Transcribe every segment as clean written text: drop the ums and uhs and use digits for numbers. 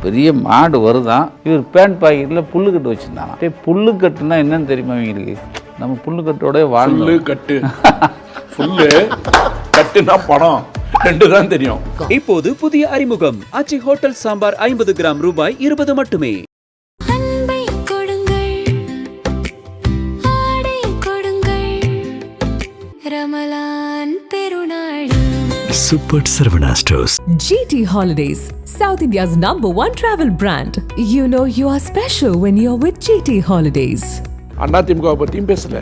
பெரிய மாடு வருதான், இவர் பேண்ட் பாக்கெட்டில் புல்லுக்கட்டு வச்சுருந்தாங்க. புல்லுக்கட்டுனா என்னன்னு தெரியுமா இவங்களுக்கு? நம்ம புல்லுக்கட்டோட வாழ்ந்து கட்டு புல்லு கட்டுனா பணம் ரெண்டு தான் தெரியும். இப்போது புதிய அறிமுகம் ஆச்சி ஹோட்டல் சாம்பார் 50 கிராம் ரூபாய் 20 மட்டுமே. Super Sarvana Stores. GT Holidays, South India's #1 travel brand. You know you are special when you're with GT Holidays. AIADMK பற்றியும் பேசல,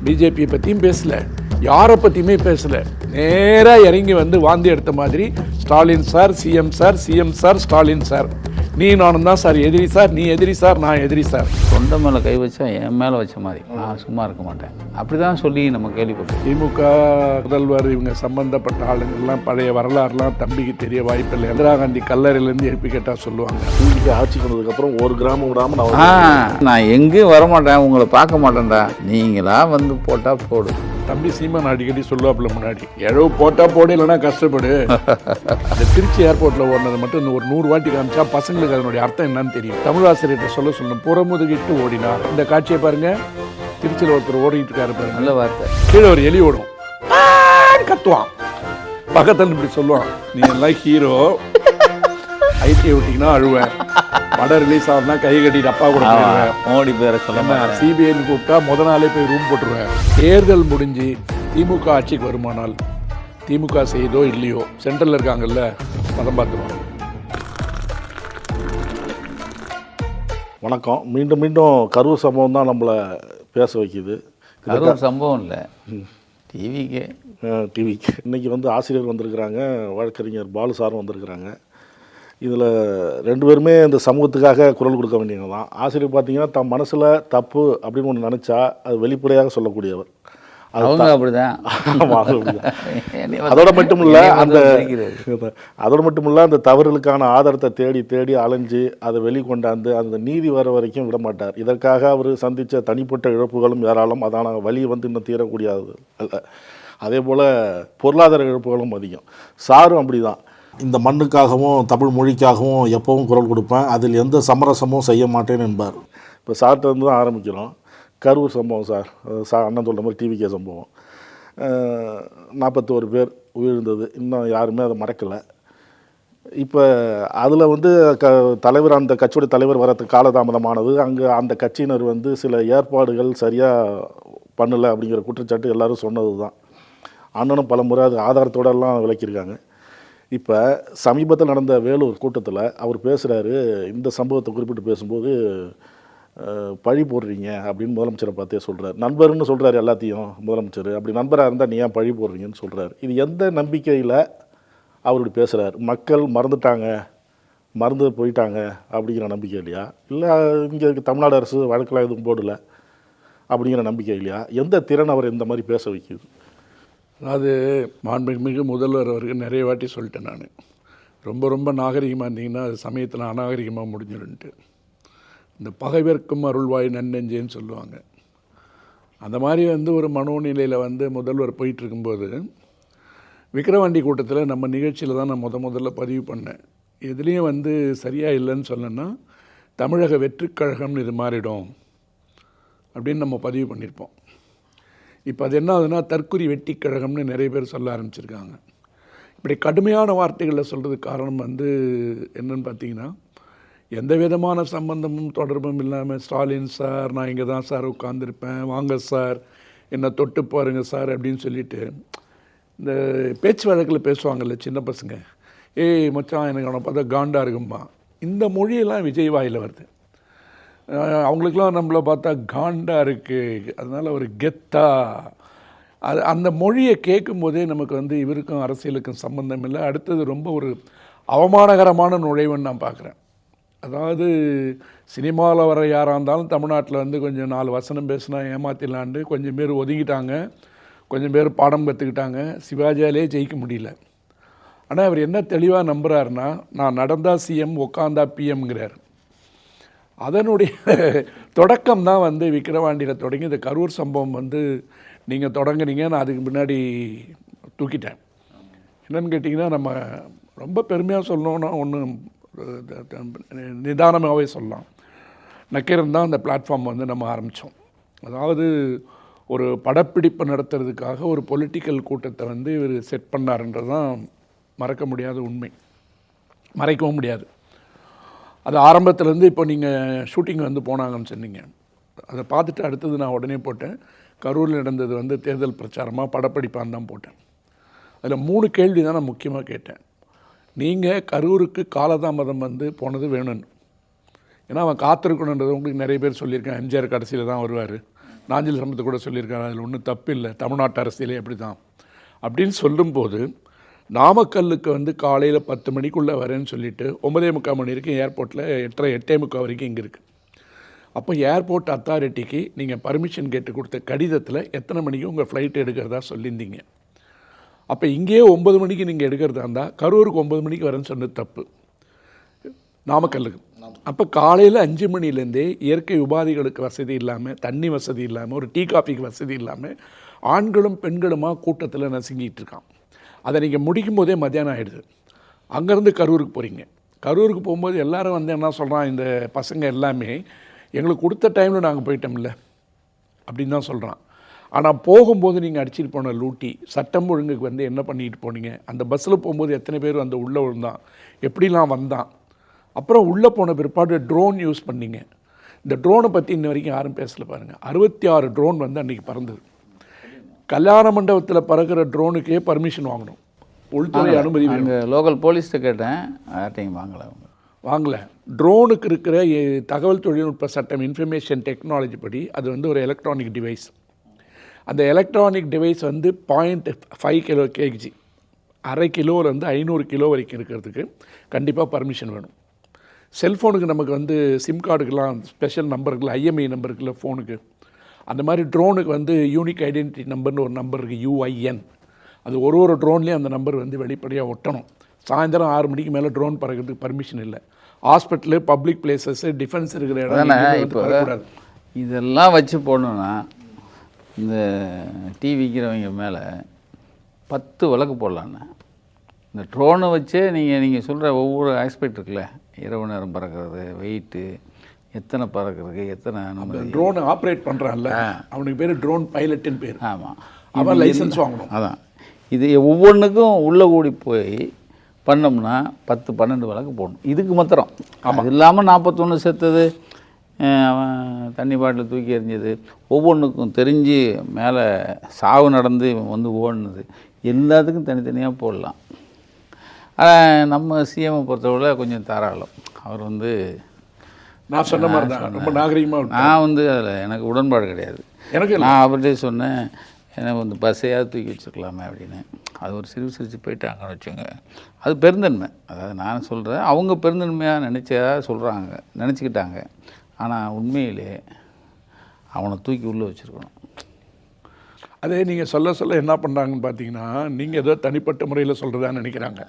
பிஜேபியை பற்றியும் பேசல, யாரை பற்றியுமே பேசல. நேராக இறங்கி வந்து வாந்தி எடுத்த மாதிரி Stalin sir, CM sir, CM sir, Stalin sir, நீ நானும் தான் சார் எதிரி சார், நீ எதிரி சார், நான் எதிரி சார். தொண்டை மேலே கை வச்சா என் மேலே வச்ச மாதிரி, நான் சும்மா இருக்க மாட்டேன். அப்படி தான் சொல்லி நம்ம கேள்விப்பட்டோம். திமுக முதல்வர் இவங்க சம்பந்தப்பட்ட ஆளுங்கள்லாம் பழைய வரலாறுலாம் தம்பிக்கு தெரிய வாய்ப்பில்லை. இந்திரா காந்தி கல்லறையிலேருந்து எழுப்பி கேட்டால் சொல்லுவாங்க. டிவிக்கு ஆட்சி பண்ணதுக்கப்புறம் ஒரு கிராமம் விடாமல் நான் எங்கேயும் வரமாட்டேன், உங்களை பார்க்க மாட்டேன்டா, நீங்களா வந்து போட்டால் போடு. தம்பி சீமான் அடிக்கடி சொல்லுவாப்புல முன்னாடி, எழவு போட்டால் போடு, இல்லைன்னா கஷ்டப்படு. இந்த திருச்சி ஏர்போர்ட்டில் ஓடினது மட்டும் இந்த ஒரு 100 வாட்டி காமிச்சா பசங்களுக்கு அதனுடைய அர்த்தம் என்னன்னு தெரியும். தமிழ் ஆசிரியர்கிட்ட சொல்லணும், புறமுதுகிட்டு ஓடினார். இந்த காட்சியை பாருங்க, திருச்சியில் ஒருத்தர் ஓடிட்டு இருக்காரு பாருங்க, நல்ல வார்த்தை. கீழே ஒரு எலி ஓடும், கத்துவான், பக்கத்தில் இப்படி சொல்லுவான், நீ எல்லாம் ஹீரோ, ஐடிஐ விட்டிங்கன்னா அழுவேன், படம் ரிலீஸ் ஆகுதுன்னா கை கட்டிட்டு அப்பா கூட மோடி பேரை சொல்ல, சிபிஐன்னு கூப்பிட்டா முத நாளே போய் ரூம் போட்டுருவேன். தேர்தல் முடிஞ்சு திமுக ஆட்சிக்கு வருமானால் திமுக செய்தோ இல்லையோ சென்ட்ரல் இருக்காங்கல்ல, பதம் பார்த்துருவாங்க. வணக்கம். மீண்டும் மீண்டும் கரூர் சம்பவம் தான் நம்மளை பேச வைக்குது. கரூர் சம்பவம் இல்லை, டிவிக்கு இன்றைக்கி வந்து ஆசிரியர் வந்திருக்கிறாங்க, வழக்கறிஞர் பாலு சாரும் வந்திருக்கிறாங்க. இதில் 2 பேருமே இந்த சமூகத்துக்காக குரல் கொடுக்க வேண்டியவங்க தான். ஆசிரியர் பார்த்தீங்கன்னா தம் மனசில் தப்பு அப்படின்னு ஒன்று நினச்சா அது வெளிப்படையாக சொல்லக்கூடியவர். அவங்க அப்படிதான். அதோட மட்டும் இல்லை, அதோடு மட்டும் இல்லை, அந்த தவறுகளுக்கான ஆதாரத்தை தேடி தேடி அலைஞ்சு அதை வெளிக்கொண்டாந்து அந்த நீதி வர வரைக்கும் விட மாட்டார். இதற்காக அவர் சந்தித்த தனிப்பட்ட இழப்புகளும் ஏராளம், அதான வழி வந்து இன்னும் தீரக்கூடியது அல்ல. அதே போல் பொருளாதார இழப்புகளும் அதிகம். சாரும் அப்படி தான். இந்த மண்ணுக்காகவும் தமிழ் மொழிக்காகவும் எப்பவும் குரல் கொடுப்பேன், அதில் எந்த சமரசமும் செய்ய மாட்டேன் என்பார். இப்போ சார்ட்ட இருந்து தான் ஆரம்பிக்கிறோம். கரூர் சம்பவம் சார் அண்ணன் சொல்கிற மாதிரி டிவிகே சம்பவம், 41 பேர் உயிர்ந்தது, இன்னும் யாருமே அதை மறக்கலை. இப்போ அதில் வந்து தலைவர், அந்த கட்சியோட தலைவர் வரதுக்கு காலதாமதமானது. அங்கே அந்த கட்சியினர் வந்து சில ஏற்பாடுகள் சரியாக பண்ணலை அப்படிங்கிற குற்றச்சாட்டு எல்லோரும் சொன்னது தான். அண்ணனும் பல முறை அது ஆதாரத்தோடெல்லாம் விளக்கியிருக்காங்க. இப்போ சமீபத்தில் நடந்த வேலூர் கூட்டத்தில் அவர் பேசுகிறாரு, இந்த சம்பவத்தை குறிப்பிட்டு பேசும்போது பழி போடுறீங்க அப்படின்னு முதலமைச்சரை பார்த்தே சொல்கிறார். நண்பர்னு சொல்கிறாரு எல்லாத்தையும் முதலமைச்சர். அப்படி நண்பராக இருந்தால் நீ ஏன் பழி போடுறீங்கன்னு சொல்கிறார். இது எந்த நம்பிக்கையில் அவருடைய பேசுகிறார்? மக்கள் மறந்துட்டாங்க, மறந்து போயிட்டாங்க அப்படிங்கிற நம்பிக்கை இல்லையா? இல்லை இங்கே தமிழ்நாடு அரசு வழக்கெல்லாம் எதுவும் போடலை அப்படிங்கிற நம்பிக்கை இல்லையா? எந்த திறன் அவர் இந்த மாதிரி பேச வைக்குது? அதாவது மாண்புமிகு முதல்வர் அவருக்கு நிறைய வாட்டி சொல்லிட்டேன் நான், ரொம்ப நாகரிகமாக இருந்தீங்கன்னா அது சமயத்தில் அநாகரிகமாக முடிஞ்சிடுன்ட்டு. இந்த பகைவர்க்கும் அருள்வாய் நன்னெஞ்சேன்னு சொல்லுவாங்க. அந்த மாதிரி வந்து ஒரு மனோநிலையில் வந்து முதல்வர் போயிட்டுருக்கும்போது விக்கிரவாண்டி கூட்டத்தில் நம்ம நிகழ்ச்சியில் தான் நான் முதல்ல பதிவு பண்ணேன். எதுலேயும் வந்து சரியாக இல்லைன்னு சொல்லணுன்னா தமிழக வெற்றிக்கழகம்னு இது மாறிடும் அப்படின்னு நம்ம பதிவு பண்ணியிருப்போம். இப்போ அது என்ன ஆகுதுன்னா தற்குறி வெட்டி கழகம்னு நிறைய பேர் சொல்ல ஆரம்பிச்சிருக்காங்க. இப்படி கடுமையான வார்த்தைகளில் சொல்கிறதுக்கு காரணம் வந்து என்னன்னு பார்த்தீங்கன்னா, எந்த விதமான சம்பந்தமும் தொடர்பும் இல்லாமல் ஸ்டாலின் சார், நான் இங்கே தான் சார் உட்காந்துருப்பேன், வாங்க சார் என்னை தொட்டு பாருங்க சார் அப்படின்னு சொல்லிட்டு இந்த பேச்சு வழக்கில் பேசுவாங்கள்ல சின்ன பசங்க, ஏய் மச்சான் எனக்கு அவனை பார்த்தா காண்டா இருக்கும்பா, இந்த மொழியெல்லாம் விஜய் வாயில் வருது. அவங்களுக்கெல்லாம் நம்மளை பார்த்தா காண்டா இருக்குது, அதனால் ஒரு கெத்தா, அந்த மொழியை கேட்கும்போதே நமக்கு வந்து இவருக்கும் அரசியலுக்கும் சம்பந்தம் இல்லை. அடுத்தது ரொம்ப ஒரு அவமானகரமான நுழைவுன்னு நான் பார்க்குறேன். அதாவது சினிமாவில் வர யாராக இருந்தாலும் தமிழ்நாட்டில் வந்து கொஞ்சம் 4 வசனம் பேசினா ஏமாத்திடலாண்டு கொஞ்சம் பேர் ஒதுங்கிட்டாங்க, கொஞ்சம் பேர் பாடம் கற்றுக்கிட்டாங்க. சிவாஜியாலே ஜெயிக்க முடியல. ஆனால் அவர் என்ன தெளிவாக நம்புகிறாருன்னா, நான் நடந்தால் சிஎம் உட்காந்தா பிஎம்ங்கிறார். அதனுடைய தொடக்கம் தான் வந்து விக்கிரவாண்டியில் தொடங்கி இந்த கரூர் சம்பவம் வந்து நீங்கள் தொடங்குனீங்க, நான் அதுக்கு முன்னாடி தூக்கிட்டேன். என்னென்னு கேட்டிங்கன்னா, நம்ம ரொம்ப பெருமையாக சொல்லணுன்னா ஒன்று நிதானமாகவே சொல்லலாம். நக்கீரன் தான் அந்த பிளாட்ஃபார்ம் வந்து நம்ம ஆரம்பித்தோம். அதாவது ஒரு படப்பிடிப்பு நடத்துறதுக்காக ஒரு பொலிட்டிக்கல் கூட்டத்தை வந்து இவர் செட் பண்ணாருன்றது தான் மறக்க முடியாத உண்மை, மறைக்கவும் முடியாது. அது ஆரம்பத்துலேருந்து இப்போ நீங்கள் ஷூட்டிங் வந்து போனாங்கன்னு சொன்னீங்க, அதை பார்த்துட்டு அடுத்தது நான் உடனே போட்டேன். கரூரில் நடந்தது வந்து தேர்தல் பிரச்சாரமாக படப்பிடிப்பான்னு தான் போட்டேன். அதில் 3 கேள்வி தான் நான் முக்கியமாக கேட்டேன். நீங்கள் கரூருக்கு காலதாமதம் வந்து போனது வேணும்னு, ஏன்னா அவன் காத்திருக்கணுன்றது உங்களுக்கு நிறைய பேர் சொல்லியிருக்கேன். எம்ஜிஆர் கடைசியில் தான் வருவார், நாஞ்சில் சம்பத்து கூட சொல்லியிருக்காரு, அதில் ஒன்றும் தப்பு இல்லை, தமிழ்நாட்டு அரசியலே அப்படி தான் அப்படின்னு சொல்லும்போது, நாமக்கல்லுக்கு வந்து காலையில் 10 மணிக்குள்ளே வரேன்னு சொல்லிவிட்டு 9:45 மணி வரைக்கும் ஏர்போர்ட்டில் 8:45 வரைக்கும் இங்கே இருக்குது. அப்போ ஏர்போர்ட் அத்தாரிட்டிக்கு நீங்கள் பர்மிஷன் கேட்டு கொடுத்த கடிதத்தில் எத்தனை மணிக்கு உங்கள் ஃப்ளைட் எடுக்கிறதா சொல்லியிருந்தீங்க. அப்போ இங்கேயே 9 மணிக்கு நீங்கள் எடுக்கிறதா இருந்தால் கரூருக்கு 9 மணிக்கு வரேன்னு சொன்னது தப்பு, நாமக்கல்லுக்கு. அப்போ காலையில் 5 மணிலேருந்தே இயற்கை உபாதைகளுக்கு வசதி இல்லாமல், தண்ணி வசதி இல்லாமல், ஒரு டீ காஃபிக்கு வசதி இல்லாமல் ஆண்களும் பெண்களுமாக கூட்டத்தில் நசுங்கிட்டு இருக்கான். அதை நீங்கள் முடிக்கும் போதே மத்தியானம் ஆகிடுது. அங்கேருந்து கரூருக்கு போகிறீங்க. கரூருக்கு போகும்போது எல்லோரும் வந்து என்ன சொல்கிறான், இந்த பசங்க எல்லாமே எங்களுக்கு கொடுத்த டைமில் நாங்கள் போயிட்டோம்ல அப்படின்னு தான் சொல்கிறான். ஆனால் போகும்போது நீங்கள் அடிச்சிட்டு போன லூட்டி, சட்டம் ஒழுங்குக்கு வந்து என்ன பண்ணிட்டு போனீங்க, அந்த பஸ்ஸில் போகும்போது எத்தனை பேர் அந்த உள்ளே விழுந்தான், எப்படிலாம் வந்தான், அப்புறம் உள்ளே போன பிற்பாடு ட்ரோன் யூஸ் பண்ணிங்க. இந்த ட்ரோனை பற்றி இன்ன வரைக்கும் யாரும் பேசலை பாருங்கள். 66 ட்ரோன் வந்து அன்றைக்கி பறந்தது. கல்யாண மண்டபத்தில் பறக்கிற ட்ரோனுக்கே பர்மிஷன் வாங்கணும், உள்துறை அனுமதி. அங்கே லோக்கல் போலீஸ்கிட்ட கேட்டேன், யார்ட்டையும் வாங்கலை. ட்ரோனுக்கு இருக்கிற தகவல் தொழில்நுட்ப சட்டம், இன்ஃபர்மேஷன் டெக்னாலஜி படி அது வந்து ஒரு எலக்ட்ரானிக் டிவைஸ். அந்த எலக்ட்ரானிக் டிவைஸ் வந்து 0.5 kg, அரை கிலோலேருந்து 500 கிலோ வரைக்கும் இருக்கிறதுக்கு கண்டிப்பாக பர்மிஷன் வேணும். செல்ஃபோனுக்கு நமக்கு வந்து சிம் கார்டுக்கெலாம் ஸ்பெஷல் நம்பருக்குள்ள, IMEI நம்பருக்குள்ள ஃபோனுக்கு, அந்த மாதிரி ட்ரோனுக்கு வந்து யூனிக் ஐடென்டிட்டி நம்பர்னு ஒரு நம்பர் இருக்குது, UIN. அது ஒரு ட்ரோன்லேயும் அந்த நம்பர் வந்து வெளிப்படையாக ஒட்டணும். சாயந்தரம் 6 மணிக்கு மேலே ட்ரோன் பறக்கிறதுக்கு பர்மிஷன் இல்லை. ஹாஸ்பிட்டலு, பப்ளிக் பிளேசஸ்ஸு, டிஃபென்ஸ் இருக்கிற இடம் இப்போ இதெல்லாம் வச்சு போடணுன்னா இந்த டீ விற்கிறவங்க மேலே 10 வழக்கு போடலான்னு. இந்த ட்ரோனை வச்சே நீங்கள் சொல்கிற ஒவ்வொரு ஆஸ்பெக்ட் இருக்குல்ல, இரவு நேரம் பறக்கிறது, வெயிட்டு, எத்தனை பறக்கிறதுக்கு, எத்தனை ட்ரோனை ஆப்ரேட் பண்ணுறான்ல அவனுக்கு பேர் ட்ரோன் பைலட்டுன்னு பேர். ஆமாம், அவன் லைசன்ஸ் வாங்கணும். அதான் இது ஒவ்வொன்றுக்கும் உள்ளே கூடி போய் பண்ணோம்னா 10-12 வழக்கு போடணும் இதுக்கு மாத்திரம். அது இல்லாமல் 41 செத்தது, அவன் தண்ணி பாட்டில் தூக்கி எறிஞ்சது, ஒவ்வொன்றுக்கும் தெரிஞ்சு மேலே சாவு நடந்து வந்து ஓடுனது, எல்லாத்துக்கும் தனித்தனியாக போடலாம். ஆனால் நம்ம சிஎம்ஐ பொறுத்தவரை கொஞ்சம் தாராளம். அவர் வந்து நான் சொன்ன மாதிரி தான் ரொம்ப நாகரிகமாக. நான் வந்து அதில் எனக்கு உடன்பாடு கிடையாது. நான் அவர்கிட்டே சொன்னேன், எனக்கு வந்து பஸ்ஸையாவது தூக்கி வச்சுருக்கலாமே அப்படின்னு. அது ஒரு சிரிச்சு போயிட்டாங்கன்னு வச்சுங்க. அது பெருந்தன்மை. அதாவது நான் சொல்கிறேன், அவங்க பெருந்தன்மையாக நினச்சிக்கிட்டாங்க. ஆனால் உண்மையிலே அவனை தூக்கி உள்ளே வச்சுருக்கணும். அதே நீங்கள் சொல்ல என்ன பண்ணுறாங்கன்னு பார்த்தீங்கன்னா, நீங்கள் ஏதோ தனிப்பட்ட முறையில் சொல்கிறதான்னு நினைக்கிறாங்க.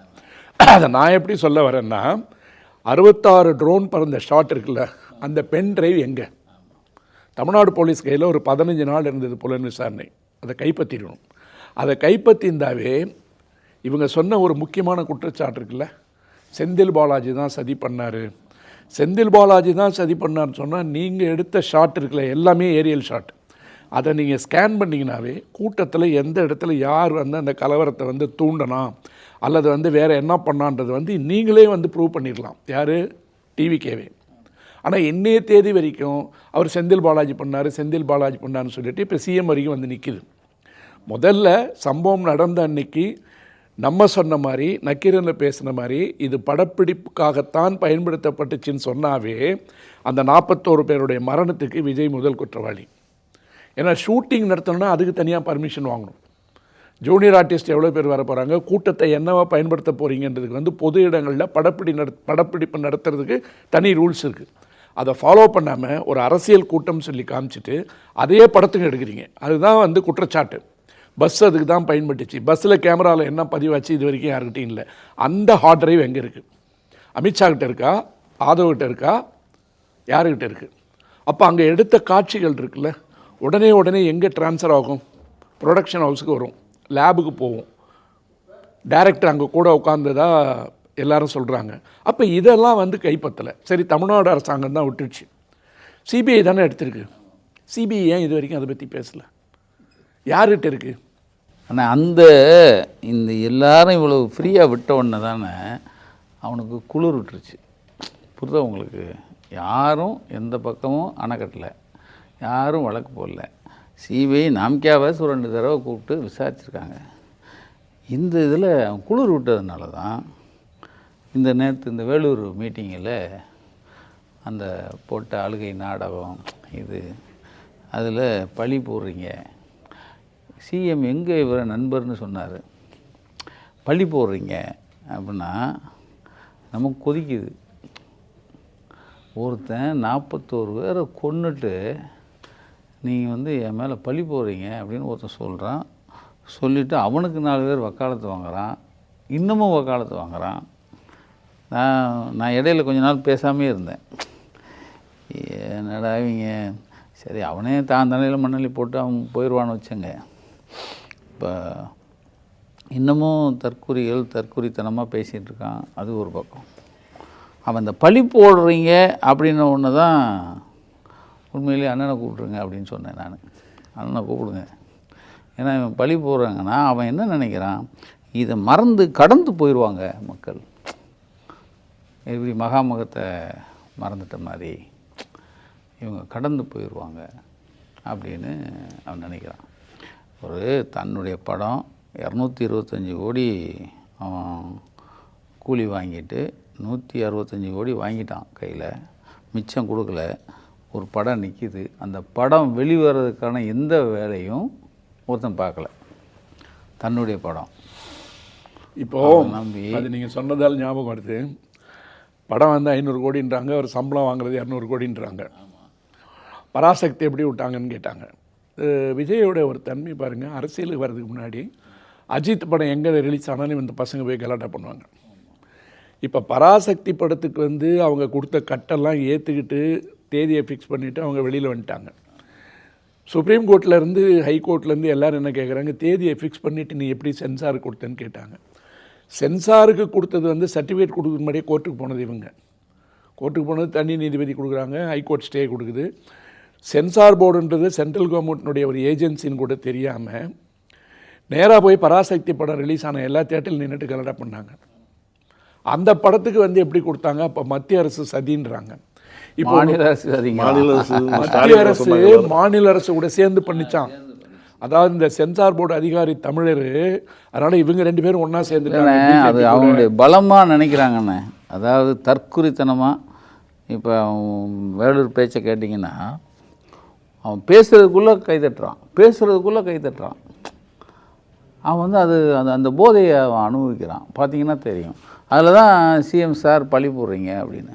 அதை நான் எப்படி சொல்ல வரேன்னா, 66 ட்ரோன் பறந்த ஷாட் இருக்குல்ல, அந்த பென் டிரைவ் எங்கே? தமிழ்நாடு போலீஸ் கையில் ஒரு 15 நாள் இருந்தது புலன் விசாரணை. அதை கைப்பற்றிடணும். அதை கைப்பற்றியிருந்தாவே இவங்க சொன்ன ஒரு முக்கியமான குற்றச்சாட்டு இருக்குல்ல, செந்தில் பாலாஜி தான் சதி பண்ணார், செந்தில் பாலாஜி தான் சதி பண்ணார்னு சொன்னால், நீங்கள் எடுத்த ஷாட் இருக்குல்ல எல்லாமே ஏரியல் ஷாட், அதை நீங்கள் ஸ்கேன் பண்ணிங்கனாவே கூட்டத்தில் எந்த இடத்துல யார் வந்து அந்த கலவரத்தை வந்து தூண்டனா அல்லது வந்து வேறு என்ன பண்ணான்றது வந்து நீங்களே வந்து ப்ரூவ் பண்ணிடலாம். யார்? டிவிகேவே. ஆனால் இன்னைய தேதி வரைக்கும் அவர் செந்தில் பாலாஜி பண்ணார்னு சொல்லிட்டு இப்போ சிஎம் வரைக்கும் வந்து நிற்கிது. முதல்ல சம்பவம் நடந்த அன்னைக்கு நம்ம சொன்ன மாதிரி, நக்கீரனில் பேசின மாதிரி இது படப்பிடிப்புக்காகத்தான் பயன்படுத்தப்பட்டுச்சின்னு சொன்னாவே அந்த 41 பேருடைய மரணத்துக்கு விஜய் முதல் குற்றவாளி. ஏன்னா ஷூட்டிங் நடத்தணும்னா அதுக்கு தனியாக பர்மிஷன் வாங்கணும். ஜூனியர் ஆர்டிஸ்ட் எவ்வளோ பேர் வர போகிறாங்க, கூட்டத்தை என்னவா பயன்படுத்த போகிறீங்கன்றதுக்கு வந்து பொது இடங்களில் படப்பிடிப்பு நடத்துறதுக்கு தனி ரூல்ஸ் இருக்குது. அதை ஃபாலோ பண்ணாமல் ஒரு அரசியல் கூட்டம் சொல்லி காமிச்சிட்டு அதே படத்துக்கு எடுக்கிறீங்க. அதுதான் வந்து குற்றச்சாட்டு. பஸ் அதுக்கு தான் பயன்பட்டுச்சு. பஸ்ஸில் கேமராவில் என்ன பதிவாச்சு இது வரைக்கும் யாருக்கிட்டையும் இல்லை. அந்த ஹார்ட் டிரைவ் எங்கே இருக்குது? அமித்ஷா கிட்ட இருக்கா? ஆதவ்கிட்ட இருக்கா? யாருக்கிட்ட இருக்குது? அப்போ அங்கே எடுத்த காட்சிகள் இருக்குல்ல, உடனே எங்கே ட்ரான்ஸ்ஃபர் ஆகும்? ப்ரொடக்ஷன் ஹவுஸுக்கு வரும், லேபுக்கு போகும். டைரக்டர் அங்கே கூட உட்காந்துதா எல்லாரும் சொல்கிறாங்க. அப்போ இதெல்லாம் வந்து கைப்பற்றலை. சரி, தமிழ்நாடு அரசாங்கம் தான் விட்டுடுச்சு, சிபிஐ தானே எடுத்திருக்கு. சிபிஐ ஏன் இது வரைக்கும் அதை பற்றி பேசலை? யார்கிட்ட இருக்குது? ஆனால் இந்த எல்லாரும் இவ்வளோ ஃப்ரீயாக விட்ட உடனே தானே அவனுக்கு குளிர் விட்டுருச்சு. புரிதா உங்களுக்கு? யாரும் எந்த பக்கமும் அணைக்கட்டலை, யாரும் வழக்கு போடல. சிபிஐ நாம்கியாவை 2 தடவை கூப்பிட்டு விசாரிச்சிருக்காங்க. இந்த இதில் குளிர் விட்டதுனால தான் நேற்று இந்த வேலூர் மீட்டிங்கில் அந்த போட்ட அழுகை நாடகம் இது அதில் பழி போடுறீங்க. சிஎம் எங்கே இவரை நண்பர்னு சொன்னார், பழி போடுறீங்க அப்படின்னா நமக்கு கொதிக்குது. ஒருத்தன் 41 பேரை கொன்னுட்டு நீங்கள் வந்து என் மேலே பழி போடுறீங்க அப்படின்னு ஒருத்தன் சொல்கிறான். சொல்லிவிட்டு அவனுக்கு 4 பேர் வக்காலத்து வாங்குகிறான், இன்னமும் வக்காலத்து வாங்குகிறான். நான் இடையில கொஞ்ச நாள் பேசாமே இருந்தேன். என்னடா இவங்க, சரி அவனே தான் தலையில் மண்ணள்ளி போட்டு அவன் போயிடுவான்னு வச்சுங்க. இப்போ இன்னமும் தற்குறித்தனமாக பேசிகிட்டு இருக்கான். அது ஒரு பக்கம். அவன் இந்த பழி போடுறீங்க அப்படின்ன ஒன்று தான் உண்மையிலேயே அண்ணனை கூப்பிட்ருங்க அப்படின்னு சொன்னேன் நான். அண்ணனை கூப்பிடுங்க. ஏன்னா இவன் பழி போடுறாங்கன்னா அவன் என்ன நினைக்கிறான், இதை மறந்து கடந்து போயிடுவாங்க மக்கள். எப்படி மகாமகத்தை மறந்துட்ட மாதிரி இவங்க கடந்து போயிடுவாங்க அப்படின்னு அவன் நினைக்கிறான். ஒரு தன்னுடைய படம் 225 கோடி அவன் கூலி வாங்கிட்டு 165 கோடி வாங்கிட்டான் கையில், மிச்சம் கொடுக்கல. ஒரு படம் நிற்கிது, அந்த படம் வெளிவரதுக்கான எந்த வேலையும் ஒருத்தன் பார்க்கல. தன்னுடைய படம் இப்போது நம்பி அது நீங்கள் சொன்னதால் ஞாபகம் வருது. படம் வந்து 500 கோடின்றாங்க, ஒரு சம்பளம் வாங்குறது 200 கோடின்றாங்க. பராசக்தி எப்படி விட்டாங்கன்னு கேட்டாங்க. விஜயோட ஒரு தன்மை பாருங்கள், அரசியலுக்கு வர்றதுக்கு முன்னாடி அஜித் படம் எங்கே ரிலீஸ் ஆனாலும் இந்த பசங்க போய் கலாட்டா பண்ணுவாங்க. இப்போ பராசக்தி படத்துக்கு வந்து அவங்க கொடுத்த கட்டெல்லாம் ஏற்றுக்கிட்டு தேதியை ஃபிக்ஸ் பண்ணிவிட்டு அவங்க வெளியில் வந்துட்டாங்க. சுப்ரீம் கோர்ட்லேருந்து ஹைகோர்ட்லேருந்து எல்லோரும் என்ன கேட்குறாங்க, தேதியை ஃபிக்ஸ் பண்ணிவிட்டு நீ எப்படி சென்சாருக்கு கொடுத்தேன்னு கேட்டாங்க. சென்சாருக்கு கொடுத்தது வந்து சர்டிஃபிகேட் கொடுக்குற முன்னாடியே கோர்ட்டுக்கு போனது இவங்க. கோர்ட்டுக்கு போனது தனி நீதிபதி கொடுக்குறாங்க, ஹைகோர்ட் ஸ்டே கொடுக்குது. சென்சார் போர்டுன்றது சென்ட்ரல் கவர்மெண்ட்னுடைய ஒரு ஏஜென்சின்னு கூட தெரியாமல் நேராக போய் பராசக்தி படம் ரிலீஸ் ஆன எல்லா தேட்டரில் நின்றுட்டு கலடா பண்ணாங்க. அந்த படத்துக்கு வந்து எப்படி கொடுத்தாங்க? அப்போ மத்திய அரசு சதின்றாங்க. இப்போ மத்திய அரசு மாநில அரசு கூட சேர்ந்து பண்ணிச்சான். அதாவது இந்த சென்சார் போர்டு அதிகாரி தமிழர், அதனால் இவங்க 2 பேரும் ஒன்றா சேர்ந்துட்டாங்க. அது அவங்களுடைய பலமாக நினைக்கிறாங்கண்ணே. அதாவது தற்குறித்தனமாக. இப்போ வேலூர் பேச்சை கேட்டிங்கன்னா அவன் பேசுகிறதுக்குள்ளே கைத்தட்டுறான். அவன் வந்து அந்த போதையை அவன் அனுபவிக்கிறான். பார்த்தீங்கன்னா தெரியும். அதில் தான் சிஎம் சார் பழி போடுறீங்க அப்படின்னு.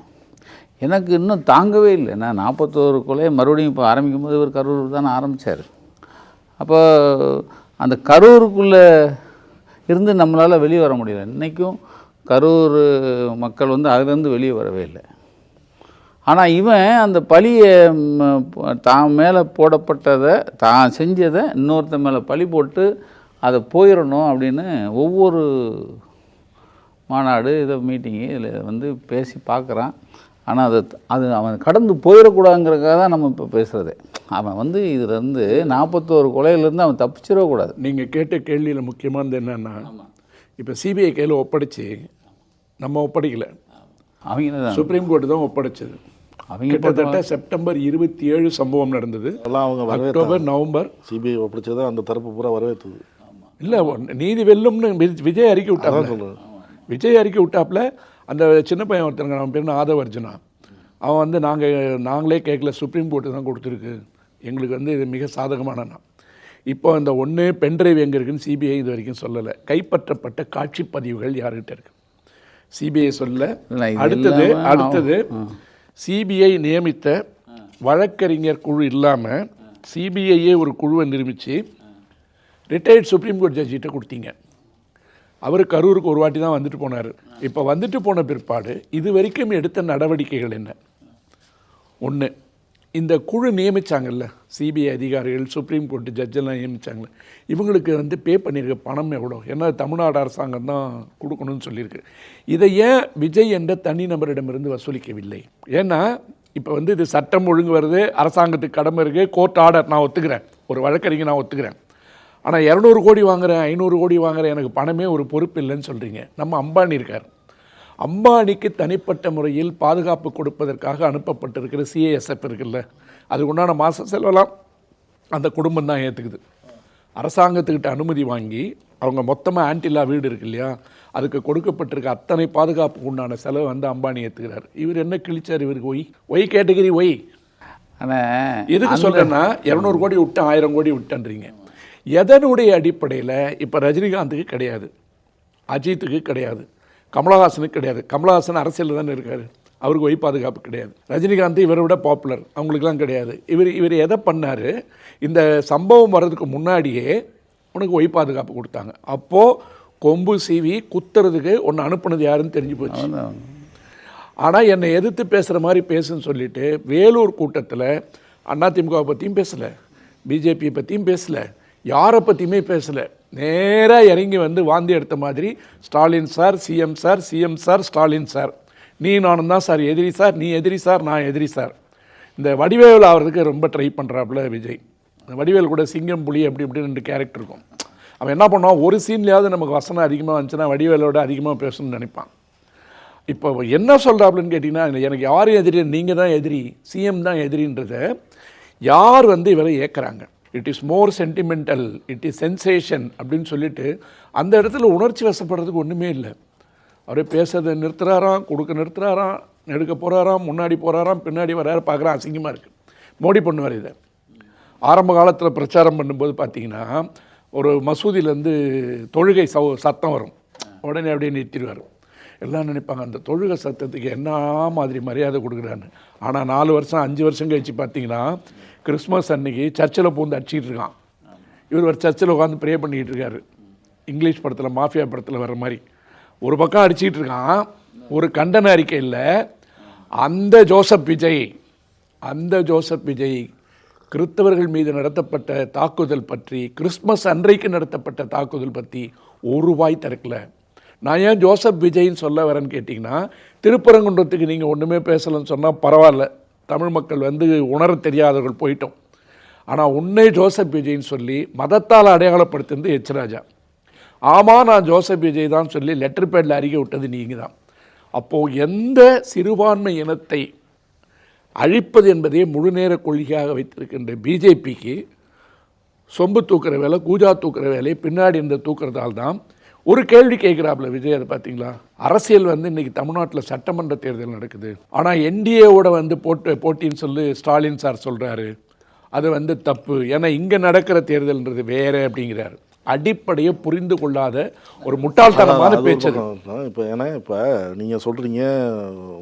எனக்கு இன்னும் தாங்கவே இல்லை. நான் 41 கொலையை மறுபடியும் இப்போ ஆரம்பிக்கும் போது இவர் கரூர் தானே ஆரம்பித்தார். அப்போ அந்த கரூருக்குள்ளே இருந்து நம்மளால் வெளியே வர முடியல. இன்றைக்கும் கரூர் மக்கள் வந்து அதிலேருந்து வெளியே வரவே இல்லை. ஆனால் இவன் அந்த பழியை தான் மேலே போடப்பட்டதை, தான் செஞ்சதை இன்னொருத்த மேலே பழி போட்டு அதை போயிடணும் அப்படின்னு ஒவ்வொரு மாநாடு இதை மீட்டிங்கு இதில் வந்து பேசி பார்க்குறான். ஆனால் அது அவன் கடந்து போயிடக்கூடாதுங்கிறதுக்காக தான் நம்ம இப்போ பேசுகிறது. அவன் வந்து இதிலேருந்து 41 கொலையிலேருந்து அவன் தப்பிச்சிடக்கூடாது. நீங்கள் கேட்ட கேள்வியில் முக்கியமானது என்னென்னா, இப்போ சிபிஐ கையில் ஒப்படைச்சி நம்ம ஒப்படைக்கலை, அவங்க சுப்ரீம் கோர்ட்டு தான் ஒப்படைச்சது. அவங்க கிட்டத்தட்ட செப்டம்பர் 27 சம்பவம் நடந்தது. அக்டோபர் நவம்பர் சிபிஐ ஒப்படைச்சது அந்த தரப்பு பூரா வரவேற்றது. இல்லை, நீதி வெல்லும்னு விஜய் அறிக்கை விட்டாங்க. விஜய் அறிக்கை விட்டாப்புல அந்த சின்ன பையன் ஒருத்தருங்க, அவன் பேர் ஆதவ அர்ஜுனா, அவன் வந்து நாங்களே கேட்கல, சுப்ரீம் கோர்ட்டு தான் கொடுத்துருக்கு, எங்களுக்கு வந்து இது மிக சாதகமானனா. இப்போ அந்த ஒன்று பென்ட்ரைவ் எங்கே இருக்குன்னு சிபிஐ இது வரைக்கும் சொல்லலை. கைப்பற்றப்பட்ட காட்சி பதிவுகள் யார்கிட்ட இருக்கு சிபிஐ சொல்ல. அடுத்தது சிபிஐ நியமித்த வழக்கறிஞர் குழு இல்லாமல் சிபிஐயே ஒரு குழுவை நிரூபித்து ரிட்டையர்ட் சுப்ரீம் கோர்ட் ஜட்ஜிகிட்ட கொடுத்தீங்க. அவர் கரூருக்கு ஒரு வாட்டி தான் வந்துட்டு போனார். இப்போ வந்துட்டு போன பிற்பாடு இது வரைக்கும் எடுத்த நடவடிக்கைகள் என்ன? ஒன்று, இந்த குழு நியமித்தாங்கல்ல, சிபிஐ அதிகாரிகள், சுப்ரீம் கோர்ட்டு ஜட்ஜெல்லாம் நியமித்தாங்கல்ல, இவங்களுக்கு வந்து பே பண்ணியிருக்க பணம் எவ்வளோ? ஏன்னா தமிழ்நாடு அரசாங்கம் தான் கொடுக்கணும்னு சொல்லியிருக்கு. இதை ஏன் விஜய் என்ற தனி நபரிடமிருந்து வசூலிக்கவில்லை? ஏன்னா இப்போ வந்து இது சட்டம் ஒழுங்கு வருது, அரசாங்கத்துக்கு கடமை இருக்குது, கோர்ட் ஆர்டர் நான் ஒத்துக்கிறேன், ஒரு வழக்கறிஞர் நான் ஒத்துக்கிறேன். ஆனால் 200 கோடி வாங்குறேன், 500 கோடி வாங்குறேன், எனக்கு பணமே ஒரு பொறுப்பு இல்லைன்னு சொல்கிறீங்க. நம்ம அம்பானி இருக்கார், அம்பானிக்கு தனிப்பட்ட முறையில் பாதுகாப்பு கொடுப்பதற்காக அனுப்பப்பட்டிருக்கிற சிஏஎஸ்எஃப் இருக்குல்ல, அதுக்கு உண்டான மாத செலவெல்லாம் அந்த குடும்பம் தான் ஏற்றுக்குது. அரசாங்கத்துக்கிட்ட அனுமதி வாங்கி அவங்க மொத்தமாக ஆன்டிலா வீடு இருக்கு இல்லையா, அதுக்கு கொடுக்கப்பட்டிருக்க அத்தனை பாதுகாப்புக்கு உண்டான செலவு வந்து அம்பானி ஏற்றுக்கிறார். இவர் என்ன கிழிச்சார்? இவருக்கு ஒய் கேட்டகிரி ஒய். ஆனால் எதுக்கு சொல்கிறேன்னா 200 கோடி விட்டு 1000 கோடி விட்டுன்றீங்க. எதனுடைய அடிப்படையில்? இப்போ ரஜினிகாந்துக்கு கிடையாது, அஜித்துக்கு கிடையாது, கமலஹாசனுக்கு கிடையாது. கமலஹாசன் அரசியலில் தானே இருக்கார், அவருக்கு ஒய் பாதுகாப்பு கிடையாது. ரஜினிகாந்த் இவரை விட பாப்புலர், அவங்களுக்குலாம் கிடையாது. இவர் எதை பண்ணார்? இந்த சம்பவம் வர்றதுக்கு முன்னாடியே உனக்கு ஒய் பாதுகாப்பு கொடுத்தாங்க. அப்போது கொம்பு சீவி குத்துறதுக்கு ஒன்று அனுப்புனது யாருன்னு தெரிஞ்சு போச்சு. ஆனால் என்னை எதிர்த்து பேசுகிற மாதிரி பேசுன்னு சொல்லிட்டு வேலூர் கூட்டத்தில் அதிமுகவை பற்றியும் பேசலை, பிஜேபியை பற்றியும் பேசலை, யாரை பற்றியுமே பேசலை. நேராக இறங்கி வந்து வாந்தி எடுத்த மாதிரி Stalin sir, CM sir, CM sir, Stalin sir, நீ நானும் தான் சார் எதிரி சார், நீ எதிரி சார், நான் எதிரி சார். இந்த வடிவேல் ஆகிறதுக்கு ரொம்ப ட்ரை பண்ணுறாப்புல விஜய். இந்த வடிவேல் கூட சிங்கம் புலி அப்படி இப்படி 2 கேரக்டர் இருக்கும். அவன் என்ன பண்ணுவான், ஒரு சீன்லேயாவது நமக்கு வசனம் அதிகமாக வந்துச்சுன்னா வடிவேலோட அதிகமாக பேசணும்னு நினைப்பான். இப்போ என்ன சொல்கிறாப்புலன்னு கேட்டிங்கன்னா, எனக்கு யாரும் எதிரி, நீங்கள் தான் எதிரி, சிஎம் தான் எதிரின்றத யார் வந்து இவரை ஏற்கிறாங்க. It is more sentimental, it is sensation அப்படின்னு சொல்லிட்டு அந்த இடத்துல உணர்ச்சி வசப்படுறதுக்கு ஒன்றுமே இல்லை. அவரே பேசுறதை நிறுத்துறாராம், கொடுக்க நிறுத்துறாராம், நெடுக்க போகிறாராம், முன்னாடி போகிறாராம், பின்னாடி வராரு, பார்க்குறான், அசிங்கமாக இருக்குது. மோடி பண்ணுவார் இதை. ஆரம்ப காலத்தில் பிரச்சாரம் பண்ணும்போது பார்த்தீங்கன்னா ஒரு மசூதியிலேருந்து தொழுகை சத்தம் வரும், உடனே அப்படியே நிறுத்திடுவார். எல்லாம் நினைப்பாங்க அந்த தொழுகை சத்தத்துக்கு என்ன மாதிரி மரியாதை கொடுக்குறான்னு. ஆனால் 4 வருஷம் 5 வருஷம் கழிச்சு பார்த்தீங்கன்னா கிறிஸ்மஸ் அன்னைக்கு சர்ச்சில் பூந்து அடிச்சிக்கிட்டு இருக்கான். இவர் ஒரு சர்ச்சில் உட்காந்து ப்ரே பண்ணிக்கிட்டு இருக்காரு. இங்கிலீஷ் படத்தில், மாஃபியா படத்தில் வர்ற மாதிரி ஒரு பக்கம் அடிச்சிக்கிட்டு இருக்கான். ஒரு கண்டன அறிக்கையில் அந்த ஜோசப் விஜய் கிறிஸ்தவர்கள் மீது நடத்தப்பட்ட தாக்குதல் பற்றி, கிறிஸ்மஸ் அன்றைக்கு நடத்தப்பட்ட தாக்குதல் பற்றி ஒரு வாய் திறக்கல. நான் ஏன் ஜோசப் விஜய்ன்னு சொல்ல வரேன்னு கேட்டிங்கன்னா, திருப்பரங்குன்றத்துக்கு நீங்கள் ஒன்றுமே பேசலைன்னு சொன்னால் பரவாயில்ல, தமிழ் மக்கள் வந்து உணர தெரியாதவர்கள் போயிட்டோம். ஆனால் உன்னை ஜோசப் விஜய்ன்னு சொல்லி மதத்தால் அடையாளப்படுத்துறது எச் ராஜா. ஆமாம், நான் ஜோசப் விஜய் தான் சொல்லி லெட்டர் பேடில் அறிக்கை விட்டது நீங்கள் தான். அப்போது எந்த சிறுபான்மை இனத்தை அழிப்பது என்பதே முழுநேர கொள்கையாக வைத்திருக்கின்ற பிஜேபிக்கு சொம்பு தூக்குற வேலை, கூஜா தூக்குற வேலையை பின்னாடி இருந்த தூக்குறதால் தான் ஒரு கேள்வி கேட்குறாப்புல விஜய். அதை பார்த்தீங்களா, அரசியல் வந்து இன்றைக்கி தமிழ்நாட்டில் சட்டமன்ற தேர்தல் நடக்குது, ஆனால் என்டிஏவோட வந்து போட்டின்னு சொல்லி ஸ்டாலின் சார் சொல்கிறாரு, அது வந்து தப்பு, ஏன்னா இங்கே நடக்கிற தேர்தல்ன்றது வேறு அப்படிங்கிறாரு. அடிப்படையை புரிந்து கொள்ளாத ஒரு முட்டாள்தனமான பேச்சு. இப்போ ஏன்னா இப்போ நீங்கள் சொல்கிறீங்க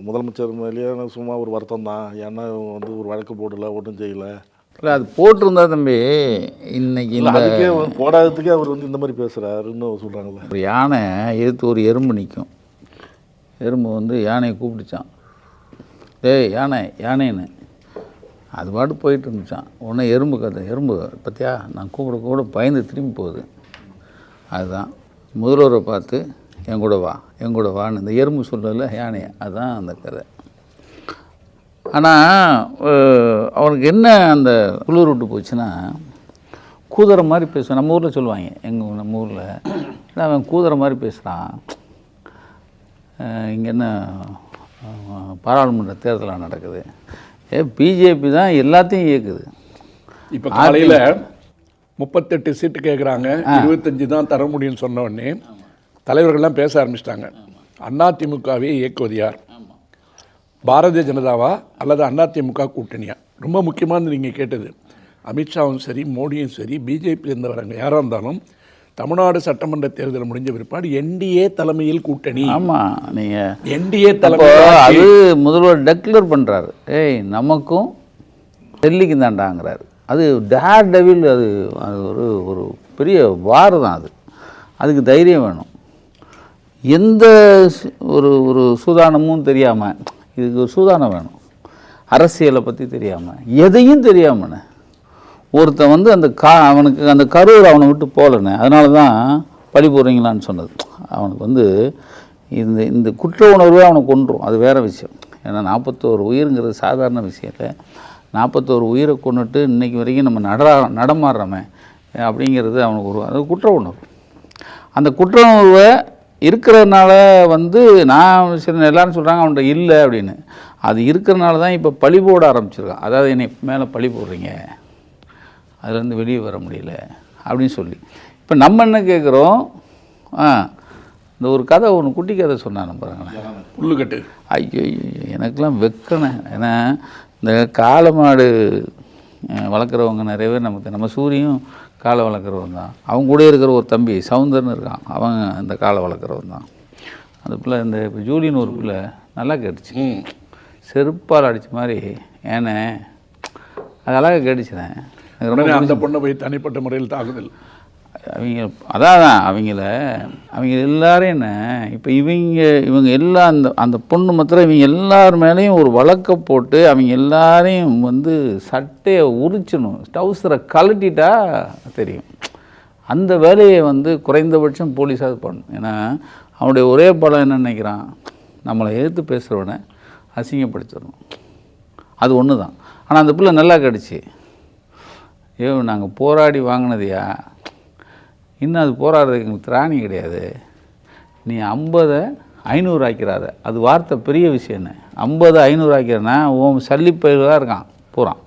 முதலமைச்சர் மேலேயே சும்மா ஒரு வருத்தம் தான், ஏன்னா வந்து ஒரு வழக்கு போடலை, ஒன்றும் செய்யலை. இல்லை, அது போட்டிருந்தா தம்பி இன்னைக்கு அதுக்கே போடாததுக்கே அவர் வந்து இந்த மாதிரி பேசுகிறாருன்னு சொல்கிறாங்களே. ஒரு யானை எதிர்த்து ஒரு எறும்பு நிற்கும். எறும்பு வந்து யானையை கூப்பிட்டுச்சான், டேய் யானைன்னு. அது பாட்டு போயிட்டு இருந்துச்சான். உடனே எறும்பு பார்த்தியா, நான் கூப்பிட பயந்து திரும்பி போகுது. அதுதான் முதல்வரை பார்த்து என் கூட வான்னு இந்த எறும்பு சொல்லல யானையை, அதுதான் அந்த கதை. ஆனால் அவனுக்கு என்ன அந்த குளிர் விட்டு போச்சுன்னா, கூதற மாதிரி பேசுவான். நம்ம ஊரில் சொல்லுவாங்க, நம்ம ஊரில் அவன் கூதற மாதிரி பேசுகிறான். இங்கே என்ன பாராளுமன்ற தேர்தலாக நடக்குது, பிஜேபி தான் எல்லாத்தையும் இயக்குது. இப்போ காலையில் 38 சீட்டு கேட்குறாங்க, 25 தான் தர முடியும்னு சொன்ன உடனே தலைவர்கள்லாம் பேச ஆரம்பிச்சிட்டாங்க. அதிமுகவே இயக்குவது யார், பாரதிய ஜனதாவா அல்லது அதிமுக கூட்டணியா? ரொம்ப முக்கியமானது நீங்கள் கேட்டது. அமித்ஷாவும் சரி, மோடியும் சரி, பிஜேபி இருந்தவரங்க யாராக இருந்தாலும் தமிழ்நாடு சட்டமன்ற தேர்தல் முடிஞ்ச பிற்பாடு என்டிஏ தலைமையில் கூட்டணி. ஆமாம், நீங்கள் என்டிஏ தலைமை அது முதல்வர் டெக்ளேர் பண்ணுறாரு, நமக்கும் டெல்லிக்கு தாண்டாங்கிறாரு. அது டேர் டெவில், அது ஒரு பெரிய வார் தான். அதுக்கு தைரியம் வேணும். எந்த ஒரு சூதானமும் தெரியாமல் இதுக்கு ஒரு சூதானம் வேணும். அரசியலை பற்றி தெரியாமல், எதையும் தெரியாமண்ணே ஒருத்தன் வந்து அந்த அவனுக்கு அந்த கரூர் அவனை விட்டு போகலண்ணே. அதனால தான் பழி போடுறீங்களான்னு சொன்னது. அவனுக்கு வந்து இந்த குற்ற உணர்வே அவனை கொன்றும். அது வேறு விஷயம். ஏன்னா 41 உயிருங்கிறது சாதாரண விஷயம் இல்லை. 41 உயிரை கொண்டுட்டு இன்றைக்கி வரைக்கும் நம்ம நடமாடுறோமே அப்படிங்கிறது அவனுக்கு அது குற்ற உணர்வு. அந்த குற்ற உணர்வை இருக்கிறதுனால வந்து நான் சரி எல்லாரும் சொல்கிறாங்க அவன்கிட்ட இல்லை அப்படின்னு. அது இருக்கிறனால தான் இப்போ பழி போட ஆரம்பிச்சிருக்கான். அதாவது என்னை மேலே பழி போடுறீங்க, அதுலேருந்து வெளியே வர முடியல அப்படின்னு சொல்லி. இப்போ நம்ம என்ன கேட்குறோம், இந்த ஒரு கதை ஒன்று குட்டி கதை சொன்னாங்க பாருங்களேன், புல்லுக்கட்டு. ஐயோ எனக்கெல்லாம் வெக்கணும். ஏன்னா இந்த காளை மாடு வளர்க்குறவங்க நிறைய பேர் நம்ம சூரியும் காளை வளர்க்குறவன் தான். அவங்க கூட இருக்கிற ஒரு தம்பி சவுந்தர்னு இருக்கான், அவன் இந்த காளை வளர்க்குறவன் தான். அந்த பிள்ளை இந்த இப்போ ஜூலின்னு ஒரு பிள்ளை நல்லா கேட்டுச்சு, செருப்பால் அடித்த மாதிரி ஏன்னே அது அழகாக கேட்டுச்சுனேன். அந்த பொண்ணை போய் தனிப்பட்ட முறையில் தாக்குதல் அவங்க அதான் அவங்க எல்லாரும் என்ன இப்போ இவங்க எல்லாம் அந்த பொண்ணு மாத்திரம் இவங்க எல்லார் மேலேயும் ஒரு வழக்கை போட்டு அவங்க எல்லாரையும் வந்து சட்டையை உரிச்சணும், டவுசரை கழட்டிட்டா தெரியும். அந்த வேலையை வந்து குறைந்தபட்சம் போலீஸாக பண்ணணும். ஏன்னா அவனுடைய ஒரே பலம் என்ன நினைக்கிறான், நம்மளை எதிர்த்து பேசுகிறவனை அசிங்கப்படுத்திடணும். அது ஒன்று தான். ஆனால் அந்த பிள்ளை நல்லா கிடச்சி, நாங்கள் போராடி வாங்கினதையா, இன்னும் அது போராடுறதுக்கு எங்களுக்கு திராணி கிடையாது, நீ 50 500 ஆக்கிறாத. அது வார்த்தை பெரிய விஷயம். என்ன 50 500 ஆக்கிறனா உன் சல்லிப்பயிலாக இருக்கான் பூரான்,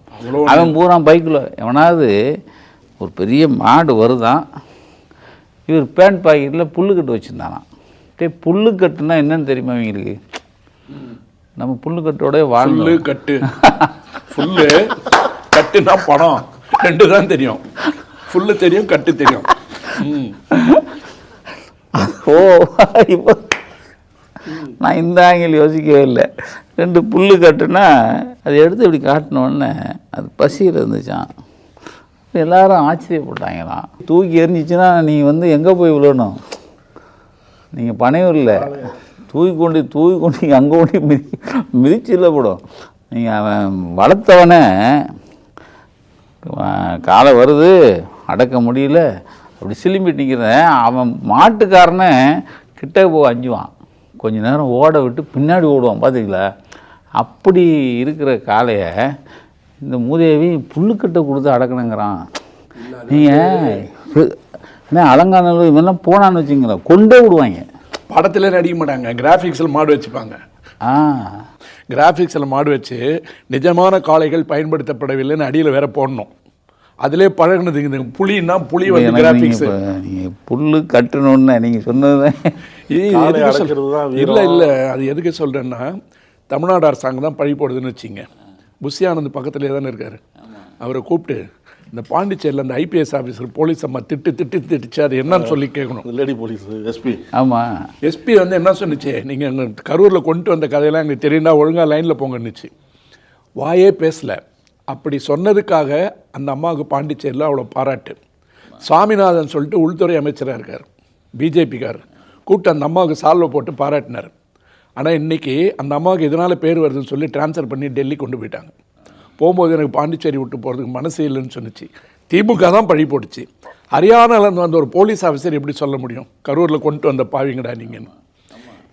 அவன் பூரான் பைக்கில் எவனாவது ஒரு பெரிய மாடு வருதான், இவர் பேண்ட் பாக்கெட்டில் புல்லுக்கட்டு வச்சுருந்தானான். புல்லுக்கட்டுனா என்னன்னு தெரியுமா அவங்களுக்கு? நம்ம புல்லுக்கட்டோட வாழ்ந்து கட்டு புல்லு கட்டுனா பணம் ரெண்டு தான் தெரியும். புல்லு தெரியும், கட்டு தெரியும். ஓ இப்போ நான் இந்த ஆங்கிள் யோசிக்கவே இல்லை. 2 புல்லு கட்டுனா அதை எடுத்து இப்படி காட்டினோடனே அது பசியில் இருந்துச்சான். எல்லாரும் ஆச்சரியப்பட்டாங்களாம். தூக்கி எரிஞ்சிச்சுன்னா நீங்கள் வந்து எங்கே போய் விழணும், நீங்கள் பனையூரில் தூக்கி கொண்டு அங்கே கொண்டு மிதிச்சில்ல போடும். நீங்கள் அவன் வளர்த்தவனே காலை வருது அடக்க முடியல அப்படி சிலிம்பிட்டு நிற்கிறேன், அவன் மாட்டுக்காரனை கிட்ட போய் அஞ்சுவான், கொஞ்ச நேரம் ஓட விட்டு பின்னாடி ஓடுவான். பார்த்துங்களா? அப்படி இருக்கிற காளையை இந்த மூதேவி புல்லுக்கட்டை கொடுத்து அடக்கணுங்கிறான். நீங்கள் என்ன அலங்காநல்லூர் இவெல்லாம் போனான்னு வச்சுங்களேன் கொண்டே விடுவாங்க. படத்தில் நடிக்க மாட்டாங்க, கிராஃபிக்ஸில் மாடு வச்சுப்பாங்க. கிராஃபிக்ஸில் மாடு வச்சு நிஜமான காளைகள் பயன்படுத்தப்படவில்லைன்னு அடியில் வேற போடணும். அதிலே பழகினது இந்த புலின்னா புலி வந்து கிராஃபிக்ஸ். நீங்கள் புல்லு கட்டணுன்னு நீங்கள் சொன்னது இல்லை அது எதுக்கு சொல்கிறேன்னா, தமிழ்நாடு அரசாங்கம் தான் பழி போடுதுன்னு வச்சிங்க. புஷி ஆனந்த் பக்கத்துலேயே தானே இருக்கார். அவரை கூப்பிட்டு இந்த பாண்டிச்சேரியில் அந்த ஐபிஎஸ் ஆஃபீஸர் போலீஸ் அம்மா திட்டுச்சு, அது என்னன்னு சொல்லி கேட்கணும். Lady police SP. ஆமாம், எஸ்பி வந்து என்ன சொன்னிச்சு, நீங்கள் எங்கள் கரூரில் கொண்டு வந்த கதையெல்லாம் எங்களுக்கு தெரியுண்டா, ஒழுங்காக லைனில் போங்கன்னுச்சு. வாயே பேசலை. அப்படி சொன்னதுக்காக அந்த அம்மாவுக்கு பாண்டிச்சேரியில் அவ்வளோ பாராட்டு. சுவாமிநாதன் சொல்லிட்டு உள்துறை அமைச்சராக இருக்கார், பிஜேபிக்கார், கூப்பிட்டு அந்த அம்மாவுக்கு சால்வை போட்டு பாராட்டினார். ஆனால் இன்றைக்கி அந்த அம்மாவுக்கு இதனால் பேர் வருதுன்னு சொல்லி ட்ரான்ஸ்ஃபர் பண்ணி டெல்லி கொண்டு போயிட்டாங்க. போகும்போது எனக்கு பாண்டிச்சேரி விட்டு போகிறதுக்கு மனசு இல்லைன்னு சொன்னிச்சு. திமுக தான் பழி போட்டுச்சு. ஹரியானாலேருந்து வந்த ஒரு போலீஸ் ஆஃபீஸர் எப்படி சொல்ல முடியும் கரூரில் கொண்டு வந்த பாவிங்கடா நீங்கன்னு?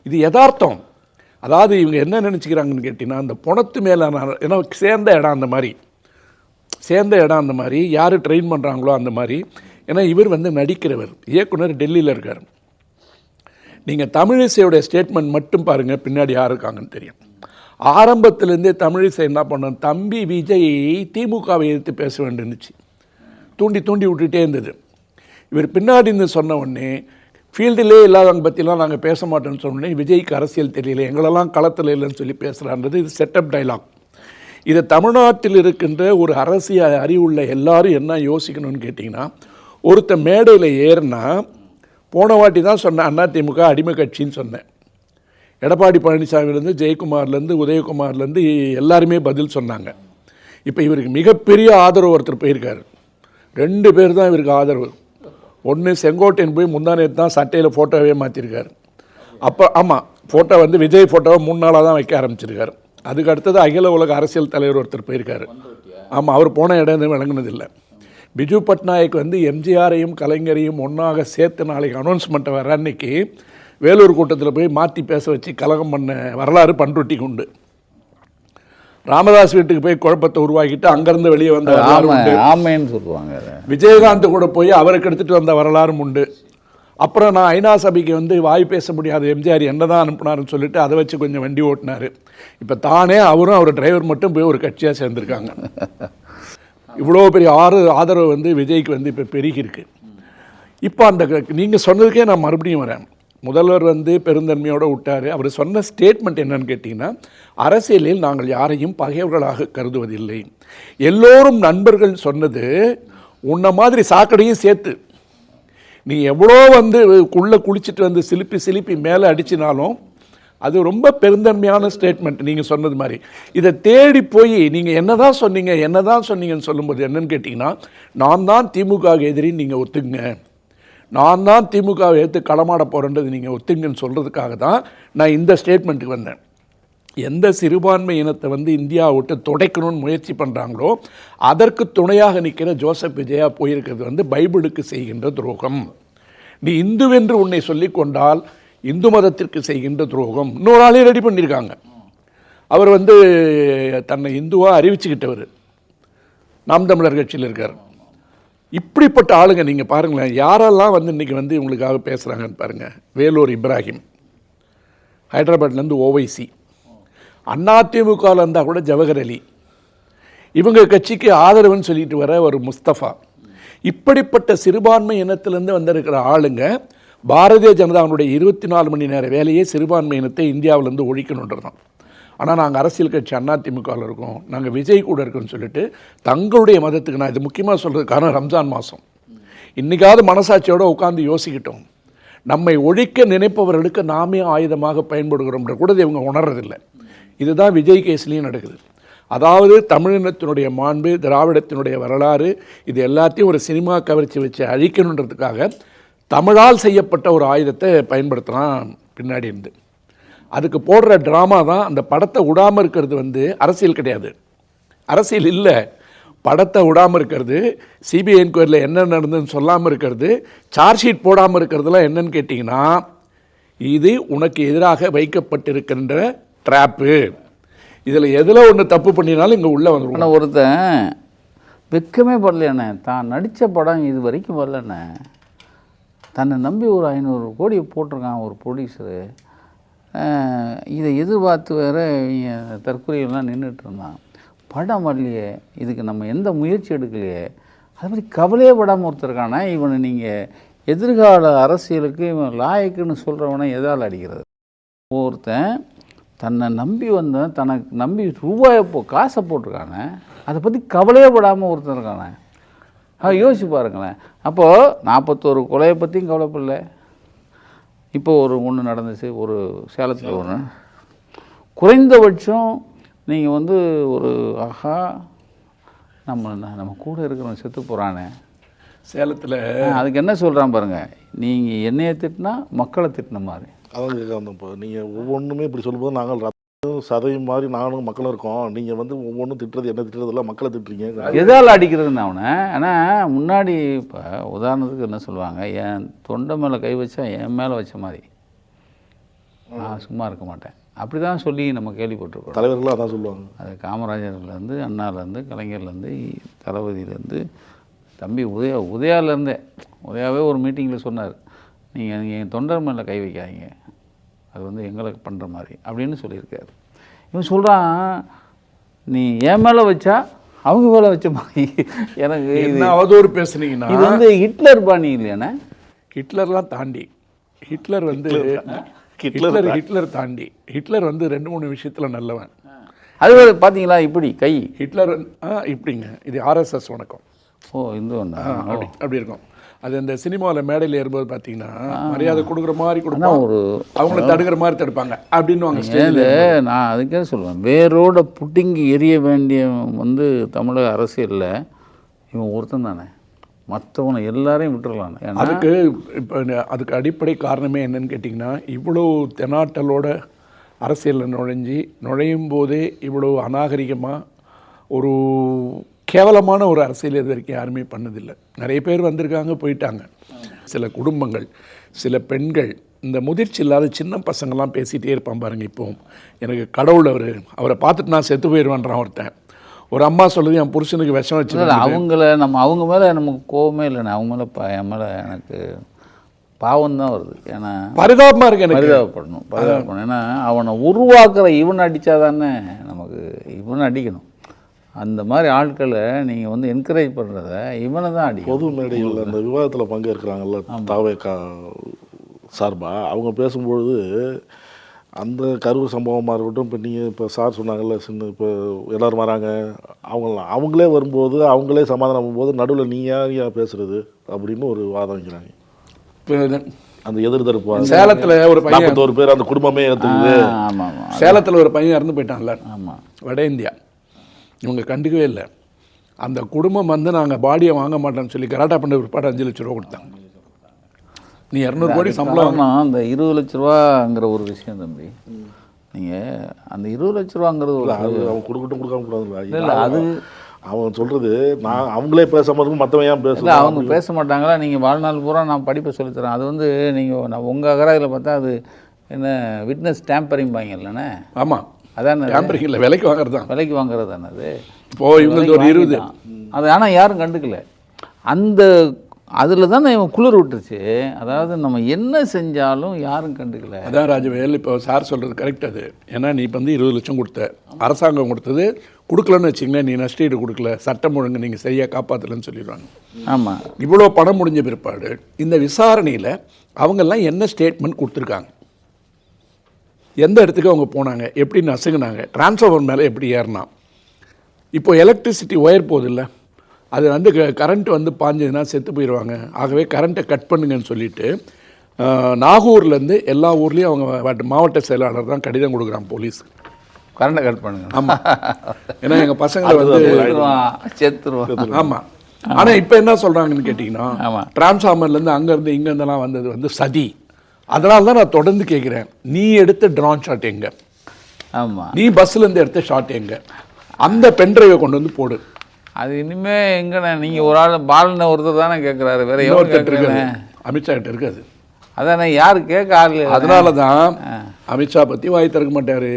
இது யதார்த்தம். அதாவது இவங்க என்ன நினச்சிக்கிறாங்கன்னு கேட்டிங்கன்னா, அந்த பணத்து மேலே ஏன்னா சேர்ந்த இடம் அந்த மாதிரி யார் ட்ரெயின் பண்ணுறாங்களோ அந்த மாதிரி. ஏன்னா இவர் வந்து நடிக்கிறவர், இயக்குனர் டெல்லியில் இருக்கார். நீங்கள் தமிழிசையோடைய ஸ்டேட்மெண்ட் மட்டும் பாருங்கள், பின்னாடி யார் இருக்காங்கன்னு தெரியும். ஆரம்பத்திலேருந்தே தமிழிசை என்ன பண்ணோம், தம்பி விஜய் திமுகவை எதிர்த்து பேச வேண்டுன்னுச்சு, தூண்டி விட்டுட்டே இருந்தது. இவர் பின்னாடி இருந்து சொன்ன உடனே ஃபீல்டிலே இல்லாதவங்க பற்றிலாம் நாங்கள் பேச மாட்டோம்னு சொன்னோடனே விஜய்க்கு அரசியல் தெரியல, எங்களெல்லாம் களத்தில் இல்லைன்னு சொல்லி பேசுகிறான்றது இது செட்டப் டைலாக். இதை தமிழ்நாட்டில் இருக்கின்ற ஒரு அரசியல் அறிவுள்ள எல்லாரும் என்ன யோசிக்கணும்னு கேட்டிங்கன்னா, ஒருத்த மேடையில் ஏறினா, போன வாட்டி தான் சொன்னேன் அதிமுக அடிமை கட்சின்னு சொன்னேன். எடப்பாடி பழனிசாமிலேருந்து ஜெயக்குமார்லேருந்து உதயகுமார்லேருந்து எல்லாருமே பதில் சொன்னாங்க. இப்போ இவருக்கு மிகப்பெரிய ஆதரவு ஒருத்தர் போயிருக்காரு. 2 பேர் தான் இவருக்கு ஆதரவு. ஒன்று செங்கோட்டையன் போய் முந்தானேத்து தான் சட்டையில் ஃபோட்டோவே மாற்றிருக்காரு. அப்போ ஆமாம், ஃபோட்டோ வந்து விஜய் ஃபோட்டோவை 3 நாளாக தான் வைக்க ஆரம்பிச்சிருக்காரு. அதுக்கு அடுத்தது அகில உலக அரசியல் தலைவர் ஒருத்தர் போயிருக்காரு. ஆமாம், அவர் போன இடம் விளங்குனதில்லை. பிஜு பட்நாயக் வந்து எம்ஜிஆரையும் கலைஞரையும் ஒன்றாக சேர்த்து நாளைக்கு அனௌன்ஸ்மெண்ட்டை வர அன்னைக்கு வேலூர் கூட்டத்தில் போய் மாற்றி பேச வச்சு கலகம் பண்ண வரலாறு பண்ருட்டிக்கு உண்டு. ராமதாஸ் வீட்டுக்கு போய் குழப்பத்தை உருவாக்கிட்டு அங்கேருந்து வெளியே வந்த வரலாறு உண்டு. ஆமைன்னு சொல்லுவாங்க. விஜயகாந்த் கூட போய் அவருக்கு எடுத்துகிட்டு வந்த வரலாறும் உண்டு. அப்புறம் நான் ஐநா சபைக்கு வந்து வாய் பேச முடியாது, எம்ஜிஆர் என்ன தான் அனுப்புனாருன்னு சொல்லிட்டு அதை வச்சு கொஞ்சம் வண்டி ஓட்டினார். இப்போ தானே அவரும் அவர் டிரைவர் மட்டும் போய் ஒரு கட்சியாக சேர்ந்துருக்காங்க. இவ்வளோ பெரிய ஆதரவு வந்து விஜய்க்கு வந்து இப்போ பெருகிருக்கு. இப்போ அந்த நீங்கள் சொன்னதுக்கே நான் மறுபடியும் வரேன். முதல்வர் வந்து பெருந்தன்மையோடு விட்டார். அவர் சொன்ன ஸ்டேட்மெண்ட் என்னன்னு கேட்டிங்கன்னா, அரசியலில் நாங்கள் யாரையும் பகைவர்களாக கருதுவதில்லை, எல்லோரும் நண்பர்கள் சொன்னது உன்ன மாதிரி சாக்கடையும் சேர்த்து. நீ எவ்வளோ வந்து உள்ளே குளிச்சுட்டு வந்து சிலிப்பி மேலே அடிச்சினாலும் அது ரொம்ப பெருந்தன்மையான ஸ்டேட்மெண்ட். நீங்கள் சொன்னது மாதிரி இதை தேடி போய் நீங்கள் என்ன தான் சொன்னீங்கன்னு சொல்லும்போது என்னன்னு கேட்டிங்கன்னா, நான் தான் திமுக எதிரின்னு நீங்கள் ஒத்துங்க, நான் தான் திமுகவை எடுத்து களமாட போகிறேன்றது நீங்கள் ஒத்துங்கன்னு சொல்கிறதுக்காக தான் நான் இந்த ஸ்டேட்மெண்ட்டுக்கு வந்தேன். எந்த சிறுபான்மை இனத்தை வந்து இந்தியாவை விட்டு துடைக்கணும்னு முயற்சி பண்ணுறாங்களோ அதற்கு துணையாக நிற்கிற ஜோசப் விஜயா போயிருக்கிறது வந்து பைபிளுக்கு செய்கின்ற துரோகம். நீ இந்துவென்று உன்னை சொல்லி கொண்டால் இந்து மதத்திற்கு செய்கின்ற துரோகம். இன்னொரு ஆளே ரெடி பண்ணியிருக்காங்க. அவர் வந்து தன்னை இந்துவாக அறிவிச்சுக்கிட்டவர், நாம் தமிழர் கட்சியில் இருக்கார். இப்படிப்பட்ட ஆளுங்க நீங்கள் பாருங்களேன், யாரெல்லாம் வந்து இன்றைக்கி வந்து இவங்களுக்காக பேசுகிறாங்கன்னு பாருங்கள். வேலூர் இப்ராஹிம், ஹைதராபாத்லேருந்து ஓவைசி, அதிமுகவில் இருந்தால் கூட ஜவஹர் அலி, இவங்க கட்சிக்கு ஆதரவுன்னு சொல்லிட்டு வர ஒரு முஸ்தபா. இப்படிப்பட்ட சிறுபான்மை இனத்திலேருந்து வந்திருக்கிற ஆளுங்க பாரதிய ஜனதாவுடைய 24 மணி நேர வேலையே சிறுபான்மை இனத்தை இந்தியாவிலேருந்து ஒழிக்கணுன்றது தான். ஆனால் நாங்கள் அரசியல் கட்சி அதிமுகவில் இருக்கோம், நாங்கள் விஜய் கூட இருக்கோம்னு சொல்லிட்டு தங்களுடைய மதத்துக்கு, நான் இது முக்கியமாக சொல்கிறதுக்கான ரம்ஜான் மாதம், இன்றைக்காவது மனசாட்சியோடு உட்காந்து யோசிக்கிட்டோம். நம்மை ஒழிக்க நினைப்பவர்களுக்கு நாமே ஆயுதமாக பயன்படுகிறோம்ன்ற கூட இவங்க உணர்றதில்லை. இதுதான் விஜய் கேஸ்லேயும் நடக்குது. அதாவது தமிழினத்தினுடைய மாண்பு, திராவிடத்தினுடைய வரலாறு, இது எல்லாத்தையும் ஒரு சினிமா கவர்ச்சி வச்சு அழிக்கணுன்றதுக்காக தமிழால் செய்யப்பட்ட ஒரு ஆயுதத்தை பயன்படுத்தலாம் பின்னாடி இருந்து. அதுக்கு போடுற ட்ராமா தான். அந்த படத்தை விடாமல் இருக்கிறது வந்து அரசியல் கிடையாது, அரசியல் இல்லை. படத்தை விடாமல் இருக்கிறது, சிபிஐ என்கொயரியில் என்ன நடந்ததுன்னு சொல்லாமல் இருக்கிறது, சார்ஜ் ஷீட் போடாமல் இருக்கிறதுலாம் என்னன்னு கேட்டிங்கன்னா, இது உனக்கு எதிராக வைக்கப்பட்டிருக்கின்ற ட்ராப்பு. இதில் எதில் ஒன்று தப்பு பண்ணினாலும் இங்கே உள்ளே வந்துடும். ஆனால் ஒருத்தன் வெக்கமே படலையாண்ணே, தான் நடித்த படம் இது வரைக்கும் வரலண்ணே, தன்னை நம்பி ஒரு 500 கோடி போட்டிருக்கான் ஒரு ப்ரொடியூசரு, இதை எதிர்பார்த்து வேறு தற்கொலைகள்லாம் நின்றுட்டு இருந்தான். படம் வரலையே, இதுக்கு நம்ம எந்த முயற்சி எடுக்கலையே, அதை பற்றி கவலையே படாமல் ஒருத்தருக்கான இவனை நீங்கள் எதிர்கால அரசியலுக்கு இவன் லாயக்குன்னு சொல்கிறவனை எதால் அடிக்கிறது? ஒருத்தன் தன்னை நம்பி வந்தேன், தனக்கு நம்பி ரூபாயை காசை போட்டிருக்கானே, அதை பற்றி கவலையே படாமல் ஒருத்தன் இருக்கானே. யோசிச்சு பாருங்களேன். அப்போது 41 கொலையை பற்றியும் கவலைப்படல. இப்போ ஒன்று நடந்துச்சு, ஒரு சேலத்தில் ஒன்று. குறைந்தபட்சம் நீங்கள் வந்து ஒரு ஆஹா நம்ம கூட இருக்கிறவன் செத்து போகிறானே சேலத்தில், அதுக்கு என்ன சொல்கிறான் பாருங்கள், நீங்கள் என்னையை திட்டினா மக்களை திட்டின மாதிரி. அதான் கேட்க, இப்போ நீங்கள் ஒவ்வொன்றுமே இப்படி சொல்லும்போது நாங்கள் ரத்தம் சதையும் மாதிரி நானும் மக்களும் இருக்கோம், நீங்கள் வந்து ஒவ்வொன்றும் திட்டுறது என்ன திட்டுறதெல்லாம் மக்களை திட்டுறீங்க. எதால் அடிக்கிறதுன்னு அவனை. ஆனால் முன்னாடி இப்போ உதாரணத்துக்கு என்ன சொல்லுவாங்க, என் தொண்டை மேலே கை வச்சா என் மேலே வச்ச மாதிரி நான் சும்மா இருக்க மாட்டேன், அப்படி தான் சொல்லி நம்ம கேள்விப்பட்டிருக்கோம். தலைவர்களும் அதான் சொல்லுவாங்க. அது காமராஜர்லேருந்து, அண்ணாலேருந்து, கலைஞர்லேருந்து, தளபதியிலேருந்து, தம்பி உதயாவிலேருந்தே, உதயாவே ஒரு மீட்டிங்கில் சொன்னார், நீங்கள் என் தொண்டர் மேலே கை வைக்காதீங்க, அது வந்து எங்களுக்கு பண்ணுற மாதிரி அப்படின்னு சொல்லியிருக்காரு. இவன் சொல்கிறான், நீ என் மேலே வச்சா அவங்க மேலே வச்ச மாதிரி. எனக்கு என்ன அவதூறு பேசுனீங்கன்னா இது வந்து ஹிட்லர் பாணி இல்லையானே. ஹிட்லர்லாம் தாண்டி, ஹிட்லர் வந்து ஹிட்லர் தாண்டி, ஹிட்லர் வந்து 2-3 விஷயத்தில் நல்லவன். அது பார்த்தீங்களா இப்படி கை ஹிட்லர் இப்படிங்க, இது ஆர்எஸ்எஸ் வணக்கம். ஓ இந்து ஒன்றா அப்படி இருக்கும். அது அந்த சினிமாவில் மேடையில் ஏறும்போது பார்த்தீங்கன்னா மரியாதை கொடுக்குற மாதிரி கொடுப்பாங்க, ஒரு அவங்கள தடுக்கிற மாதிரி தடுப்பாங்க அப்படின்னு. நான் அதுக்கே சொல்லுவேன், வேரோட புட்டிங்கி எரிய வேண்டிய வந்து தமிழக அரசியலில் இவன் ஒருத்தன் தானே, மற்றவனை எல்லாரையும் விட்டுடலாம். அதுக்கு இப்போ அதுக்கு அடிப்படை காரணமே என்னன்னு கேட்டிங்கன்னா, இவ்வளோ தெனாட்டலோட அரசியலில் நுழையும் போதே இவ்வளோ அநாகரிகமாக ஒரு கேவலமான ஒரு அரசியல் இது வரைக்கும் யாருமே பண்ணதில்லை. நிறைய பேர் வந்திருக்காங்க, போயிட்டாங்க. சில குடும்பங்கள், சில பெண்கள், இந்த முதிர்ச்சி இல்லாத சின்ன பசங்கள்லாம் பேசிகிட்டே இருப்பான் பாருங்க. இப்போ எனக்கு கடவுள் அவரை பார்த்துட்டு நான் செத்து போயிடுவேன்றான் ஒருத்தன். ஒரு அம்மா சொல்லுது என் புருஷனுக்கு விஷம் வச்சு அவங்க மேலே நமக்கு கோபமே இல்லைண்ணே. அவங்க மேலே என் மேலே எனக்கு பாவம் தான் வருது. ஏன்னா பரிதாபமாக இருக்கு, எனக்கு பரிதாபப்படணும். ஏன்னா அவனை உருவாக்குற இவன் அடித்தா தானே நமக்கு, இவனை அடிக்கணும். அந்த மாதிரி ஆட்களை நீங்கள் வந்து என்கரேஜ் பண்ணுறத இவனை தான் அடிக்கணும். பொது மேடைகளில் அந்த விவாதத்தில் பங்கேற்கிறாங்கல்ல தாவேகா சார்பாக, அவங்க பேசும்பொழுது அந்த கரூர் சம்பவமாக இருக்கட்டும், இப்போ நீங்கள் இப்போ சார் சொன்னாங்கல்ல, இப்போ எல்லோரும் வராங்க, அவங்களே வரும்போது அவங்களே சமாதானம் பண்ணும்போது நடுவில் நீ யார் பேசுகிறது அப்படின்னு ஒரு வாதம் வைக்கிறாங்க. அந்த எதிர்த்தரப்பு சேலத்தில் ஒரு பையன், ஒரு பேர் அந்த குடும்பமே ஏற்றுக்குது. ஆமாம் ஆமாம். சேலத்தில் ஒரு பையன் இறந்து போயிட்டான்ல. ஆமாம். வட இந்தியா இவங்க கண்டுக்கவே இல்லை. அந்த குடும்பம் வந்து நாங்கள் பாடியை வாங்க மாட்டோம்னு சொல்லி கராட்டா பண்ண பிற்பாடு 5 லட்ச ரூபா கொடுத்தாங்க. நீ 200 கோடி சம்பளம். அந்த 20 லட்ச ரூபாங்கிற ஒரு விஷயம் தம்பி, நீங்கள் அந்த 20 லட்ச ரூபாங்கிறது அது அவங்க கொடுக்கட்டும் கொடுக்காம கூடாது. இல்லை, அது அவங்க சொல்கிறது நான் அவங்களே பேசாமல் இருக்கும், மற்றவன் ஏன் பேசல? அவங்க பேச மாட்டாங்களா? நீங்கள் வாழ்நாள் பூரா நான் படிப்பை சொல்லித்தரேன். அது வந்து நீங்கள் உங்கள் அகராதியில் பார்த்தா அது என்ன விட்னஸ் டேம்பரிங் பாங்க இல்லைண்ணே? ஆமாம், அதான் டேம்பரிங் இல்லை, விலைக்கு வாங்குறது தான். விலைக்கு வாங்குறது தானே அது. இப்போது இவங்களுக்கு ஒரு 20 அது. ஆனால் யாரும் கண்டுக்கல. அந்த அதில் தான் இவன் குளிர் விட்டுருச்சு. அதாவது நம்ம என்ன செஞ்சாலும் யாரும் கண்டுக்கல. அதான் ராஜவேல், இப்போ சார் சொல்கிறது கரெக்ட். அது ஏன்னா நீ இப்போ வந்து 20 லட்சம் கொடுத்த, அரசாங்கம் கொடுத்தது கொடுக்கலன்னு வச்சிங்களேன், நீ நஷ்டீடு கொடுக்கல, சட்டம் ஒழுங்கு நீங்கள் சரியாக காப்பாற்றலன்னு சொல்லிடுவாங்க. ஆமாம். இவ்வளோ பணம் முடிஞ்ச பிற்பாடு இந்த விசாரணையில் அவங்கெல்லாம் என்ன ஸ்டேட்மெண்ட் கொடுத்துருக்காங்க, எந்த இடத்துக்கு அவங்க போனாங்க, எப்படி நசுங்கினாங்க, டிரான்ஸ்ஃபார்மர் மேலே எப்படி ஏறினா, இப்போ எலக்ட்ரிசிட்டி ஒயர் போகுதில்ல, அது வந்து கரண்ட் வந்து பாஞ்சதுன்னா செத்து போயிடுவாங்க, ஆகவே கரண்ட்டை கட் பண்ணுங்கன்னு சொல்லிட்டு நாகூர்லேருந்து எல்லா ஊர்லேயும் அவங்க மாவட்ட செயலாளர் தான் கடிதம் கொடுக்குறான் போலீஸுக்கு, கரண்ட்டை கட் பண்ணுங்க. ஆமாம், ஏன்னா எங்கள் பசங்களை வந்து செத்துருவான். ஆமாம். ஆனால் இப்போ என்ன சொல்கிறாங்கன்னு கேட்டிங்கன்னா, டிரான்ஸ்ஃபார்மர்லேருந்து அங்கேருந்து இங்கேருந்தெல்லாம் வந்தது வந்து சதி. அதனால தான் நான் தொடர்ந்து கேட்குறேன், நீ எடுத்த ட்ரோன் ஷாட் எங்கே? ஆமாம். நீ பஸ்ஸுலேருந்து எடுத்த ஷாட் எங்கே? அந்த பென்ட்ரைவை கொண்டு வந்து போடு. அது இனிமேல் எங்கண்ணே? நீங்கள் ஒரு ஆள் பாலனை ஒருத்தர் தானே கேட்குறாரு, வேறு எவ்வளோ இருக்காது? அமித்ஷா கிட்ட இருக்காது. அதானே, யார் கேட்க ஆள். அதனால தான் அமித்ஷா பற்றி வாய் திறக்க மாட்டார்,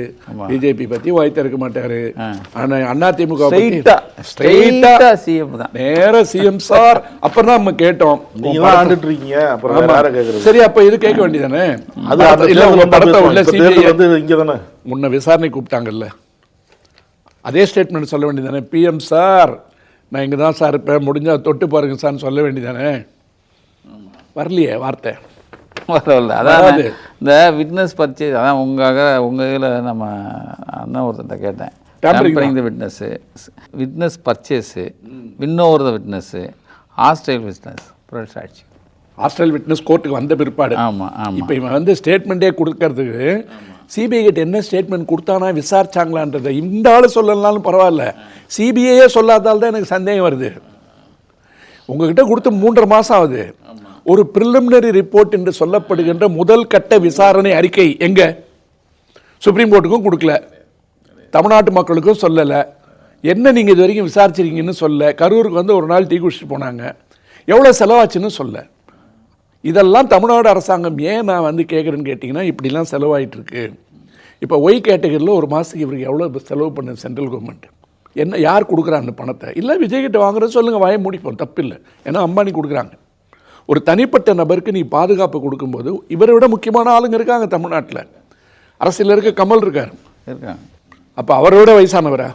பிஜேபி பற்றி வாய் திறக்க மாட்டார். ஆனால் அதிமுக ஸ்ட்ரெயிட்டாக சிஎம் தான், நேராக சிஎம் சார். அப்புறம் தான் நம்ம கேட்டோம், நீங்கள் ஆண்டுட்டு இருக்கீங்க, அப்புறம் வேற கேட்குறது. சரி, அப்போ இது கேட்க வேண்டியதானே? அது இல்லை, உங்கள் படத்தை உள்ள சிபிஐ வந்து இங்கே தானே முன்ன விசாரணை கூப்பிட்டாங்கல்ல, அதே ஸ்டேட்மெண்ட் சொல்ல வேண்டியதானே? பிஎம் சார் நான் இங்கே தான் சார் இருப்பேன், முடிஞ்சால் தொட்டு பாருங்க சார்னு சொல்ல வேண்டியதானே? வரலையே வார்த்தை, வரல. அதாவது இந்த விட்னஸ் பர்ச்சேஸ், அதான் உங்கள் இதில் நம்ம அண்ணன் ஒருத்தர்கிட்ட கேட்டேன், tampering the witness, witness purchase, win over the witness, hostile witness, புரட்சாட்சி, ஹாஸ்டைல் விட்னஸ் கோர்ட்டுக்கு வந்த பிற்பாடு. ஆமாம் ஆமாம். இப்போ இவன் வந்து ஸ்டேட்மெண்ட்டே கொடுக்கறதுக்கு சிபிஐ கிட்ட என்ன ஸ்டேட்மெண்ட் கொடுத்தானா, விசாரிச்சாங்களான்றதை இந்த ஆள் சொல்லலனாலும் பரவாயில்ல, சிபிஐயே சொல்லாதால் தான் எனக்கு சந்தேகம் வருது. உங்ககிட்ட கொடுத்து 3.5 மாதம் ஆகுது. ஒரு ப்ரிலிமினரி ரிப்போர்ட் என்று சொல்லப்படுகின்ற முதல் கட்ட விசாரணை அறிக்கை எங்கே? சுப்ரீம் கோர்ட்டுக்கும் கொடுக்கல, தமிழ்நாட்டு மக்களுக்கும் சொல்லலை. என்ன நீங்கள் இது வரைக்கும் விசாரிச்சிருக்கீங்கன்னு சொல்ல, கரூருக்கு வந்து ஒரு நாள் டீ குடிச்சிட்டு போனாங்க, எவ்வளோ செலவாச்சுன்னு சொல்ல. இதெல்லாம் தமிழ்நாடு அரசாங்கம் ஏன் நான் வந்து கேட்குறேன்னு கேட்டிங்கன்னா, இப்படிலாம் செலவாயிட்டுருக்கு. இப்போ ஒய் கேட்டகரியில் ஒரு மாதத்துக்கு இவருக்கு எவ்வளோ செலவு பண்ணு சென்ட்ரல் கவர்மெண்ட், என்ன யார் கொடுக்குறா அந்த பணத்தை? இல்லை விஜய்கிட்ட வாங்குறது சொல்லுங்கள், வாயை மூடிப்போம், தப்பில்லை. ஏன்னா அம்பானி கொடுக்குறாங்க. ஒரு தனிப்பட்ட நபருக்கு நீ பாதுகாப்பு கொடுக்கும்போது இவரை விட முக்கியமான ஆளுங்க இருக்காங்க தமிழ்நாட்டில். அரசியல் இருக்க கமல் இருக்கார், இருக்காங்க. அப்போ அவரோட வயசானவரா?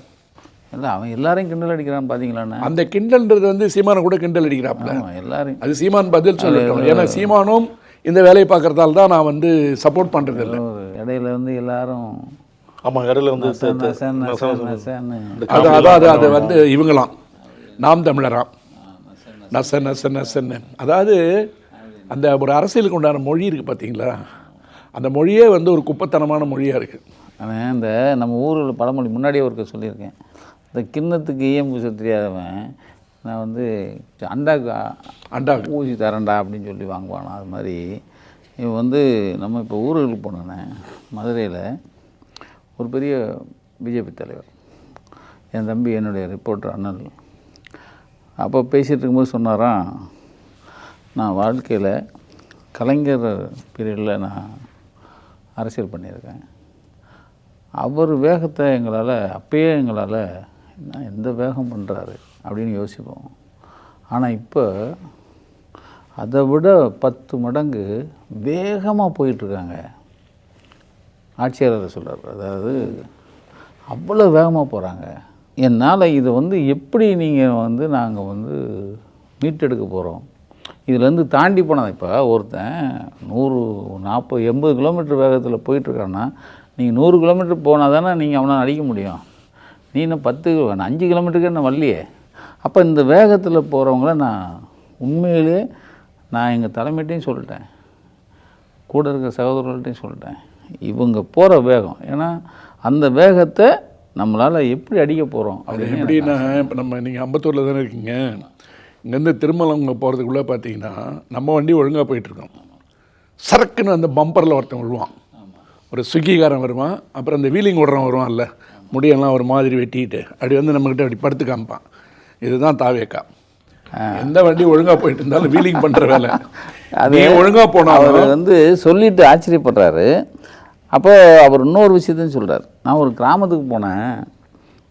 இல்லை, அவன் எல்லாரையும் கிண்டல் அடிக்கிறான்னு பார்த்தீங்களாண்ணா? அந்த கிண்டல்ன்றது வந்து சீமானை கூட கிண்டல் அடிக்கிறாப்புல. எல்லாரும் அது சீமான் பதில் சொல்லட்டும். ஏன்னா சீமானும் இந்த வேலையை பார்க்குறதால தான் நான் வந்து சப்போர்ட் பண்ணுறது இல்லை. இடையில வந்து எல்லாரும் ஆமாம், இடையில வந்து அது வந்து இவங்களாம் நாம் தமிழராம் நச நச நசன்னு. அதாவது அந்த ஒரு அரசியலுக்கு உண்டான மொழி இருக்குது பார்த்தீங்களா, அந்த மொழியே வந்து ஒரு குப்பத்தனமான மொழியாக இருக்குது. ஆனால் இந்த நம்ம ஊரில் பழமொழி முன்னாடியே ஒருக்க சொல்லியிருக்கேன், இந்த கிண்ணத்துக்கு ஈயம் பூச தெரியாதவன் நான் வந்து அண்டா ஊசி தரேன்டா அப்படின்னு சொல்லி வாங்குவானா. அது மாதிரி இவன் வந்து நம்ம இப்போ ஊர்களுக்கு போனோன்னே மதுரையில் ஒரு பெரிய பிஜேபி தலைவர், என் தம்பி என்னுடைய ரிப்போர்ட்டர் அண்ணல். அப்போ பேசிகிட்டு இருக்கும்போது சொன்னாராம், நான் வாழ்க்கையில் கலைஞர் பீரியடில் நான் அரசியல் பண்ணியிருக்கேன். அவர் வேகத்தை எங்களால் அப்பயே எங்களால் எந்த வேகம் பண்ணுறாரு அப்படின்னு யோசிப்போம். ஆனால் இப்போ அதை விட 10 மடங்கு வேகமாக போயிட்டுருக்காங்க ஆட்சியாளர் சொல்கிறார். அதாவது அவ்வளோ வேகமாக போகிறாங்க. என்னால் இதை எப்படி நீங்கள் நாங்கள் மீட்டெடுக்க போகிறோம், இதுலேருந்து தாண்டி போனது. இப்போ ஒருத்தன் 100, 40, 80 கிலோமீட்டர் வேகத்தில் போயிட்டுருக்கான்னா நீங்கள் 100 கிலோமீட்டர் போனால் தானே நீங்கள் அவனை அடிக்க முடியும். நீ இன்னும் 5 கிலோமீட்டருக்கு என்ன வரலையே. அப்போ இந்த வேகத்தில் போகிறவங்கள நான் உண்மையிலே நான் எங்கள் தலைமையிட்டையும் சொல்லிட்டேன், கூட இருக்கிற சகோதரர்கள்ட்டையும் சொல்லிட்டேன், இவங்க போகிற வேகம், ஏன்னா அந்த வேகத்தை நம்மளால் எப்படி அடிக்க போகிறோம் அப்படின்னு. எப்படின்னா இப்போ நீங்கள் அம்பத்தூரில் தானே இருக்கீங்க, இங்கேருந்து திருமலங்க போகிறதுக்குள்ளே பார்த்தீங்கன்னா நம்ம வண்டி ஒழுங்காக போயிட்டுருக்கோம். சரக்குன்னு அந்த பம்பரில் ஒருத்தன் விழுவான், ஒரு ஸ்விக்கிக்காரன் வருவான், அப்புறம் அந்த வீலிங் ஓடுறவன் வருவான்ல, முடியெல்லாம் ஒரு மாதிரி வெட்டிக்கிட்டு அப்படி நம்மக்கிட்ட அப்படி படுத்து காமிப்பான். இதுதான் தாவேக்கா. எந்த வண்டி ஒழுங்காக போயிட்டு இருந்தாலும் வீலிங் பண்ணுற வேலை. அது ஒழுங்காக போனால் அவர் சொல்லிட்டு ஆச்சரியப்படுறாரு. அப்போ அவர் இன்னொரு விஷயத்தையும் சொல்கிறார். நான் ஒரு கிராமத்துக்கு போனேன்,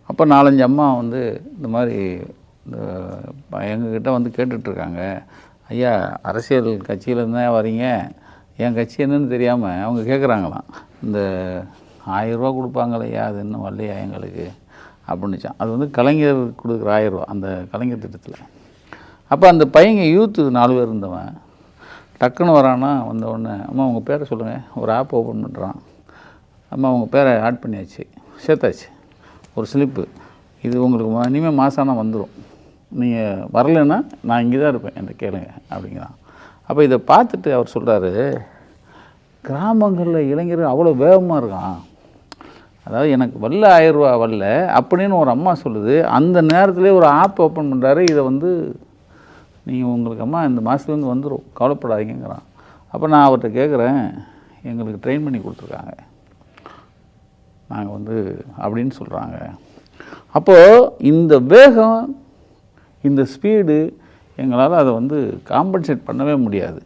அப்போ 4-5 அம்மா இந்த மாதிரி எங்ககிட்ட கேட்டுட்ருக்காங்க, ஐயா அரசியல் கட்சியிலேருந்து தான் வரீங்க, என் கட்சி என்னன்னு தெரியாமல் அவங்க கேட்குறாங்களாம், இந்த 1000 ரூபா கொடுப்பாங்களையா, அது இன்னும் வரலையா எங்களுக்கு அப்படின்னுச்சான். அது கலைஞர் கொடுக்குற 1000 ரூபா அந்த கலைஞர் திட்டத்தில். அப்போ அந்த பையங்க யூத்து 4 பேர் இருந்தவன் டக்குன்னு வரானா, வந்தவுடனே அம்மா உங்கள் பேரை சொல்லுங்கள், ஒரு ஆப் ஓப்பன் பண்ணுறான். அம்மா உங்கள் பேரை ஆட் பண்ணியாச்சு, சேர்த்தாச்சு, ஒரு ஸ்லிப்பு, இது உங்களுக்கு இனிமேல் மாதம் வந்துடும், நீங்கள் வரலைன்னா நான் இங்கே தான் இருப்பேன் என்கிட்ட கேளுங்க அப்படிங்கிறான். அப்போ இதை பார்த்துட்டு அவர் சொல்கிறாரு, கிராமங்களில் இளைஞர்கள் அவ்வளோ வேகமாக இருக்கான், அதாவது எனக்கு வரல 1000 ரூபா வரல அப்படின்னு ஒரு அம்மா சொல்லுது, அந்த நேரத்துலேயே ஒரு ஆப் ஓப்பன் பண்ணுறாரு, இதை நீங்கள் உங்களுக்கு அம்மா இந்த மாதத்துலேருந்து வந்துடும், கவலைப்படாதீங்கிறான். அப்போ நான் அவர்கிட்ட கேட்குறேன், எங்களுக்கு ட்ரெயின் பண்ணி கொடுத்துருக்காங்க நாங்கள் அப்படின்னு சொல்கிறாங்க. அப்போது இந்த வேகம், இந்த ஸ்பீடு எங்களால் அதை காம்பன்சேட் பண்ணவே முடியாது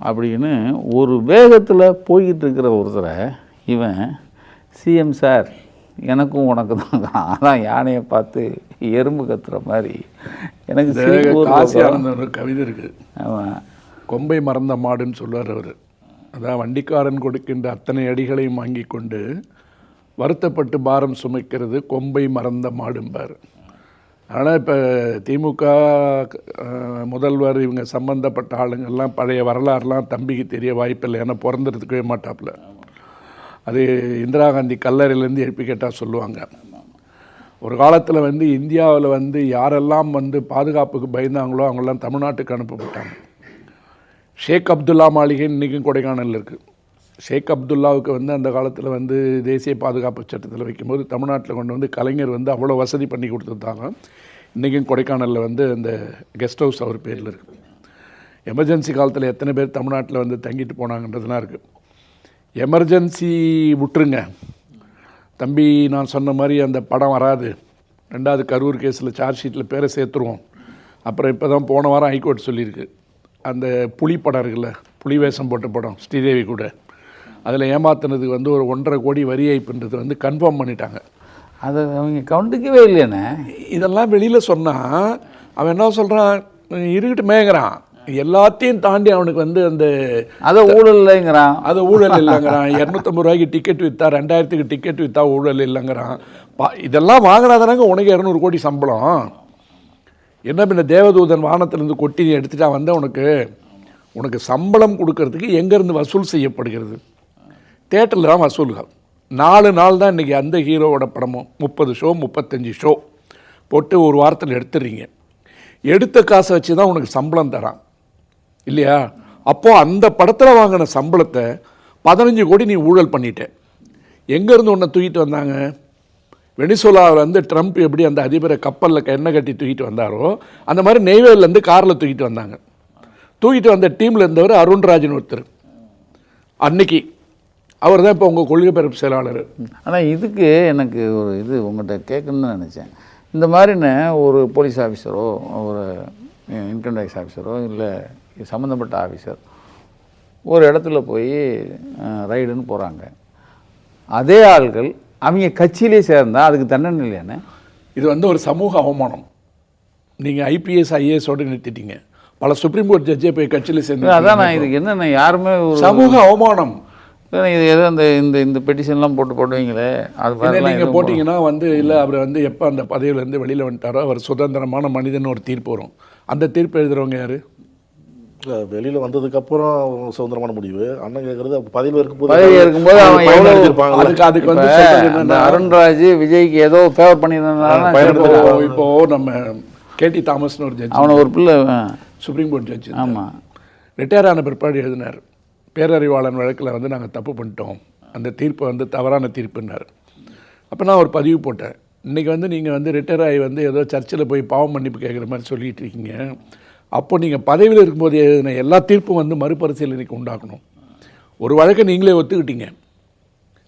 அப்படின்னு ஒரு வேகத்தில் போய்கிட்டு இருக்கிற ஒருத்தரை இவன் சிஎம் சார் எனக்கும் உனக்கு தான், அதான் யானையை பார்த்து எறும்பு கத்துற மாதிரி எனக்கு ஒரு கவிதை இருக்குது. ஆமாம், கொம்பை மறந்த மாடுன்னு சொல்லுவார் அவர். அதான் வண்டிக்காரன் கொடுக்கின்ற அத்தனை அடிகளையும் வாங்கி கொண்டு வருத்தப்பட்டு பாரம் சுமைக்கிறது கொம்பை மறந்த மாடும்பார். ஆனால் இப்போ திமுக முதல்வர் இவங்க சம்பந்தப்பட்ட ஆளுங்கள்லாம் பழைய வரலாறுலாம் தம்பிக்கு தெரிய வாய்ப்பில்லை, ஏன்னா பிறந்துறதுக்கவே மாட்டாப்புல. அது இந்திரா காந்தி கல்லறையிலேருந்து எழுப்பி கேட்டால் சொல்லுவாங்க. ஒரு காலத்தில் இந்தியாவில் யாரெல்லாம் பாதுகாப்புக்கு பயந்தாங்களோ அவங்களாம் தமிழ்நாட்டுக்கு அனுப்பப்பட்டாங்க. ஷேக் அப்துல்லா மாளிகை இன்றைக்கும் கொடைக்கானலில் இருக்குது. ஷேக் அப்துல்லாவுக்கு அந்த காலத்தில் தேசிய பாதுகாப்பு சட்டத்தில் வைக்கும்போது தமிழ்நாட்டில் கொண்டு கலைஞர் அவ்வளோ வசதி பண்ணி கொடுத்துருந்தாங்க. இன்றைக்கும் கொடைக்கானலில் அந்த கெஸ்ட் ஹவுஸ் அவர் பேரில் இருக்குது. எமர்ஜென்சி காலத்தில் எத்தனை பேர் தமிழ்நாட்டில் தங்கிட்டு போனாங்கன்றதுலாம் இருக்குது. எமர்ஜென்சி விட்டுருங்க தம்பி, நான் சொன்ன மாதிரி அந்த படம் வராது, 2வது கரூர் கேஸில் சார்ஜ் ஷீட்டில் பேரை சேர்த்துருவோம். அப்புறம் இப்போ தான் போன வாரம் ஹைகோர்ட் சொல்லியிருக்கு, அந்த புலி படம் இருக்குல்ல, புலி வேஷம் போட்ட படம் ஸ்ரீதேவி கூட, அதில் ஏமாத்தினதுக்கு ஒரு 1.5 கோடி வரி ஏய்ப்புன்றது கன்ஃபார்ம் பண்ணிட்டாங்க. அதை அவங்க கவுண்டுக்கவே இல்லையானே. இதெல்லாம் வெளியில் சொன்னால் அவன் என்ன சொல்கிறான், இருக்கிட்டு மேய்கிறான், எல்லாத்தையும் தாண்டி அவனுக்கு அந்த அதை ஊழல் இல்லைங்கிறான், அது ஊழல் இல்லைங்கிறான். 250 ரூபாய்க்கு டிக்கெட் விற்றா, 2000க்கு டிக்கெட் விற்றா ஊழல் இல்லைங்கிறான். இதெல்லாம் வாங்கினாதானாங்க உனக்கு 200 கோடி சம்பளம். என்ன பின்ன தேவதூதன் வானத்திலேருந்து கொட்டி எடுத்துட்டா உனக்கு சம்பளம் கொடுக்கறதுக்கு எங்கேருந்து வசூல் செய்யப்படுகிறது? தேட்டரில் தான் வசூல்கள். 4 நாள் தான் இன்றைக்கி அந்த ஹீரோவோட படமும் 30 ஷோ 35 ஷோ போட்டு ஒரு வாரத்தில் எடுத்துடுறீங்க. எடுத்த காசை வச்சு தான் உனக்கு சம்பளம் தரான் இல்லையா? அப்போது அந்த படத்தில் வாங்கின சம்பளத்தை 15 கோடி நீ ஊழல் பண்ணிட்ட. எங்கேருந்து உன்னை தூக்கிட்டு வந்தாங்க? வெனிசுலாவில் ட்ரம்ப் எப்படி அந்த அதிபரை கப்பலில் எண்ணெய் கட்டி தூக்கிட்டு வந்தாரோ அந்த மாதிரி நெய்வேலிலேருந்து காரில் தூக்கிட்டு வந்தாங்க. தூக்கிட்டு வந்த டீமில் இருந்தவர் அருண்ராஜன் ஒருத்தர். அன்னைக்கு அவர் தான் இப்போ உங்கள் கொள்கை பரப்பு செயலாளர். ஆனால் இதுக்கு எனக்கு ஒரு இது உங்கள்கிட்ட கேட்கணுன்னு நினச்சேன். இந்த மாதிரின்னு ஒரு போலீஸ் ஆஃபீஸரோ ஒரு இன்கம் டேக்ஸ் ஆஃபீஸரோ இல்லை சம்மந்தப்பட்ட ஆஃபீஸர் ஒரு இடத்துல போய் ரைடுன்னு போகிறாங்க. அதே ஆள்கள் அவங்க கட்சியிலே சேர்ந்தால் அதுக்கு தண்டனை இல்லையானே? இது வந்து ஒரு சமூக அவமானம். நீங்கள் ஐபிஎஸ் ஐஏஎஸோடு நிறுத்திட்டீங்க. பல சுப்ரீம் கோர்ட் ஜட்ஜே போய் கட்சியில் சேர்ந்து. அதான் நான் இதுக்கு என்னென்ன யாருமே ஒரு சமூக அவமானம். இது ஏதோ அந்த இந்த பெட்டிஷன்லாம் போடுவீங்களே அது நீங்கள் போட்டிங்கன்னா வந்து இல்லை அவர் வந்து எப்போ அந்த பதவியிலேருந்து வெளியில் வந்துட்டாரோ அவர் சுதந்திரமான மனிதன் ஒரு தீர்ப்பு வரும். அந்த தீர்ப்பு எழுதுகிறவங்க யார்? வெளியில் வந்ததுக்கப்புறம் சுதந்திரமான முடிவு. அண்ணன் கேட்குறது பதவி இருக்கும்போது அவன் எவ்வளோ அதுக்கு வந்து அந்த அருண்ராஜ் விஜய்க்கு ஏதோ ஃபேவர் பண்ணியிருந்தாங்க. இப்போது நம்ம கேடி தாமஸ்னு ஒரு ஜட்ஜ், அவனை ஒரு பிள்ளை சுப்ரீம் கோர்ட் ஜட்ஜ். ஆமாம், ரிட்டையர் ஆன பிற்பாடு எழுதினார், பேரறிவாளன் வழக்கில் வந்து நாங்கள் தப்பு பண்ணிட்டோம், அந்த தீர்ப்பை வந்து தவறான தீர்ப்புன்னார். அப்போ நான் ஒரு பதிவு போட்டேன். இன்றைக்கி வந்து நீங்கள் வந்து ரிட்டையர் ஆகி வந்து ஏதோ சர்ச்சில் போய் பாவம் மன்னிப்பு கேட்குற மாதிரி சொல்லிகிட்டு இருக்கீங்க. அப்போ நீங்கள் பதவியில் இருக்கும்போது எழுதின எல்லா தீர்ப்பும் வந்து மறுபரிசீலனைக்கு உண்டாக்கணும். ஒரு வழக்கை நீங்களே ஒத்துக்கிட்டீங்க,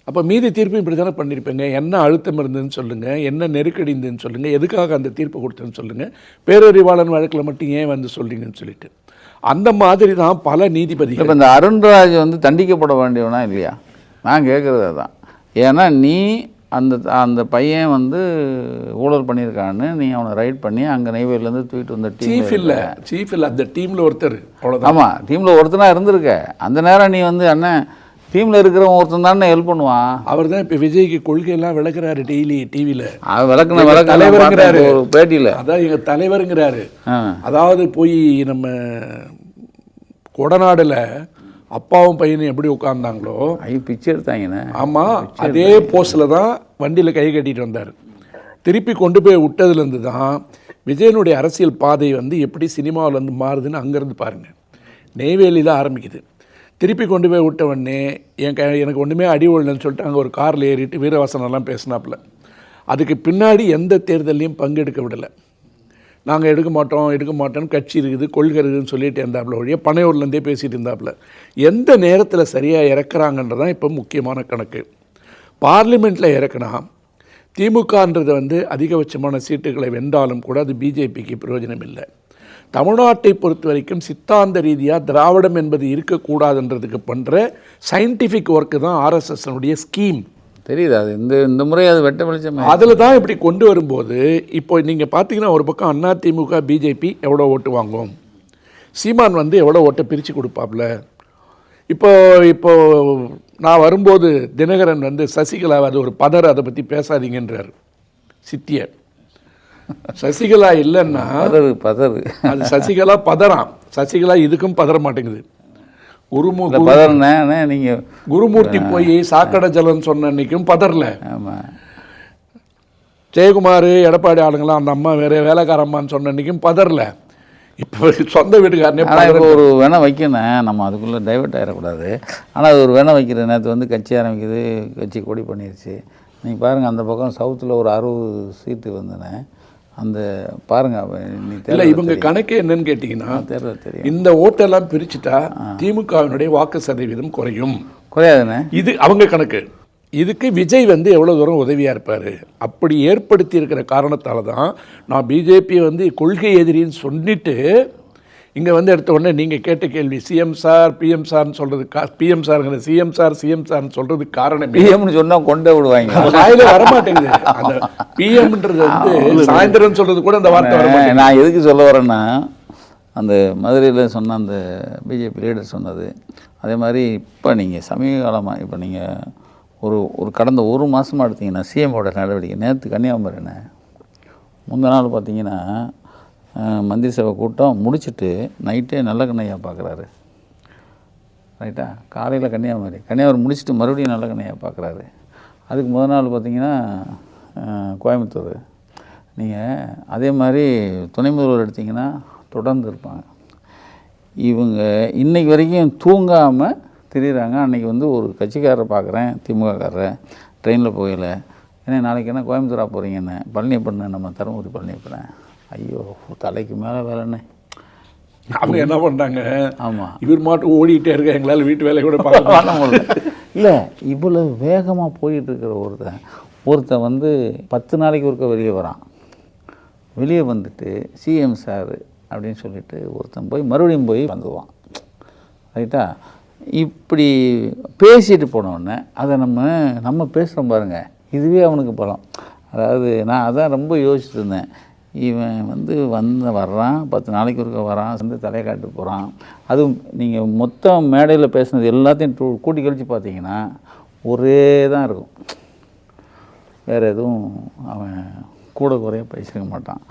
அப்போ மீதி தீர்ப்பு இப்படி தானே பண்ணியிருப்பீங்க. என்ன அழுத்தம் இருந்ததுன்னு சொல்லுங்கள், என்ன நெருக்கடி இருந்ததுன்னு சொல்லுங்கள், எதுக்காக அந்த தீர்ப்பு கொடுத்ததுன்னு சொல்லுங்கள், பேரறிவாளன் வழக்கில் மட்டும் ஏன் வந்து சொல்கிறீங்கன்னு சொல்லிட்டு. அந்த மாதிரி தான் பல நீதிபதிகள். இப்போ இந்த அருண்ராஜ் வந்து தண்டிக்கப்பட வேண்டியவனா இல்லையா? நான் கேட்குறது அதுதான். ஏன்னா நீ அந்த பையன் வந்து ஊழல் பண்ணியிருக்கான்னு நீ அவனை ரைட் பண்ணி அங்கே நெய்வேலியிலேருந்து தூக்கிட்டு வந்த சீஃப் இல்லை அந்த டீமில் ஒருத்தர், அவ்வளோதான். ஆமாம், டீமில் ஒருத்தனாக இருந்திருக்க. அந்த நேரம் நீ வந்து அண்ணன் டீமில் இருக்கிறவன் ஒருத்தன் தானே ஹெல்ப் பண்ணுவான். அவர் தான் இப்போ விஜய்க்கு கொள்கையெல்லாம் விளக்குறாரு டெய்லி டிவியில். விளக்குன தலைவருங்கிறாரு ஒரு பேட்டியில். அதான் எங்கள் தலைவருங்கிறாரு. அதாவது போய் நம்ம கொடநாடில் அப்பாவும் பையனும் எப்படி உட்கார்ந்தாங்களோ பிச்சை எடுத்தாங்கண்ணே. ஆமாம், அதே போஸ்டில் தான் வண்டியில் கை கட்டிட்டு வந்தார். திருப்பி கொண்டு போய் விட்டதுலேருந்து தான் விஜயனுடைய அரசியல் பாதை வந்து எப்படி சினிமாவில் வந்து மாறுதுன்னு அங்கேருந்து பாருங்கள். நெய்வேலியில் ஆரம்பிக்குது. திருப்பி கொண்டு போய் விட்ட உடனே எனக்கு ஒன்றுமே அடி ஒழுன்னு சொல்லிட்டு அங்கே ஒரு காரில் ஏறிட்டு வீரவாசனெல்லாம் பேசினாப்புல. அதுக்கு பின்னாடி எந்த தேர்தலையும் பங்கெடுக்க விடலை. நாங்கள் எடுக்க மாட்டோம்னு கட்சி இருக்குது, கொள்கை இருக்குதுன்னு சொல்லிட்டு இருந்தாப்புல ஒழிய பனையூர்லேருந்தே பேசிகிட்டு இருந்தாப்புல. எந்த நேரத்தில் சரியாக இறக்குறாங்கன்றதான் இப்போ முக்கியமான கணக்கு. பார்லிமெண்ட்டில் இறக்குனா திமுகன்றது வந்து அதிகபட்சமான சீட்டுகளை வென்றாலும் கூட அது பிஜேபிக்கு பிரயோஜனம் இல்லை. தமிழ்நாட்டை பொறுத்த வரைக்கும் சித்தாந்த ரீதியாக திராவிடம் என்பது இருக்கக்கூடாதுன்றதுக்கு பண்ணுற சயின்டிஃபிக் ஒர்க்கு தான் ஆர்எஸ்எஸ்னுடைய ஸ்கீம். தெரியுது. அது இந்த முறை அது வெட்ட வெளிச்சம். அதில் தான் இப்படி கொண்டு வரும்போது இப்போ நீங்கள் பார்த்தீங்கன்னா ஒரு பக்கம் அதிமுக பிஜேபி எவ்வளோ ஓட்டு வாங்கும், சீமான் வந்து எவ்வளோ ஓட்டை பிரித்து கொடுப்பாப்புல. இப்போ நான் வரும்போது தினகரன் வந்து சசிகலா அது ஒரு பதர், அதை பற்றி பேசாதீங்கன்றார் சித்திய. சசிகலா இல்லைன்னா பதறு அது சசிகலா பதறான். சசிகலா இதுக்கும் பதற மாட்டேங்குது. நீங்கள் குருமூர்த்தி போய் சாக்கடை ஜலம் சொன்ன அன்னைக்கும் பதறல. ஆமாம், ஜெயக்குமார் எடப்பாடி ஆளுங்களாம் அந்த அம்மா வேலைக்காரம்மான்னு சொன்ன அன்னைக்கும் பதறல. இப்போ சொந்த வீட்டுக்காரனே ஒரு வேணை வைக்கணும். நம்ம அதுக்குள்ளே டைவெர்ட் ஆகிடக்கூடாது. ஆனால் அது ஒரு வேணை வைக்கிற நேரத்து வந்து கட்சி ஆரம்பிக்குது, கட்சி கொடி பண்ணிடுச்சு. நீங்கள் பாருங்கள், அந்த பக்கம் சவுத்தில் ஒரு 60 சீட்டு வந்தேன். அந்த பாருங்கள், இல்லை இவங்க கணக்கு என்னன்னு கேட்டிங்கன்னா தெரியும். இந்த ஓட்டெல்லாம் பிரிச்சுட்டா திமுகவினுடைய வாக்கு சதவீதம் குறையாதுண்ணே. இது அவங்க கணக்கு. இதுக்கு விஜய் வந்து எவ்வளோ தூரம் உதவியாக இருப்பார். அப்படி ஏற்படுத்தி இருக்கிற காரணத்தால் தான் நான் பிஜேபியை வந்து கொள்கை எதிரின்னு சொல்லிட்டு இங்கே வந்து எடுத்த உடனே நீங்கள் கேட்ட கேள்வி சிஎம் சார் பிஎம் சார்னு சொல்கிறது பிஎம் சாருங்கிற சிஎம் சார்னு சொல்கிறதுக்கு காரணம் பிஎம்னு சொன்னால் கொண்டே விடுவாங்க. வாயில வரமாட்டேங்குது. அந்த பிஎம்ன்றது வந்து சாயந்தரம் சொல்கிறது கூட அந்த வார்த்தை வரமாட்டேங்குது. நான் எதுக்கு சொல்ல வரேன்னா, அந்த மதுரையில் சொன்ன அந்த பிஜேபி லீடர் சொன்னது அதே மாதிரி இப்போ நீங்கள் சமீப காலமாக இப்போ நீங்கள் ஒரு கடந்த 1 மாதமாக எடுத்திங்கன்னா சிஎம்மோட நடவடிக்கை. நேற்று கன்னியாகுமரிண்ணே, முந்தின நாள் பார்த்தீங்கன்னா மந்திரி சபை கூட்டம் முடிச்சுட்டு நைட்டே நல்ல கண்ணையா பார்க்குறாரு. ரைட்டா, காலையில் கன்னியாகுமரி முடிச்சுட்டு மறுபடியும் நல்ல கண்ணையா பார்க்குறாரு. அதுக்கு முதல் நாள் பார்த்தீங்கன்னா கோயம்புத்தூர். நீங்கள் அதே மாதிரி துணை முதல்வர் எடுத்திங்கன்னா தொடர்ந்து இருப்பாங்க. இவங்க இன்றைக்கு வரைக்கும் தூங்காமல் திரியிறாங்க. அன்றைக்கி வந்து ஒரு கட்சிக்காரரை பார்க்குறேன், திமுககாரரை ட்ரெயினில் போகல. ஏன்னா நாளைக்கு என்ன கோயம்புத்தூராக போகிறீங்கன்னு, பழனியப்பண்ண நம்ம தருமபுரி பழனியப்பண்ண. ஐயோ, தலைக்கு மேலே வேலைண்ணே. அவங்க என்ன பண்ணாங்க, ஆமாம் இவர் மாட்டு ஓடிட்டே இருக்க, எங்களால் வீட்டு வேலையை கூட பார்க்க இல்லை, இவ்வளோ வேகமாக போயிட்டு இருக்கிற ஒருத்தன் வந்து 10 நாளைக்கு ஒருக்க வெளியே வரான். வெளியே வந்துட்டு சிஎம் சார் அப்படின்னு சொல்லிட்டு ஒருத்தன் போய் மறுபடியும் போய் வந்துடுவான். ரைட்டா? இப்படி பேசிட்டு போனோடனே அதை நம்ம பேசுகிறோம் பாருங்கள், இதுவே அவனுக்கு பலம். அதாவது நான் அதான் ரொம்ப யோசிச்சுட்டு இருந்தேன். இவன் வந்து வர்றான், 10 நாளைக்கு ஒருக்க வரான், வந்து தலையை காட்டு போகிறான். அதுவும் நீங்கள் மொத்தம் மேடையில் பேசுனது எல்லாத்தையும் கூட்டி கழித்து பார்த்தீங்கன்னா ஒரே தான் இருக்கும். வேறு எதுவும் அவன் கூட குறைய பேசிக்க மாட்டான்.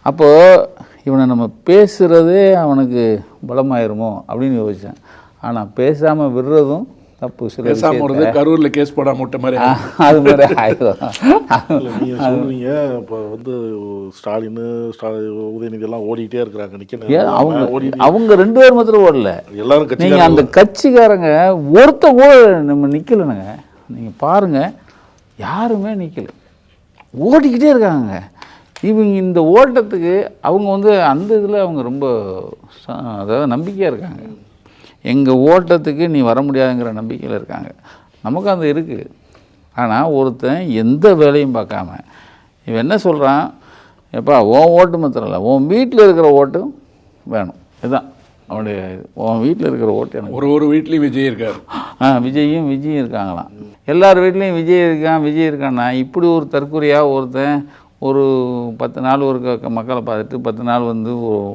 அப்போது இவனை நம்ம பேசுகிறதே அவனுக்கு பலமாயிருமோ அப்படின்னு யோசித்தேன். ஆனால் பேசாமல் விடுறதும் தப்பு. பேசாமல் கரூரில் கேஸ் போடாம விட்ட மாதிரி அது மாதிரி ஆயிடும். நீங்கள் சொல்கிறீங்க இப்போ வந்து ஸ்டாலின் உதயநிதி எல்லாம் ஓடிக்கிட்டே இருக்கிறாங்க. அவங்க 2 பேர் மாத்திரம் ஓடல, எல்லாரும். நீங்கள் அந்த கட்சிக்காரங்க ஒருத்த கூட நம்ம நிற்கலைனுங்க. நீங்கள் பாருங்கள், யாருமே நிற்கலை, ஓடிக்கிட்டே இருக்காங்க. இவங்க இந்த ஓட்டத்துக்கு அவங்க வந்து அந்த இதில் அவங்க ரொம்ப அதாவது நம்பிக்கையாக இருக்காங்க. எங்கள் ஓட்டத்துக்கு நீ வர முடியாதுங்கிற நம்பிக்கையில் இருக்காங்க. நமக்கு அந்த இருக்குது. ஆனால் ஒருத்தன் எந்த வேலையும் பார்க்காம இவன் என்ன சொல்கிறான், எப்பா உன் ஓட்டு மாத்திரம் இல்லை, உன் வீட்டில் இருக்கிற ஓட்டும் வேணும். இதுதான் அவனுடைய. உன் வீட்டில் இருக்கிற ஓட்டு எனக்கு. ஒரு வீட்லேயும் விஜய் இருக்கார். விஜயும் இருக்காங்களாம். எல்லார் வீட்லேயும் விஜய் இருக்கான்னா இப்படி ஒரு தற்கொலையாக ஒருத்தன் ஒரு 10 நாள் ஒரு மக்களை பார்த்துட்டு 10 நாள் வந்து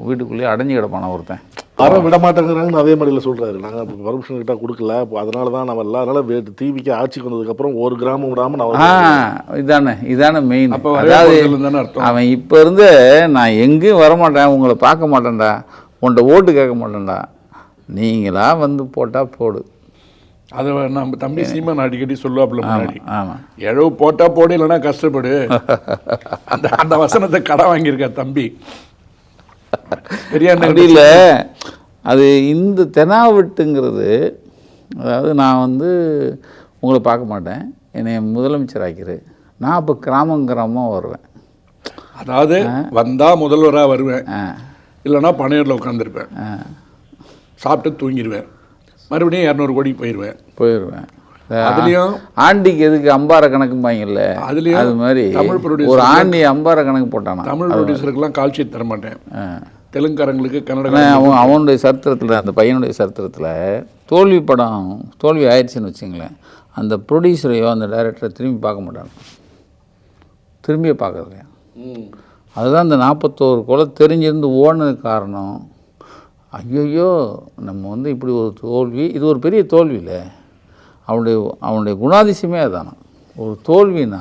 வீட்டுக்குள்ளேயே அடைஞ்சு கிடப்பான ஒருத்தன். யாரும் விட மாட்டேங்கிறாங்கன்னு அதே மாதிரியில் சொல்கிறாரு. நாங்கள் இப்போ பர்மிஷன் கிட்ட கொடுக்கல, அதனால தான் நம்ம அதனால டிவிக்கு ஆட்சிக்கு வந்ததுக்கப்புறம் ஒரு கிராமம் விடாமல் நான் இதான மெயின். அதாவது அவன் இப்போ இருந்து நான் எங்கேயும் வரமாட்டேன், உங்களை பார்க்க மாட்டேன்டா, உன்கிட்ட ஓட்டு கேட்க மாட்டேன்டா, நீங்களா வந்து போட்டால் போடு. அதை நம்ம தம்பி சீமான் அடிக்கடி சொல்லுவாப்புல முன்னாடி, எழவு போட்டால் போடு, இல்லைன்னா கஷ்டப்படு. அந்த வசனத்தை கடை வாங்கியிருக்க தம்பி பெரியார். அப்படி இல்லை, அது இந்த தெனாவட்டுங்கிறது. அதாவது நான் வந்து உங்களை பார்க்க மாட்டேன், என்னை முதலமைச்சர் ஆக்கிரு, நான் இப்போ கிராமமாக வருவேன். அதாவது வந்தால் முதல்வராக வருவேன், இல்லைன்னா பனையூரில் உட்காந்துருப்பேன், சாப்பிட்டு தூங்கிடுவேன், மறுபடியும் 200 கோடி போயிடுவேன். அதுலேயும் ஆண்டிக்கு எதுக்கு அம்பார கணக்கும்பாங்கல்ல, அதுலேயும் அது மாதிரி தமிழ் ப்ரொடியூசர் ஒரு ஆண்டி அம்பார கணக்கு போட்டானா. தமிழ் ப்ரொடியூசருக்கெல்லாம் கால் ஷீட் தர மாட்டேன், தெலுங்குக்காரங்களுக்கு கன்னட. அவனுடைய சரித்திரத்தில், அந்த பையனுடைய சரித்திரத்தில் தோல்வி ஆயிடுச்சுன்னு வச்சுங்களேன், அந்த ப்ரொடியூசரையோ அந்த டைரக்டரை திரும்பி பார்க்க மாட்டாங்க, திரும்பியே பார்க்கறதுலையா. அதுதான் இந்த 41 கொலை தெரிஞ்சிருந்து ஓடுனதுக்கு காரணம். ஐயோ நம்ம வந்து இப்படி ஒரு தோல்வி, இது ஒரு பெரிய தோல்வி இல்லை. அவனுடைய குணாதிசயமே அதானா. ஒரு தோல்வினா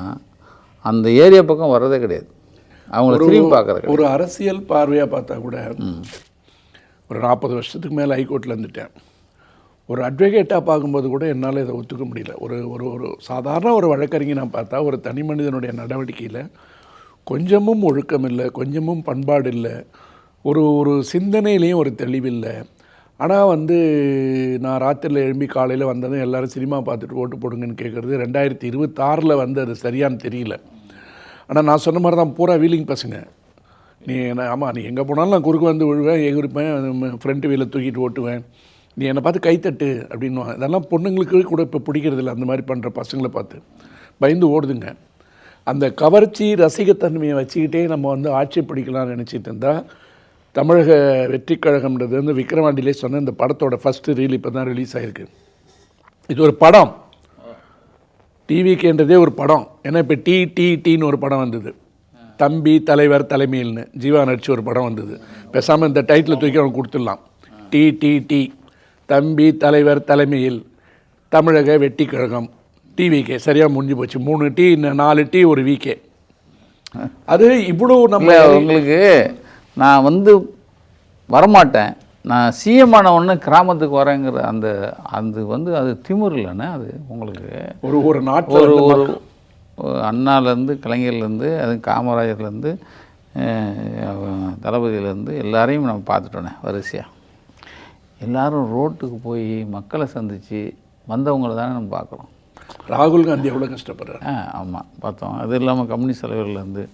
அந்த ஏரியா பக்கம் வர்றதே கிடையாது, அவங்கள திரும்பி பார்க்குறது. ஒரு அரசியல் பார்வையாக பார்த்தா கூட ஒரு 40 வருஷத்துக்கு மேலே ஹைகோர்ட்டில் இருந்துட்டேன். ஒரு அட்வொகேட்டாக பார்க்கும்போது கூட என்னால் இதை ஒத்துக்க முடியல. ஒரு சாதாரண ஒரு வழக்கறிஞனாக பார்த்தா ஒரு தனி மனிதனுடைய நடவடிக்கையில் கொஞ்சமும் ஒழுக்கம் இல்லை, கொஞ்சமும் பண்பாடு இல்லை, ஒரு சிந்தனையிலையும் ஒரு தெளிவில்லை. ஆனால் வந்து நான் ராத்திரியில் எழும்பி காலையில் வந்ததும் எல்லோரும் சினிமா பார்த்துட்டு ஓட்டு போடுங்கன்னு கேட்குறது 2026 வந்து அது சரியானு தெரியல. ஆனால் நான் சொன்ன மாதிரி தான் பூரா வீலிங் பசங்க. நீ ஆமாம், நீ எங்கே போனாலும் நான் குறுக்க வந்து விழுவேன், எகிருப்பேன், ஃப்ரண்ட் வீலை தூக்கிட்டு ஓட்டுவேன், நீ என்னை பார்த்து கைத்தட்டு அப்படின்வாங்க. இதெல்லாம் பொண்ணுங்களுக்கு கூட இப்போ பிடிக்கிறதில்ல, அந்த மாதிரி பண்ணுற பசங்களை பார்த்து பயந்து ஓடுதுங்க. அந்த கவர்ச்சி ரசிகத்தன்மையை வச்சுக்கிட்டே நம்ம வந்து ஆட்சி பிடிக்கலாம்னு நினச்சிட்டு இருந்தால், தமிழக வெற்றி கழகம்ன்றது வந்து விக்ரவாண்டிலே சொன்ன இந்த படத்தோட ஃபஸ்ட்டு ரீல் இப்போ தான் ரிலீஸ் ஆகிருக்கு. இது ஒரு படம், டிவிக்கேன்றதே ஒரு படம். ஏன்னா இப்போ டின்னு ஒரு படம் வந்தது, தம்பி தலைவர் தலைமையில்னு ஜீவா நடிச்சு ஒரு படம் வந்தது. பேசாமல் இந்த டைட்டில் தூக்கி அவனுக்கு கொடுத்துடலாம், டி தம்பி தலைவர் தலைமையில் தமிழக வெற்றி கழகம் டிவிகே. சரியாக முடிஞ்சு போச்சு. 3 டி 4 டி ஒரு விகே. அது இவ்வளோ நம்ம உங்களுக்கு நான் வந்து வரமாட்டேன், நான் சிஎம் ஆனவொன்னே கிராமத்துக்கு வரேங்கிற அந்த வந்து அது திமிர் இல்லைன்னா அது உங்களுக்கு ஒரு நாட்டில் ஒரு அண்ணாலேருந்து கலைஞர்லேருந்து அது காமராஜர்லேருந்து தளபதியிலேருந்து எல்லாரையும் நம்ம பார்த்துட்டோன்னே வரிசையாக எல்லோரும் ரோட்டுக்கு போய் மக்களை சந்தித்து வந்தவங்களை தானே நம்ம பார்க்குறோம். ராகுல் காந்தி எவ்வளோ கஷ்டப்படுறாரு. ஆமாம் பார்த்தோம். அது இல்லாமல் கம்யூனிஸ்ட் தலைவர்லேருந்து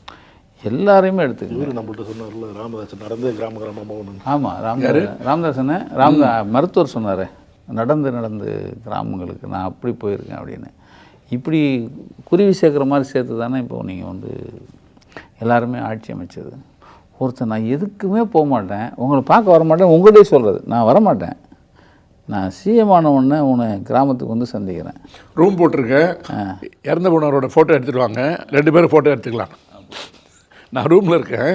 எல்லாரையுமே எடுத்துக்கங்க. இவர் நம்மள்ட்ட சொன்னார்ல, ராமதாஸ் நடந்து கிராம கிராமமாக போகணும். ஆமாம், ராமதாசனை மருத்துவர் சொன்னார், நடந்து கிராமங்களுக்கு நான் அப்படி போயிருக்கேன் அப்படின்னு. இப்படி குருவி சேர்க்குற மாதிரி சேர்த்து தானே இப்போ நீங்கள் வந்து எல்லாருமே ஆட்சி அமைச்சது. ஒருத்தர் நான் எதுக்குமே போக மாட்டேன், உங்களை பார்க்க வர மாட்டேன், உங்கள்கிட்டே சொல்கிறது நான் வரமாட்டேன், நான் சிஎம் ஆனவுடனே உன்னை கிராமத்துக்கு வந்து சந்திக்கிறேன். ரூம் போட்டிருக்கேன், இறந்த போனவரோட ஃபோட்டோ எடுத்துகிட்டு வாங்க, 2 பேரும் ஃபோட்டோ எடுத்துக்கலாம். நான் ரூமில் இருக்கேன்,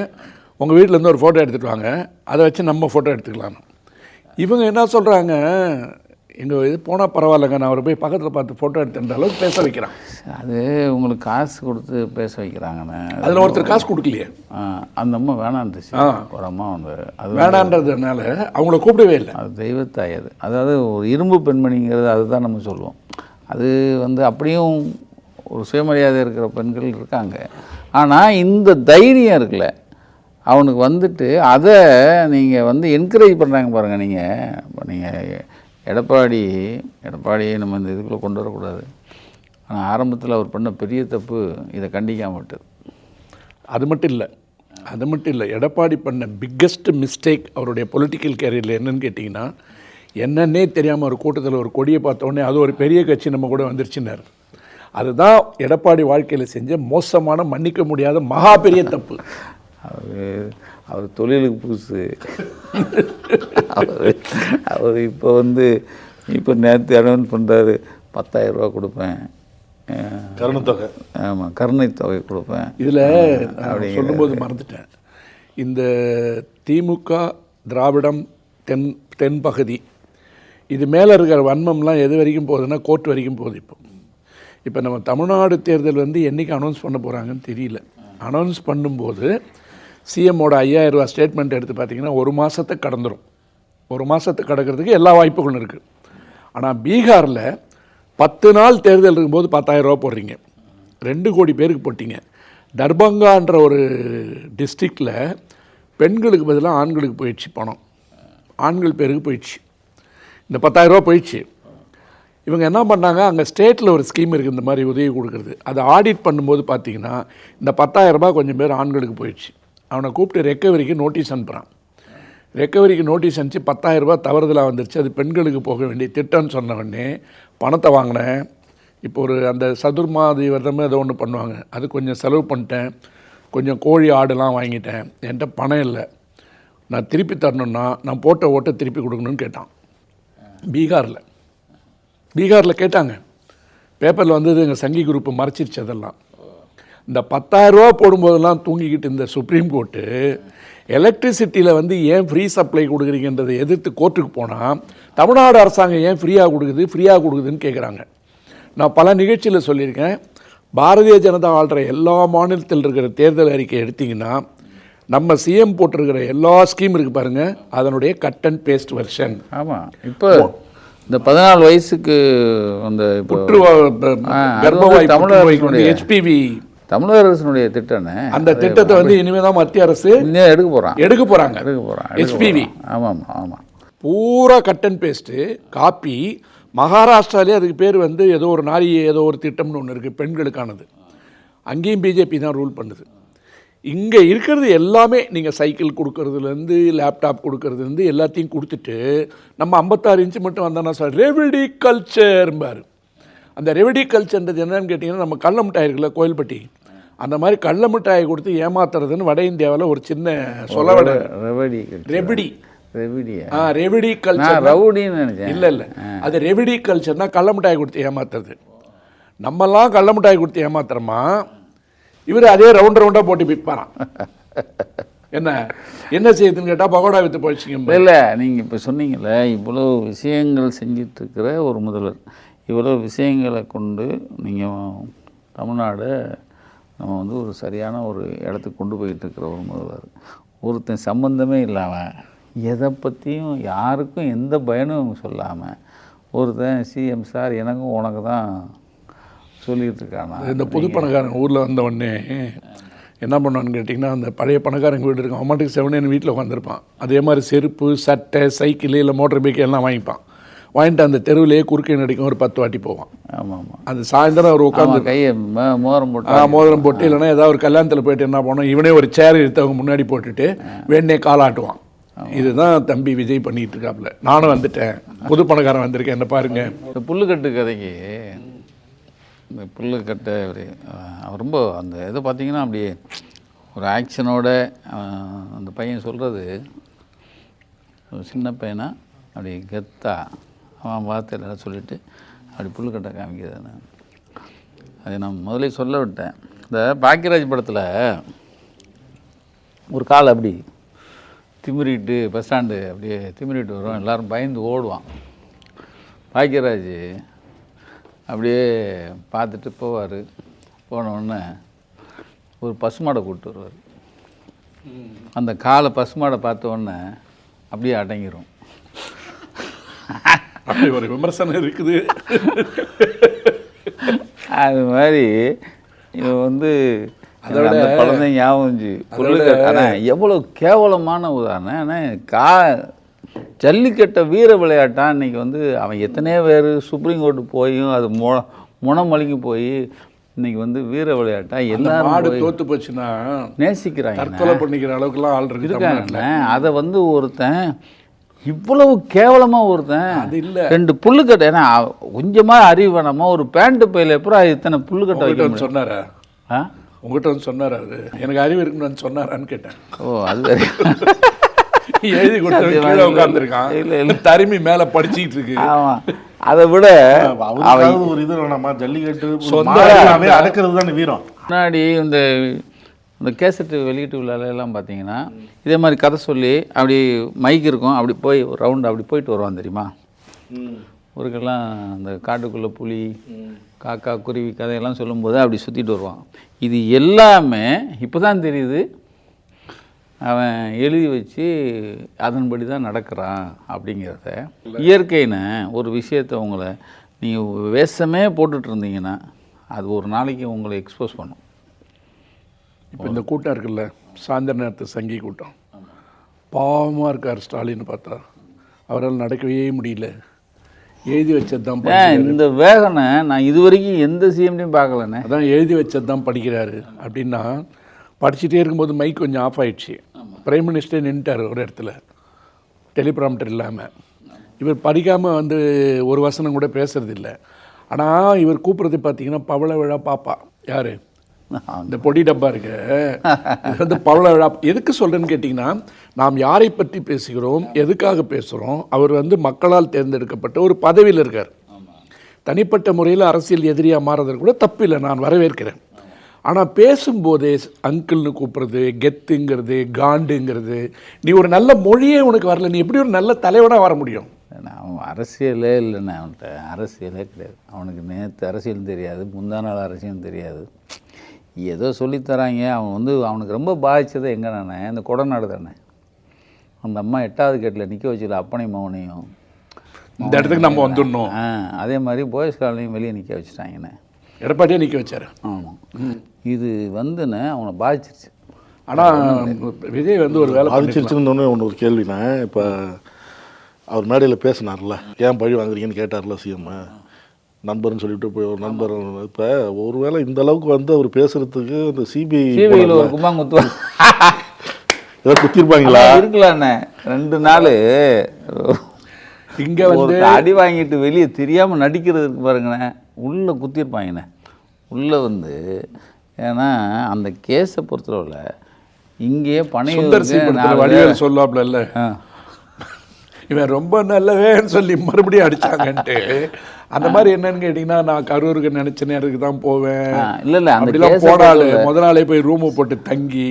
உங்கள் வீட்டிலேருந்து ஒரு ஃபோட்டோ எடுத்துகிட்டு வாங்க, அதை வச்சு நம்ம ஃபோட்டோ எடுத்துக்கலாம். இவங்க என்ன சொல்கிறாங்க, எங்கள் இது போனால் பரவாயில்லைங்க, நான் அவரை போய் பக்கத்தில் பார்த்து ஃபோட்டோ எடுத்துன்ற அளவுக்கு பேச வைக்கிறான். அது உங்களுக்கு காசு கொடுத்து பேச வைக்கிறாங்கண்ணே. அதில் ஒருத்தர் காசு கொடுக்கலையே, அந்த அம்மா வேணான்ட்டுச்சு. ஒரு அம்மா வந்து அது வேணான்றதுனால அவங்கள கூப்பிடவே இல்லை. அது தெய்வத்தாய். அது அதாவது ஒரு இரும்பு பெண்மணிங்கிறது அதுதான் நம்ம சொல்லுவோம். அது வந்து அப்படியும் ஒரு சுயமரியாதை இருக்கிற பெண்கள் இருக்காங்க. ஆனால் இந்த தைரியம் இருக்குல்ல அவனுக்கு வந்துட்டு, அதை நீங்கள் வந்து என்கரேஜ் பண்ணுறாங்க பாருங்கள். நீங்கள் எடப்பாடியை நம்ம இந்த இதுக்குள்ளே கொண்டு வரக்கூடாது. ஆனால் ஆரம்பத்தில் அவர் பண்ண பெரிய தப்பு இதை கண்டிக்காம விட்டது. அது மட்டும் இல்லை, எடப்பாடி பண்ண பிக்கஸ்ட் மிஸ்டேக் அவருடைய பொலிட்டிக்கல் கேரியரில் என்னன்னு கேட்டிங்கன்னா, என்னன்னே தெரியாமல் ஒரு கூட்டத்தில் ஒரு கொடியை பார்த்தோடனே அது ஒரு பெரிய கட்சி நம்ம கூட வந்துருச்சுன்னார். அதுதான் எடப்பாடி வாழ்க்கையில் செஞ்ச மோசமான, மன்னிக்க முடியாத மகா பெரிய தப்பு. அவர் தொழிலுக்கு புதுசு. அவர் இப்போ நேற்று அனௌன்ஸ் பண்ணுறாரு, 10,000 ரூபா கொடுப்பேன், கருணைத்தொகை. ஆமாம், கருணை தொகை கொடுப்பேன். இதில் சொல்லும்போது மறந்துட்டேன், இந்த திமுக திராவிடம் தென் பகுதி இது மேலே இருக்கிற வன்மம்லாம் எது வரைக்கும் போகுதுன்னா கோர்ட் வரைக்கும் போகுது. இப்போ நம்ம தமிழ்நாடு தேர்தல் வந்து என்றைக்கு அனௌன்ஸ் பண்ண போகிறாங்கன்னு தெரியல. அனௌன்ஸ் பண்ணும்போது சிஎம்மோட 5,000 ரூபா ஸ்டேட்மெண்ட் எடுத்து பார்த்திங்கன்னா 1 மாதத்தை கடந்துடும். 1 மாதத்தை கடக்கிறதுக்கு எல்லா வாய்ப்புகளும் இருக்குது. ஆனால் பீகாரில் 10 நாள் தேர்தல் இருக்கும்போது 10,000 ரூபா போடுறீங்க, 2 கோடி பேருக்கு போட்டிங்க. தர்பங்கான்ற ஒரு டிஸ்ட்ரிக்டில் பெண்களுக்கு பதிலாக ஆண்களுக்கு போயிடுச்சு பணம், ஆண்கள் பேருக்கு போயிடுச்சு, இந்த 10,000 ரூபா போயிடுச்சு. இவங்க என்ன பண்ணாங்க, அங்கே ஸ்டேட்டில் ஒரு ஸ்கீம் இருக்குது இந்த மாதிரி உதவி கொடுக்குறது. அதை ஆடிட் பண்ணும்போது பார்த்திங்கன்னா இந்த 10,000 ரூபா கொஞ்சம் பேர் ஆண்களுக்கு போயிடுச்சு. அவனை கூப்பிட்டு ரெக்கவரிக்கு நோட்டீஸ் அனுப்புகிறான். ரெக்கவரிக்கு நோட்டீஸ் அனுப்பிச்சு 10,000 ரூபா தவறுதலாக வந்துருச்சு, அது பெண்களுக்கு போக வேண்டிய திட்டம்னு சொன்ன உடனே பணத்தை வாங்கினேன். இப்போ ஒரு அந்த சதுர்மாதி விரதமே ஏதோ ஒன்று பண்ணுவாங்க, அது கொஞ்சம் செலவு பண்ணிட்டேன், கொஞ்சம் கோழி ஆடுலாம் வாங்கிட்டேன், என்கிட்ட பணம் இல்லை, நான் திருப்பி தரணுன்னா நான் போட்ட ஓட்டை திருப்பி கொடுக்கணும்னு கேட்டான். பீகாரில் கேட்டாங்க, பேப்பரில் வந்தது, எங்கள் சங்கி குரூப்பு மறைச்சிருச்சு அதெல்லாம். இந்த 10,000 ரூபா போடும்போதெல்லாம் தூங்கிக்கிட்டு இந்த சுப்ரீம் கோர்ட்டு எலக்ட்ரிசிட்டியில் வந்து ஏன் ஃப்ரீ சப்ளை கொடுக்குறீங்கன்றதை எதிர்த்து கோர்ட்டுக்கு போனால் தமிழ்நாடு அரசாங்கம் ஏன் ஃப்ரீயாக கொடுக்குதுன்னு கேட்குறாங்க. நான் பல நிகழ்ச்சியில் சொல்லியிருக்கேன், பாரதிய ஜனதா ஆள்ற எல்லா மாநிலத்தில் இருக்கிற தேர்தல் அறிக்கை எடுத்திங்கன்னா நம்ம சிஎம் போட்டிருக்கிற எல்லா ஸ்கீம் இருக்குது பாருங்கள், அதனுடைய கட் அண்ட் பேஸ்ட் வெர்ஷன். ஆமாம், இப்போ இந்த 14 வயசுக்கு அந்த தமிழக அரசினுடைய திட்டம், அந்த திட்டத்தை வந்து இனிமேல் தான் மத்திய அரசு எடுக்க போகிறாங்க. HPV. ஆமாம், பூரா கட் அண்ட் பேஸ்ட்டு காப்பி. மகாராஷ்டிராலே அதுக்கு பேர் வந்து ஏதோ ஒரு நாரி ஏதோ ஒரு திட்டம்னு ஒன்று இருக்குது பெண்களுக்கானது, அங்கேயும் பிஜேபி தான் ரூல் பண்ணுது. இங்கே இருக்கிறது எல்லாமே நீங்கள் சைக்கிள் கொடுக்கறதுலேருந்து லேப்டாப் கொடுக்கறதுலேருந்து எல்லாத்தையும் கொடுத்துட்டு நம்ம 56 இன்ச்சு மட்டும் வந்தோன்னா சார் ரெவடி கல்ச்சர்பார். அந்த ரெவடி கல்ச்சர்ன்றது என்னன்னு கேட்டிங்கன்னா, நம்ம கடல மிட்டாய் இருக்குல்ல கோயில்பட்டி, அந்த மாதிரி கடல மிட்டாயை கொடுத்து ஏமாத்துறதுன்னு வட இந்தியாவில் ஒரு சின்ன சொல்லவட ரெவடி கல்ச்சர். இல்லை அது ரெவடி கல்ச்சர்னா கடல மிட்டாயை கொடுத்து ஏமாத்துறது. நம்மெல்லாம் கடல மிட்டாய் கொடுத்து ஏமாத்துறோமா, இவர் அதே ரவுண்டாக போட்டு விற்பாராம். என்ன செய்யுதுன்னு கேட்டால் பகோடா விற்று போயிடுச்சிங்க. இல்லை, நீங்கள் இப்போ சொன்னீங்கள்ல, இவ்வளோ விஷயங்கள் செஞ்சிட்ருக்கிற ஒரு முதல்வர், இவ்வளோ விஷயங்களை கொண்டு நீங்கள் தமிழ்நாடு நம்ம வந்து ஒரு சரியான ஒரு இடத்துக்கு கொண்டு போயிட்டுருக்கிற ஒரு முதல்வர், ஒருத்தன் சம்மந்தமே இல்லாமல் எதை பற்றியும் யாருக்கும் எந்த பயனும் சொல்லாமல் ஒருத்தன் சிஎம் சார் எனக்கும் உனக்கு தான் சொல்லிகிட்டு இருக்கானா. இந்த புது பணக்காரங்க ஊரில் வந்தவொடனே என்ன பண்ணுவான்னு கேட்டிங்கன்னா, அந்த பழைய பணக்காரங்க வீடு இருக்கும், அவன் மாட்டுக்கு 7 வீட்டில் உட்காந்துருப்பான். அதே மாதிரி செருப்பு, சட்டை, சைக்கிள் இல்லை மோட்டர் பைக் எல்லாம் வாங்கிப்பான். வாங்கிட்டு அந்த தெருவிலேயே குறுக்கை நடிக்கும் ஒரு 10 வாட்டி போவான். ஆமாம் ஆமாம். அந்த சாயந்தரம் அவர் உட்காந்து கையை மோதிரம் போட்டு மோதிரம் போட்டு, இல்லைன்னா ஏதாவது ஒரு கல்யாணத்தில் போயிட்டு என்ன பண்ணோம், இவனே ஒரு சேர் எடுத்து அவங்க முன்னாடி போட்டுட்டு வேணே காலாட்டுவான். இதுதான் தம்பி விஜய் பண்ணிட்டு இருக்காப்புல. நானும் வந்துட்டேன், புது பணக்காரன் வந்திருக்கேன், என்ன பாருங்க. இந்த புல்லுக்கட்டு கதைக்கு, இந்த புல்லுக்கட்டை அவர் ரொம்ப அந்த இதை பார்த்தீங்கன்னா அப்படியே ஒரு ஆக்ஷனோட அந்த பையன் சொல்கிறது, சின்ன பையனா அப்படி கெத்தா அவன் வார்த்தையில் சொல்லிவிட்டு அப்படி புல்லுக்கட்டை காமிக்கிறது. அதை நான் முதலே சொல்ல விட்டேன். இந்த பாக்கியராஜ் படத்தில் ஒரு கால் அப்படி திமிரிட்டு பஸ் ஸ்டாண்டு அப்படியே திமிரிட்டு வரும், எல்லோரும் பயந்து ஓடுவான். பாக்கியராஜ் அப்படியே பார்த்துட்டு போவார். போனவுடனே ஒரு பசுமாடை கூப்பிட்டு வருவார். அந்த காலை பசுமாடை பார்த்த உடனே அப்படியே அடங்கிடும். அப்படி ஒரு விமர்சனம் இருக்குது. அது மாதிரி இவன் வந்து அதோட அந்த படம் தான் ஞாபகம். ஆனால் எவ்வளோ கேவலமான உதாரணம். ஆனால் ஜல்லிக்கட்டை வீர விளையாட்டான் இன்றைக்கி வந்து அவன் எத்தனையோ பேர் சுப்ரீம் கோர்ட்டு போயும் அது முனமொழிக்கு போய் இன்னைக்கு வந்து வீர விளையாட்டா எல்லாரும் தோத்து போச்சுன்னா நேசிக்கிறாங்க, தற்கொலை பண்ணிக்கிற அளவுக்குலாம் ஆள் இருக்காங்க. அதை வந்து ஒருத்தன் இவ்வளவு கேவலமாக ஒருத்தன் அது இல்லை, 2 புல்லுக்கட்டை, ஏன்னா கொஞ்சமாக அறிவு வேணாமா, ஒரு பேண்ட்டு பையில எப்பறம் இத்தனை புல்லுக்கட்டை வைக்க சொன்னாரா? உங்கள்கிட்ட வந்து சொன்னாரா? அது எனக்கு அறிவு இருக்குன்னு சொன்னாரான்னு கேட்டேன். ஓ அது எழுதி கொடுத்து உட்காந்துருக்கான், இல்லை இல்லை தருமி மேலே படிச்சுக்கிட்டு இருக்கு. ஆமாம், அதை விட ஒரு இது வேணாமா, ஜல்லிக்கட்டு அடக்கிறது தானே வீரம். முன்னாடி இந்த கேசட்டு வெளியீட்டு விழாலெல்லாம் பார்த்தீங்கன்னா இதே மாதிரி கதை சொல்லி அப்படி மைக் இருக்கும், அப்படி போய் ஒரு ரவுண்டு அப்படி போயிட்டு வருவான் தெரியுமா. ஊருக்கெல்லாம் அந்த காட்டுக்குள்ளே புலி காக்கா குருவி கதையெல்லாம் சொல்லும்போது அப்படி சுற்றிட்டு வருவான். இது எல்லாமே இப்போ தான் தெரியுது, அவன் எழுதி வச்சு அதன்படி தான் நடக்கிறான் அப்படிங்கிறத. இயற்கைன்னு ஒரு விஷயத்தை உங்களை நீங்கள் வேஷமே போட்டுட்டு இருந்தீங்கன்னா அது ஒரு நாளைக்கு உங்களை எக்ஸ்போஸ் பண்ணும். இப்போ இந்த கூட்டம் இருக்குல்ல, சாயந்தர நேரத்து சங்கி கூட்டம், பாவமாக இருக்கார் ஸ்டாலின்னு பார்த்தா. அவரால் நடக்கவே முடியல, எழுதி வச்சது தான். இந்த வேகனை நான் இது வரைக்கும் எந்த சிஎம்டையும் பார்க்கலண்ணே. அதான் எழுதி வச்சது தான் படிக்கிறாரு. அப்படின்னா படிச்சுட்டே இருக்கும்போது மைக் கொஞ்சம் ஆஃப் ஆகிடுச்சு, பிரைம் மினிஸ்டரே நின்ட்டார் ஒரு இடத்துல டெலிப்ராம்டர் இல்லாமல். இவர் படிக்காமல் வந்து ஒரு வசனம் கூட பேசுறதில்லை. ஆனால் இவர் கூப்பிட்றது பார்த்தீங்கன்னா பவள விழா பாப்பா. யார்? இந்த பொடி டப்பா இருக்கு, இது வந்து பவள விழா. எதுக்கு சொல்கிறேன்னு கேட்டிங்கன்னா, நாம் யாரை பற்றி பேசுகிறோம், எதுக்காக பேசுகிறோம். அவர் வந்து மக்களால் தேர்ந்தெடுக்கப்பட்ட ஒரு பதவியில் இருக்கார். தனிப்பட்ட முறையில் அரசியல் எதிரியாக மாறுறது கூட தப்பு இல்லை, நான் வரவேற்கிறேன். ஆனால் பேசும்போதே அங்கிள்னு கூப்பிட்றது, கெத்துங்கிறது, காண்டுங்கிறது, நீ ஒரு நல்ல மொழியே உனக்கு வரல, நீ எப்படி ஒரு நல்ல தலைவனாக வர முடியும்? அவன் அரசியலே இல்லைண்ணே, அவன்கிட்ட அரசியலே கிடையாது. அவனுக்கு நேற்று அரசியலும் தெரியாது, முந்தா நாள் அரசியலும் தெரியாது, ஏதோ சொல்லித்தராங்க. அவன் வந்து அவனுக்கு ரொம்ப பாதித்தது எங்கண்ணே, இந்த கொடநாடு தானே. அந்த அம்மா 8வது கேட்டில் நிற்க வச்சுல அப்பனையும் மகனையும், இந்த இடத்துக்கு நம்ம வந்துடணும். அதே மாதிரி போயஸ் காலனியும் வெளியே நிற்க வச்சுட்டாங்கண்ணே. எடப்பாடியே நிற்க வச்சார். ஆமாம், இது வந்துண்ணே அவனை பாதிச்சிருச்சு. ஆனால் விஜய் வந்து ஒரு வேலை பாதிச்சிருச்சுன்னு ஒன்று ஒரு கேள்விண்ணே. இப்போ அவர் மேடையில் பேசினார்ல, ஏன் பழி வாங்குறீங்கன்னு கேட்டார்ல சிஎம், நண்பர்னு சொல்லிவிட்டு போய் ஒரு நண்பர். இப்போ ஒருவேளை இந்த அளவுக்கு வந்து அவர் பேசுகிறதுக்கு இந்த சிபிஐயில் ஒரு கும்பாங்குத்து ஏதோ குத்திருப்பாங்களா? இருக்கலாண்ணே, 2 நாள் இங்கே வந்து அடி வாங்கிட்டு வெளியே தெரியாமல் நடிக்கிறதுக்கு பாருங்கண்ணே, உள்ளே குத்திருப்பாங்கண்ணே. உள்ளே வந்து ஏன்னா அந்த கேஸை பொறுத்தளவில் இங்கேயே வடிவேல் சொல்லாப்ல, இவன் ரொம்ப நல்லவேன்னு சொல்லி மறுபடியும் அடித்தாங்கன்ட்டு. அந்த மாதிரி என்னன்னு கேட்டிங்கன்னா, நான் கரூருக்கு நினச்ச நேரத்துக்கு தான் போவேன். இல்லை அப்படிலாம் போனாலே முதல் நாளே போய் ரூமை போட்டு தங்கி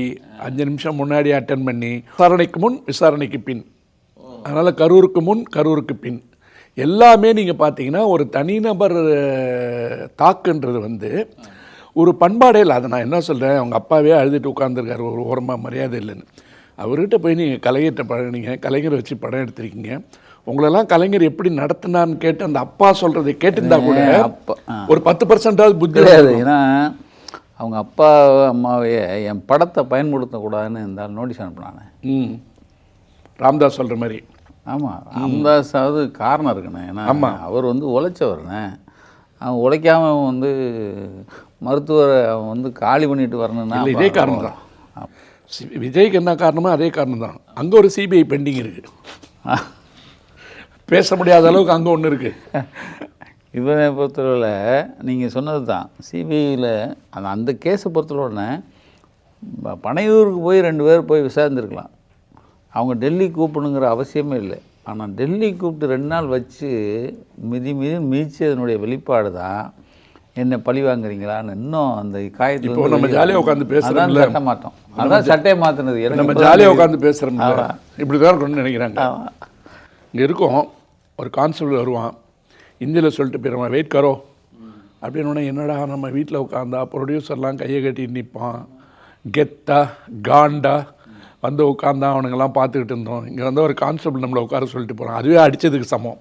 5 நிமிஷம் முன்னாடி அட்டன் பண்ணி, விசாரணைக்கு முன் விசாரணைக்கு பின், அதனால் கரூருக்கு முன் கரூருக்கு பின் எல்லாமே நீங்கள் பார்த்தீங்கன்னா ஒரு தனிநபர் தாக்குன்றது வந்து ஒரு பண்பாடே இல்லை. அதை நான் என்ன சொல்கிறேன், அவங்க அப்பாவே அழுதுட்டு உட்காந்துருக்காரு ஒரு ஓரமாக, மரியாதை இல்லைன்னு. அவர்கிட்ட போய் நீங்கள் கலைஞர்கிட்ட பழகினீங்க, கலைஞரை வச்சு படம் எடுத்திருக்கீங்க, உங்களெல்லாம் கலைஞர் எப்படி நடத்தினான்னு கேட்டு அந்த அப்பா சொல்கிறதை கேட்டிருந்தா கூட ஒரு 10% புத்தி கிடையாது. ஏன்னா அவங்க அப்பா அம்மாவையே என் படத்தை பயன்படுத்தக்கூடாதுன்னு இருந்தாலும் நோட்டீஸ் அனுப்புனானே. ராம்தாஸ் சொல்கிற மாதிரி ஆமாம், ராமதாஸாவது காரணம் இருக்குண்ணே. ஏன்னா அவர் வந்து உழைச்சவர்ண்ணே. அவன் உழைக்காமல் வந்து மருத்துவரை அவன் வந்து காலி பண்ணிட்டு வரணும்னா இதே காரணம் தான். விஜய்க்கு என்ன காரணமோ அதே காரணம் தான். அங்கே ஒரு சிபிஐ பெண்டிங் இருக்குது, பேச முடியாத அளவுக்கு அங்கே ஒன்று இருக்குது. இவனை பொறுத்தளவில் நீங்கள் சொன்னது தான், சிபிஐயில் அந்த கேஸை பொறுத்தளவுடனே பனையூருக்கு போய் 2 பேர் போய் விசாரிந்துருக்கலாம். அவங்க டெல்லி கூப்பிடணுங்கிற அவசியமே இல்லை. ஆனால் டெல்லி கூப்பிட்டு 2 நாள் வச்சு மிதிச்சதனுடைய வெளிப்பாடு தான் என்ன பழி வாங்குறீங்களான்னு இன்னும் அந்த காயத்தில். இப்போ நம்ம ஜாலியாக உட்காந்து பேசுகிறோம், சட்டை மாட்டோம், அதான் சட்டையை மாற்றினது. நம்ம ஜாலியாக உட்காந்து பேசுகிறோம், இப்படி தான் இருக்கணும்னு நினைக்கிறாங்க. இங்கே இருக்கோம், ஒரு கான்ஸ்டபிள் வருவான், இந்தியில் சொல்லிட்டு போயிடுவான், வெயிட் கரோ அப்படின்னு. என்னடா நம்ம வீட்டில் உட்காந்தா ப்ரொடியூசர்லாம் கையை கட்டிட்டு நிற்பான், கெத்தா காண்டா வந்து உட்காந்தா அவனுங்கெல்லாம் பார்த்துக்கிட்டு இருந்தோம். இங்கே வந்து ஒரு கான்ஸ்டபிள் நம்மளை உட்கார சொல்லிட்டு போகிறான், அதுவே அடித்ததுக்கு சமம்.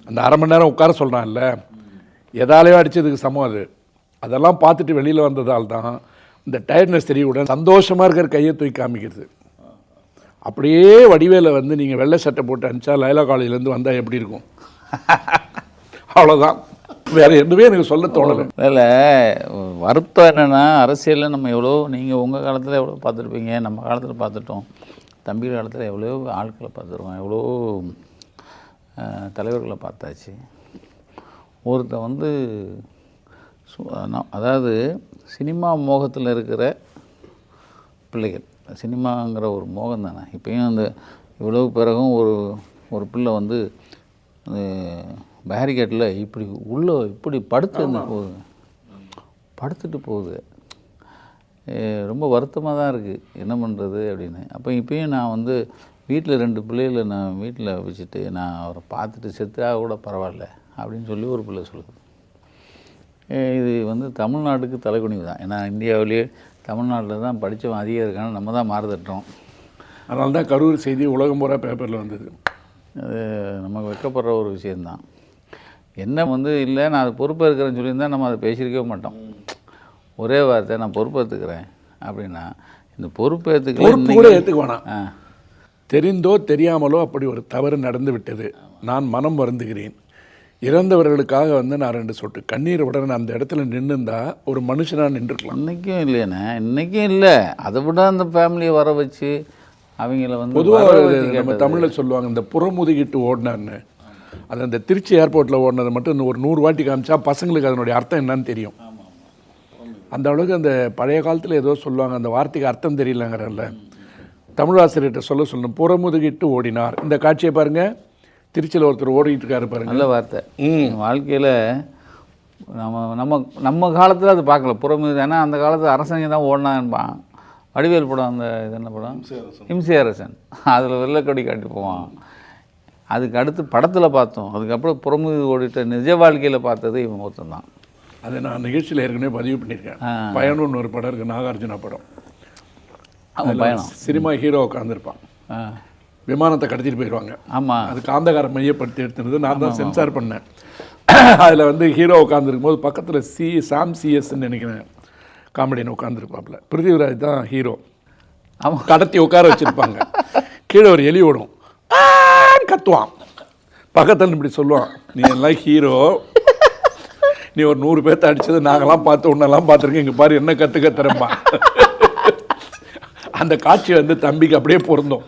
அந்த அரை மணி நேரம் உட்கார சொல்கிறான்ல, எதாலேயோ அடித்ததுக்கு சமம் அது. அதெல்லாம் பார்த்துட்டு வெளியில் வந்ததால் தான் இந்த டயர்ட்னஸ் தெரியக்கூடாது, சந்தோஷமாக இருக்கிற கையை தூக்கி காமிக்கிறது. அப்படியே வடிவேல வந்து நீங்கள் வெள்ளை சட்டை போட்டு அனுப்பிச்சா லைலா காலேஜ்லேருந்து வந்தால் எப்படி இருக்கும்? அவ்வளோதான், வேறு எதுவுமே எனக்கு சொல்ல தோணலை. இல்லை, வருத்தம் என்னென்னா, அரசியலில் நம்ம எவ்வளோ, நீங்கள் உங்கள் காலத்தில் எவ்வளோ பார்த்துருப்பீங்க, நம்ம காலத்தில் பார்த்துட்டோம், தம்பி காலத்தில் எவ்வளோ ஆட்களை பார்த்துருக்கோம், எவ்வளோ தலைவர்களை பார்த்தாச்சு. ஒருத்தன் வந்து அதாவது சினிமா மோகத்தில் இருக்கிற பிள்ளைகள், சினிமாங்கிற ஒரு மோகம் தானே. இப்போயும் அந்த இவ்வளோ பிறகும் ஒரு பிள்ளை வந்து பேரிகேட்டில் இப்படி இப்படி படுத்துட்டு போகுது. ரொம்ப வருத்தமாக தான் இருக்குது, என்ன பண்ணுறது அப்படின்னு. அப்போ இப்போயும் நான் வந்து வீட்டில் 2 பிள்ளைகளை நான் வீட்டில் வச்சுட்டு நான் அவரை பார்த்துட்டு செத்தா கூட பரவாயில்ல அப்படின்னு சொல்லி ஒரு பிள்ளை சொல்லுது. இது வந்து தமிழ்நாட்டுக்கு தலைக்குனிவு தான். ஏன்னா இந்தியாவிலேயே தமிழ்நாட்டில் தான் படித்தவன் அதிகம் இருக்கான்னு நம்ம தான் மாறுதட்டோம். அதனால தான் கரூர் செய்தி உலகம் பூரா பேப்பரில் வந்தது. அது நமக்கு வைக்கப்படுற ஒரு விஷயந்தான். என்ன வந்து இல்லை, நான் அது பொறுப்பேற்கிறேன்னு சொல்லியிருந்தால் நம்ம அதை பேசியிருக்கவே மாட்டோம். ஒரே வார்த்தை, நான் பொறுப்பேற்றுக்கிறேன் அப்படின்னா, இந்த பொறுப்பேற்றுக்க கூட ஏற்றுக்க வேணாம். தெரிந்தோ தெரியாமலோ அப்படி ஒரு தவறு நடந்து விட்டது, நான் மனம் வருந்துகிறேன். இறந்தவர்களுக்காக வந்து நான் 2 சொட்டு கண்ணீர் உடனே அந்த இடத்துல நின்றுந்தா ஒரு மனுஷனாக நின்றுக்கலாம். இன்றைக்கும் இல்லையாண்ணே, இன்றைக்கும் இல்லை. அதை விட அந்த ஃபேமிலியை வர வச்சு அவங்கள வந்து பொதுவாக நம்ம தமிழில் சொல்லுவாங்க, இந்த புறமுதுகிட்டு ஓடினான்னு. அது அந்த திருச்சி ஏர்போர்ட்டில் ஓடினதை மட்டும் ஒரு 100 வாட்டி காமிச்சா பசங்களுக்கு அதனுடைய அர்த்தம் என்னன்னு தெரியும். அந்த அளவுக்கு அந்த பழைய காலத்தில் ஏதோ சொல்லுவாங்க, அந்த வார்த்தைக்கு அர்த்தம் தெரியலங்கிறல்ல. தமிழ் ஆசிரியர்கிட்ட சொல்லணும், புறமுதுகிட்டு ஓடினார். இந்த காட்சியை பாருங்கள், திருச்சியில் ஒருத்தர் ஓடிட்டு இருக்காரு பாருங்க. நல்ல வார்த்தை. வாழ்க்கையில் நம்ம காலத்தில் அது பார்க்கல புறமுது. ஏன்னா அந்த காலத்தில் அரசங்க தான் ஓடினான்பான். வடிவேல் படம், அந்த இது என்ன படம், இம்சை அரசன், அதில் வெள்ளைக்கொடி காட்டி போவான். அதுக்கு அடுத்து படத்தில் பார்த்தோம், அதுக்கப்புறம் புறமுது ஓடிட்டு நிஜ வாழ்க்கையில் பார்த்தது இவன் ஒருத்தன் தான். அதை நான் நிகழ்ச்சியில் ஏற்கனவே பதிவு பண்ணியிருக்கேன். பயணம்னு ஒரு படம் இருக்குது, நாகார்ஜுனா படம். அவன் பயணம் சினிமா ஹீரோ உட்காந்துருப்பான், விமானத்தை கடத்திட்டு போயிடுவாங்க. ஆமாம், அது காந்தகார மையப்படுத்தி எடுத்துனது நான் தான் சென்சார் பண்ணேன். அதில் வந்து ஹீரோ உட்காந்துருக்கும் போது பக்கத்தில் சாம் சிஎஸ்ன்னு நினைக்கிறேன் காமெடியன் உட்காந்துருப்பாப்புல. பிருத்திவிராஜ் தான் ஹீரோ. அவன் கடத்தி உட்கார வச்சுருப்பாங்க. கீழே ஒரு எலி ஓடும், கத்துவான். பக்கத்தில் இப்படி சொல்லுவான், நீ எல்லாம் ஹீரோ, நீ ஒரு 100 பேர்த்த அடித்தது நாங்களாம் பார்த்து உன்னெல்லாம் பார்த்துருக்கேன், இங்கே பாரு என்ன கற்றுக்கத்துறப்பா. அந்த காட்சி வந்து தம்பிக்கு அப்படியே பொருந்தும்.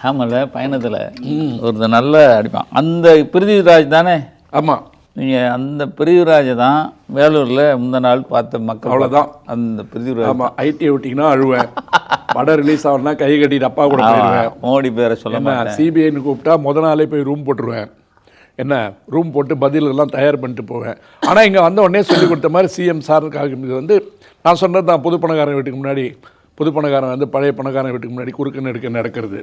ஆமாம்ல, பயணத்தில் ஒருத்தர் நல்லா அடிப்பான். அந்த பிருத்திவிராஜ் தானே? ஆமாம், நீங்கள் அந்த பிருத்திவிராஜை தான் வேலூரில் முந்தின நாள் பார்த்த மக்கள். அவ்வளோதான் அந்த பிருத்திவிராஜ். ஆமாம், ஐடி விட்டிங்கன்னா அழுவேன், படம் ரிலீஸ் ஆகணும்னா கை கட்டிட்டு அப்பா கூட போயிடுவேன். மோடி பேரை சொல்ல சிபிஐன்னு கூப்பிட்டா நாளே போய் ரூம் போட்டுருவேன். என்ன ரூம் போட்டு பதிலெல்லாம் தயார் பண்ணிட்டு போவேன். ஆனால் இங்கே வந்த உடனே சொல்லிக் கொடுத்த மாதிரி சிஎம் சாருக்காக வந்து நான் சொன்னது தான், புது பணக்காரன் வீட்டுக்கு முன்னாடி புது பணக்காரன் வந்து பழைய பணக்காரன் வீட்டுக்கு முன்னாடி குறுக்கு நெடுக்க நடக்கிறது.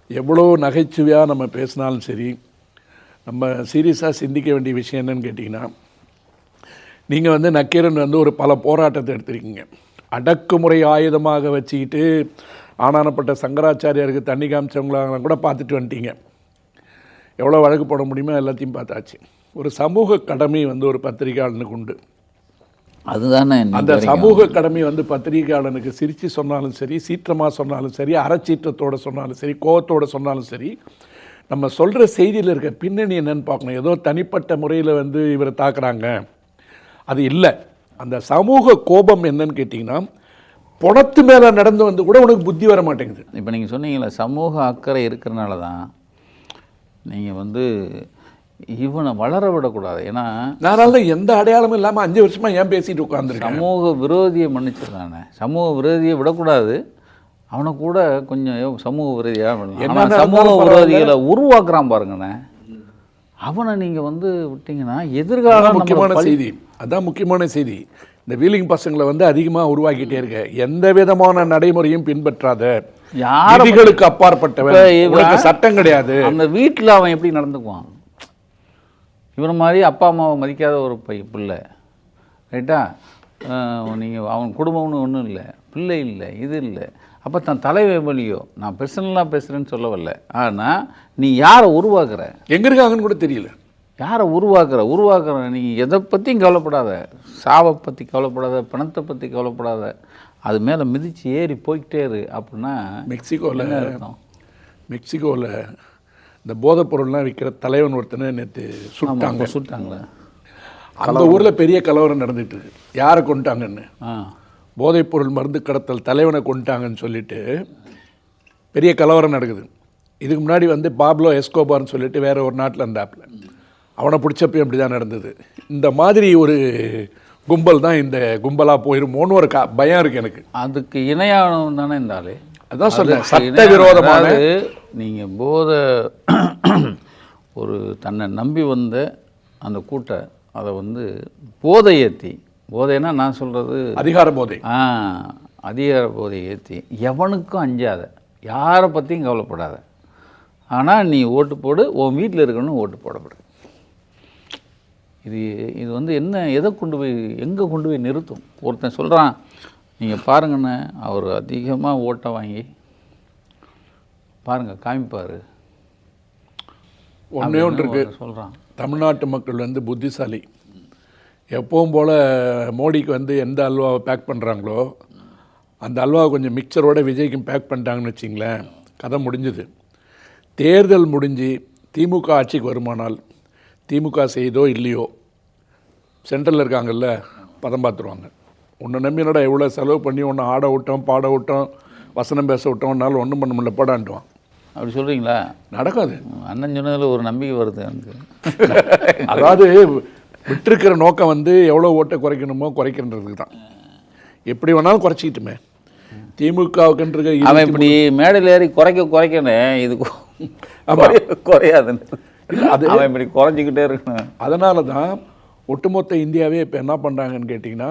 எவ்வளோ நகைச்சுவையாக நம்ம பேசினாலும் சரி, நம்ம சீரியஸாக சிந்திக்க வேண்டிய விஷயம் என்னன்னு கேட்டிங்கன்னா, நீங்கள் வந்து நக்கீரன் வந்து ஒரு பல போராட்டத்தை எடுத்திருக்கீங்க. அடக்குமுறை ஆயுதமாக வச்சுக்கிட்டு ஆனானப்பட்ட சங்கராச்சாரியாருக்கு தண்ணி காமிச்சவங்களாக கூட பார்த்துட்டு வந்துட்டீங்க. எவ்வளோ வழக்கு போட முடியுமோ எல்லாத்தையும் பார்த்தாச்சு. ஒரு சமூக கடமை வந்து ஒரு பத்திரிகையாளனுக்கு உண்டு. அதுதானே அந்த சமூக கடமை வந்து பத்திரிகையாளனுக்கு சிரித்து சொன்னாலும் சரி, சீற்றமாக சொன்னாலும் சரி, அறச்சீற்றத்தோடு சொன்னாலும் சரி, கோபத்தோடு சொன்னாலும் சரி, நம்ம சொல்கிற செய்தியில் இருக்க பின்னணி என்னன்னு பார்க்கணும். ஏதோ தனிப்பட்ட முறையில் வந்து இவரை தாக்குறாங்க, அது இல்லை. அந்த சமூக கோபம் என்னன்னு கேட்டிங்கன்னா, பணத்து மேலே நடந்து வந்து கூட உனக்கு புத்தி வர மாட்டேங்குது. இப்போ நீங்கள் சொன்னீங்களே சமூக அக்கறை இருக்கிறனால தான் நீங்கள் வந்து இவனை வளர விடக்கூடாது. ஏன்னா அதனால எந்த அடையாளமும் இல்லாமல் 5 வருஷமாக ஏன் பேசிட்டு உட்காந்துருக்கேன். சமூக விரோதியை மன்னிச்சிருந்தானே, சமூக விரோதியை விடக்கூடாது. அவனை கூட கொஞ்சம் சமூக விரோதியாக பண்ணலாம். சமூக விரோதிகளை உருவாக்குறான் பாருங்கண்ணே, அவனை நீங்கள் வந்து விட்டீங்கன்னா எதிர்காலம் முக்கியமான செய்தி. அதான் முக்கியமான செய்தி. இந்த வீலிங் பசங்களை வந்து அதிகமாக உருவாக்கிட்டே இருக்க, எந்த விதமான நடைமுறையும் பின்பற்றாத, விதிகளுக்கு அப்பாற்பட்டவன், சட்டம் கிடையாது. அந்த வீட்டில் அவன் எப்படி நடந்துக்குவான்? இவனை மாதிரி அப்பா அம்மாவை மதிக்காத ஒரு பிள்ளை, ரைட்டா? நீங்கள் அவன் குடும்பம்னு ஒன்றும் இல்லை, பிள்ளை இல்லை, இது இல்லை. அப்போ தன் தலைவலியோ, நான் பர்சனலாக பேசுகிறேன்னு சொல்ல வரல, ஆனால் நீ யாரை உருவாக்குற, எங்கே இருக்காங்கன்னு கூட தெரியல. யாரை உருவாக்குற நீ எதை பற்றியும் கவலைப்படாத, சாவை பற்றி கவலைப்படாத, பணத்தை பற்றி கவலைப்படாத, அது மேலே மிதித்து ஏறி போய்கிட்டே இரு. அப்படின்னா மெக்சிகோவில் இந்த போதைப் பொருள்லாம் விற்கிற தலைவன் ஒருத்தனை நேற்று சுட்டாங்களே. அந்த ஊரில் பெரிய கலவரம் நடந்துட்டு இருக்கு. யாரை கொண்டுட்டாங்கன்னு, போதைப்பொருள் மருந்து கடத்தல் தலைவனை கொண்டுட்டாங்கன்னு சொல்லிட்டு பெரிய கலவரம் நடக்குது. இதுக்கு முன்னாடி வந்து பாப்லோ எஸ்கோபார்னு சொல்லிட்டு வேற ஒரு நாட்டில் இருந்தாப்புல, அவனை பிடிச்சப்பையும் அப்படி தான் நடந்தது. இந்த மாதிரி ஒரு கும்பல் தான் இந்த கும்பலாக போயிருமோன்னு ஒரு பயம் இருக்குது எனக்கு. அதுக்கு இணையானவன் தானே இருந்தாலே. அதான் சொல்கிறேன், சட்டவிரோதமான. நீங்கள் போதை ஒரு தன்னை நம்பி வந்த அந்த கூட்டை அதை வந்து போதை ஏற்றி, போதைன்னா நான் சொல்கிறது அதிகார போதை, அதிகார போதை ஏற்றி எவனுக்கும் அஞ்சாத, யாரை பற்றியும் கவலைப்படாத, ஆனால் நீ ஓட்டு போடு, உன் வீட்டில் இருக்கணும் ஓட்டு போடப்படு. இது வந்து என்ன, எதை கொண்டு போய் எங்கே கொண்டு போய் நிறுத்தும்? ஒருத்தன் சொல்கிறான், நீங்கள் பாருங்கண்ணே, அவர் அதிகமாக ஓட்டை வாங்கி பாருங்கள், காமிப்பார். ஒன்றே ஒன்று இருக்குது, சொல்கிறான். தமிழ்நாட்டு மக்கள் வந்து புத்திசாலி. எப்பவும் போல் மோடிக்கு வந்து எந்த அல்வாவை பேக் பண்ணுறாங்களோ அந்த அல்வாவை கொஞ்சம் மிக்சரோட விஜய்க்கும் பேக் பண்ணிட்டாங்கன்னு வச்சிங்களேன், கதை முடிஞ்சுது. தேர்தல் முடிஞ்சு திமுக ஆட்சிக்கு வருமானால், திமுக செய்தோ இல்லையோ, சென்ட்ரலில் இருக்காங்கல்ல, பதம் பார்த்துருவாங்க. உன்னை நம்பி என்னடா எவ்வளோ செலவு பண்ணி ஒன்று ஆட விட்டோம், பாட விட்டோம், வசனம் பேச விட்டோம்னாலும் ஒன்றும் பண்ண முடியல, போடான்ட்டுவான். அப்படி சொல்கிறீங்களா? நடக்கும். அது அண்ணன் சொன்னதில் ஒரு நம்பிக்கை வருது எனக்கு. அதாவது விட்டுருக்கிற நோக்கம் வந்து எவ்வளோ ஓட்டை குறைக்கணுமோ குறைக்கின்றதுக்கு தான். எப்படி வேணாலும் குறைச்சிக்கிட்டுமே. திமுகவுக்குன்ற அவன் இப்படி மேடையில் ஏறி குறைக்கணும், இது குறையாதுன்னு அது அவன் இப்படி குறைஞ்சிக்கிட்டே இருக்கணும். அதனால தான் ஒட்டுமொத்த இந்தியாவே இப்போ என்ன பண்ணுறாங்கன்னு கேட்டிங்கன்னா,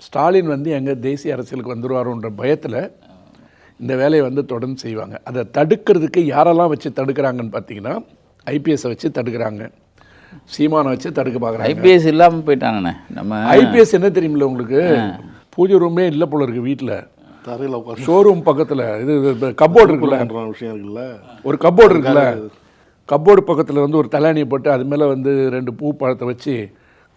ஸ்டாலின் வந்து எங்கள் தேசிய அரசியலுக்கு வந்துடுவாரோன்ற பயத்தில் இந்த வேலையை வந்து தொடர்ந்து செய்வாங்க. அதை தடுக்கிறதுக்கு யாரெல்லாம் வச்சு தடுக்கிறாங்கன்னு பார்த்தீங்கன்னா, ஐபிஎஸ்ஸை வச்சு தடுக்கிறாங்க, சீமானை வச்சு தடுக்க பார்க்குறாங்க. ஐபிஎஸ் இல்லாமல் போயிட்டாங்கண்ணே. நம்ம ஐபிஎஸ் என்ன தெரியுமில்ல உங்களுக்கு, பூஜை ரூமே இல்லை போல இருக்குது. வீட்டில் ஷோரூம் பக்கத்தில் இது கப்போர்டு இருக்குல்ல, விஷயம் இருக்குல்ல, ஒரு கப்போர்டு இருக்குல்ல, கப்போர்டு பக்கத்தில் வந்து ஒரு தலானியை போட்டு அது மேலே வந்து 2 பூ பழத்தை வச்சு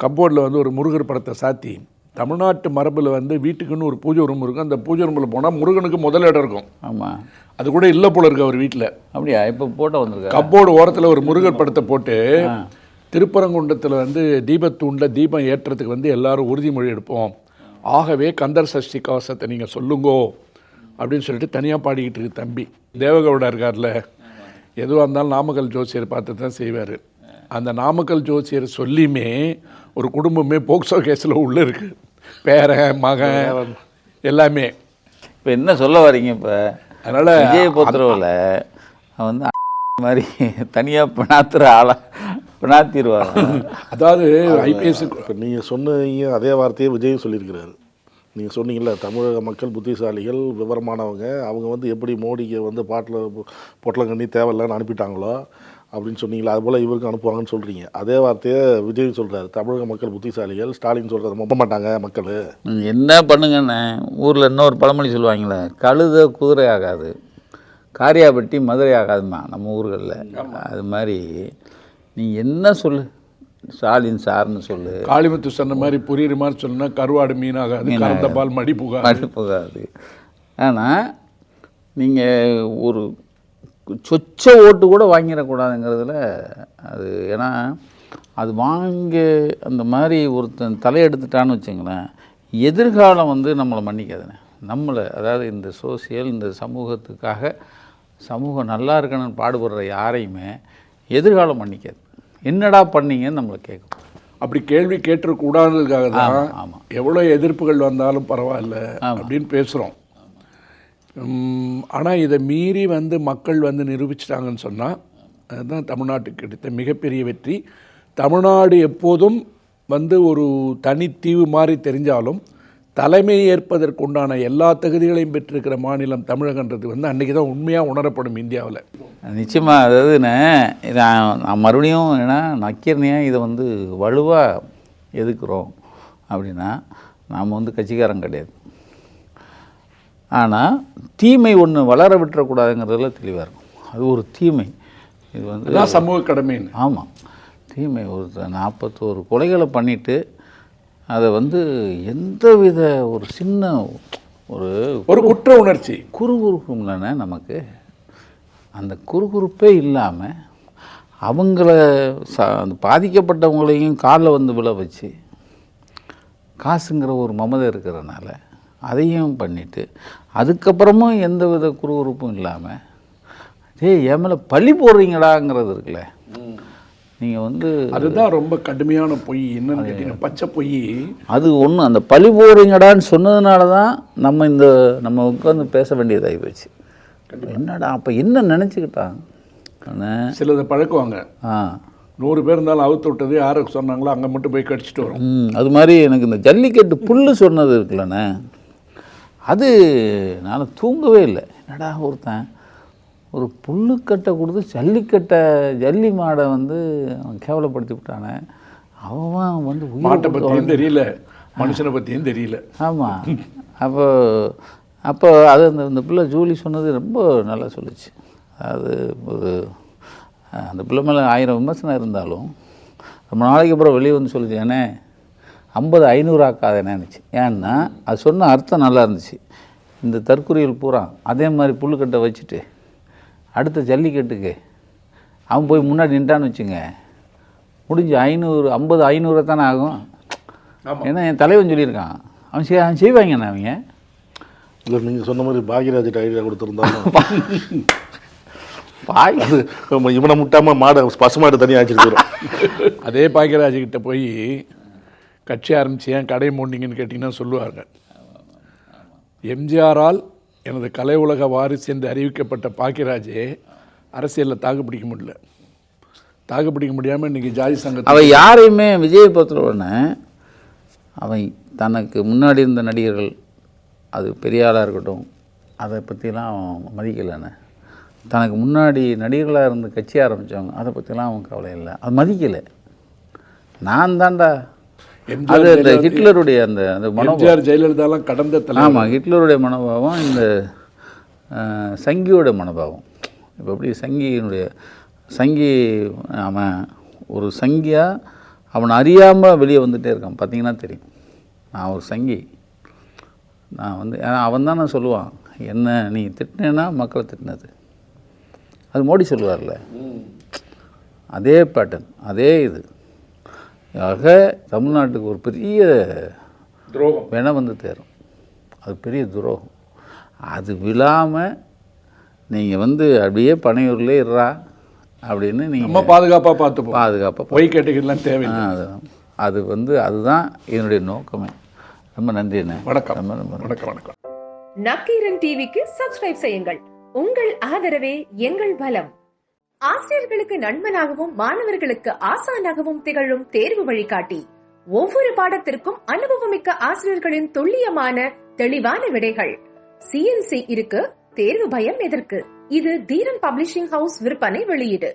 கப்போர்டில் வந்து ஒரு முருகர் படத்தை சாத்தி, தமிழ்நாட்டு மரபில் வந்து வீட்டுக்குன்னு ஒரு பூஜை ரூம் இருக்கும். அந்த பூஜை ரூமில் போனால் முருகனுக்கு முதல் இடம் இருக்கும். ஆமாம், அது கூட இல்லை போல இருக்கு அவர் வீட்டில். அப்படியா? இப்போ போட்டோ வந்திருக்கு. கப்போர்டு ஓரத்தில் ஒரு முருகர் படத்தை போட்டு, திருப்பரங்குன்றத்தில் வந்து தீபத்தூண்டில் தீபம் ஏற்றத்துக்கு வந்து எல்லாரும் உறுதிமொழி எடுப்போம், ஆகவே கந்தர் சஷ்டி கவசத்தை நீங்கள் சொல்லுங்கோ அப்படின்னு சொல்லிட்டு தனியாக பாடிக்கிட்டு இருக்கு தம்பி. தேவகவுடா இருக்கார்ல, எதுவாக இருந்தாலும் நாமக்கல் ஜோசியர் பார்த்து தான் செய்வார். அந்த நாமக்கல் ஜோசியர் சொல்லியுமே ஒரு குடும்பமே போக்சோ கேஸில் உள்ளே இருக்குது, பேரன் மகன் எல்லாமே. இப்போ என்ன சொல்ல வரீங்க? இப்போ அதனால் விஜய் பொறுத்தளவில் வந்து மாதிரி தனியாக பிணாத்துற பிணாத்திடுவாங்க. அதாவது ஐபிஎஸ் இப்போ நீங்கள் சொன்னீங்க அதே வார்த்தையை விஜயும் சொல்லியிருக்கிறாரு. நீங்கள் சொன்னீங்கல்ல, தமிழக மக்கள் புத்திசாலிகள், விவரமானவங்க, அவங்க வந்து எப்படி மோடிக்கு வந்து பொட்டலங்கண்ணி தேவையில்லைன்னு அனுப்பிட்டாங்களோ அப்படின்னு சொன்னீங்களா, அதுபோல் இவருக்கு அனுப்புவாங்கன்னு சொல்கிறீங்க. அதே வார்த்தையை விஜய் சொல்கிறாரு, தமிழக மக்கள் புத்திசாலிகள், ஸ்டாலின் சொல்கிறத நம்ப மாட்டாங்க மக்கள். என்ன பண்ணுங்கண்ணே, ஊரில் இன்னொரு பழமொழி சொல்லுவாங்களே, கழுத குதிரை ஆகாது, காரியாபட்டி மதுரை ஆகாதுமா நம்ம ஊர்களில். அது மாதிரி நீ என்ன சொல்லு, ஸ்டாலின் சார்னு சொல்லு, காளிமுத்து சொன்ன மாதிரி புரியுற மாதிரி சொன்னா கருவாடு மீனாகாது, கறந்த பால் மடி புகாது. போகாது. ஆனால் நீங்கள் ஒரு சொச்ச ஓட்டு கூட வாங்கிடக்கூடாதுங்கிறதுல அது, ஏன்னா அது வாங்க அந்த மாதிரி ஒருத்தன் தலையெடுத்துட்டான்னு வச்சுங்களேன், எதிர்காலம் வந்து நம்மளை மன்னிக்காதுண்ணே. நம்மளை, அதாவது இந்த சோசியல், இந்த சமூகத்துக்காக சமூகம் நல்லா இருக்கணும்னு பாடுபடுற யாரையுமே எதிர்காலம் மன்னிக்காது. என்னடா பண்ணீங்கன்னு நம்மளை கேட்கும். அப்படி கேள்வி கேட்டுக்கூடாததுக்காக தான் எவ்வளோ எதிர்ப்புகள் வந்தாலும் பரவாயில்ல அப்படின்னு பேசுகிறோம். ஆனால் இதை மீறி வந்து மக்கள் வந்து நிரூபிச்சிட்டாங்கன்னு சொன்னால் அதுதான் தமிழ்நாட்டுக்கு கிடைத்த மிகப்பெரிய வெற்றி. தமிழ்நாடு எப்போதும் வந்து ஒரு தனித்தீவு மாதிரி தெரிஞ்சாலும் தலைமை ஏற்பதற்குண்டான எல்லா தகுதிகளையும் பெற்றிருக்கிற மாநிலம் தமிழகன்றது வந்து அன்றைக்கி தான் உண்மையாக உணரப்படும் இந்தியாவில். நிச்சயமாக. அதாவது நான் மறுபடியும் ஏன்னா நக்கீரனையாக இதை வந்து வலுவாக எதுக்குறோம் அப்படின்னா, நாம் வந்து கட்சிக்காரன் கிடையாது. ஆனால் தீமை ஒன்று வளர விட்டுறக்கூடாதுங்கிறதுல தெளிவாக இருக்கும். அது ஒரு தீமை. இது வந்து சமூக கடமைன்னு. ஆமாம், தீமை. ஒரு 41 கொலைகளை பண்ணிவிட்டு அதை வந்து எந்தவித ஒரு சின்ன ஒரு குற்ற உணர்ச்சி குறுகுறுப்பும் இல்லைன்னா நமக்கு அந்த குறுகுறுப்பே இல்லாமல் அவங்கள அந்த பாதிக்கப்பட்டவங்களையும் காலில் வந்து விழ வச்சு காசுங்கிற ஒரு மமதை இருக்கிறதுனால அதையும் பண்ணிவிட்டு அதுக்கப்புறமும் எந்த வித குறுகுறுப்பும் இல்லாமல் என் மேலே பழி போடுறீங்களாங்கிறது இருக்குல்ல. நீங்கள் வந்து அதுதான் ரொம்ப கடுமையான பொய். என்னன்னு கேட்டீங்கன்னா பச்சை பொய். அது ஒன்று, அந்த பழி போடுறீங்கடான்னு சொன்னதுனால தான் நம்ம உட்காந்து பேச வேண்டியதாகி போச்சு. என்னடா அப்போ என்ன நினச்சிக்கிட்டாங்க? சிலதை பழக்குவாங்க. 100 பேர் இருந்தாலும் அவுத்து விட்டது யாருக்கு சொன்னாங்களோ அங்கே மட்டும் போய் கடிச்சிட்டு வரும். அது மாதிரி எனக்கு இந்த ஜல்லிக்கட்டு புல் சொன்னது இருக்குல்லண்ணே, அது நான் தூங்கவே இல்லை. என்னடா ஒருத்தன் ஒரு புல்லுக்கட்டை கொடுத்து ஜல்லி மாடை வந்து அவன் கேவலப்படுத்தி விட்டானே. அவன் வந்து மாட்டை பற்றியும் தெரியல, மனுஷனை பற்றியும் தெரியல. ஆமாம். அப்போ அது அந்த பிள்ளை ஜூலி சொன்னது ரொம்ப நல்லா சொல்லிச்சு. அதாவது அந்த பிள்ளை மேலே 1000 விமர்சனம் இருந்தாலும் ரொம்ப நாளைக்கு அப்புறம் வெளியே வந்து சொல்லிச்சு, ஏன்னே 50 500 ஆக்காதேன்னு நினச்சி. ஏன்னா அது சொன்ன அர்த்தம் நல்லா இருந்துச்சு. இந்த தற்கொலைகள் பூரா அதே மாதிரி புல்லுக்கட்டை வச்சுட்டு அடுத்த ஜல்லிக்கட்டுக்கு அவன் போய் முன்னாடி நின்ட்டான்னு வச்சுங்க, முடிஞ்சு 50 500 தானே ஆகும். ஏன்னா என் தலைவன் சொல்லியிருக்கான், அவன் செய்வாங்கண்ணே அவங்க. இல்லை நீங்கள் சொன்ன மாதிரி பாக்யராஜ் ஐடியா கொடுத்துருந்தாலும் இவனை முட்டாமல் மாடை பசுமாடு தனியாக வச்சுருக்கிறோம். அதே பாக்யராஜ்கிட்ட போய் கட்சி ஆரம்பிச்சு ஏன் கடை மூண்டிங்கன்னு கேட்டிங்கன்னா சொல்லுவாங்க, எம்ஜிஆரால் எனது கலை உலக வாரிசு என்று அறிவிக்கப்பட்ட பாக்யராஜே அரசியலில் தாக்குப்பிடிக்க முடியல. தாக்குப்பிடிக்க முடியாமல் இன்றைக்கி ஜாதி சங்கத்தை அவன் யாரையுமே விஜய் பொறுத்தவொடனே அவன் தனக்கு முன்னாடி இருந்த நடிகர்கள், அது பெரிய ஆளாக இருக்கட்டும், அதை பற்றிலாம் அவன் மதிக்கலைண்ணே. தனக்கு முன்னாடி நடிகர்களாக இருந்து கட்சி ஆரம்பித்தவங்க அதை பற்றிலாம் அவன் கவலை இல்லை, அது மதிக்கலை. நான் தான்டா அது இந்த ஹிட்லருடைய அந்த மனோபாவம், ஜெயலலிதாலாம் கடந்த தலை. ஆமாம், ஹிட்லருடைய மனோபாவம், இந்த சங்கியோட மனோபாவம். இப்போ எப்படி சங்கி அவன் ஒரு சங்கியாக அவனை அறியாமல் வெளியே வந்துகிட்டே இருக்கான். பார்த்தீங்கன்னா தெரியும், நான் ஒரு சங்கி, நான் வந்து அவன் தான் நான் சொல்லுவான், என்ன நீ திட்டினேன்னா மக்களை திட்டினது. அது மோடி சொல்லுவார்ல, அதே பேட்டர்ன், அதே இது. ஆக தமிழ்நாட்டுக்கு ஒரு பெரிய துரோகம் வேணால் வந்து தேரும். அது பெரிய துரோகம். அது விழாமல் நீங்கள் வந்து அப்படியே பனையூரில் இருறா அப்படின்னு நீங்கள் பாதுகாப்பாக போய் கேட்டுக்கலாம் தேவையில்லை. அது வந்து அதுதான் என்னுடைய நோக்கமே. ரொம்ப நன்றி அண்ணே. வணக்கம். வணக்கம். வணக்கம். நக்கீரன் டிவிக்கு சப்ஸ்கிரைப் செய்யுங்கள். உங்கள் ஆதரவே எங்கள் பலம். ஆசிரியர்களுக்கு நண்பனாகவும் மாணவர்களுக்கு ஆசானாகவும் திகழும் தேர்வு வழிகாட்டி. ஒவ்வொரு பாடத்திற்கும் அனுபவமிக்க ஆசிரியர்களின் துல்லியமான தெளிவான விடைகள். CNC இருக்கு, தேர்வு பயம் எதற்கு? இது தீரன் பப்ளிஷிங் ஹவுஸ் விற்பனை வெளியீடு.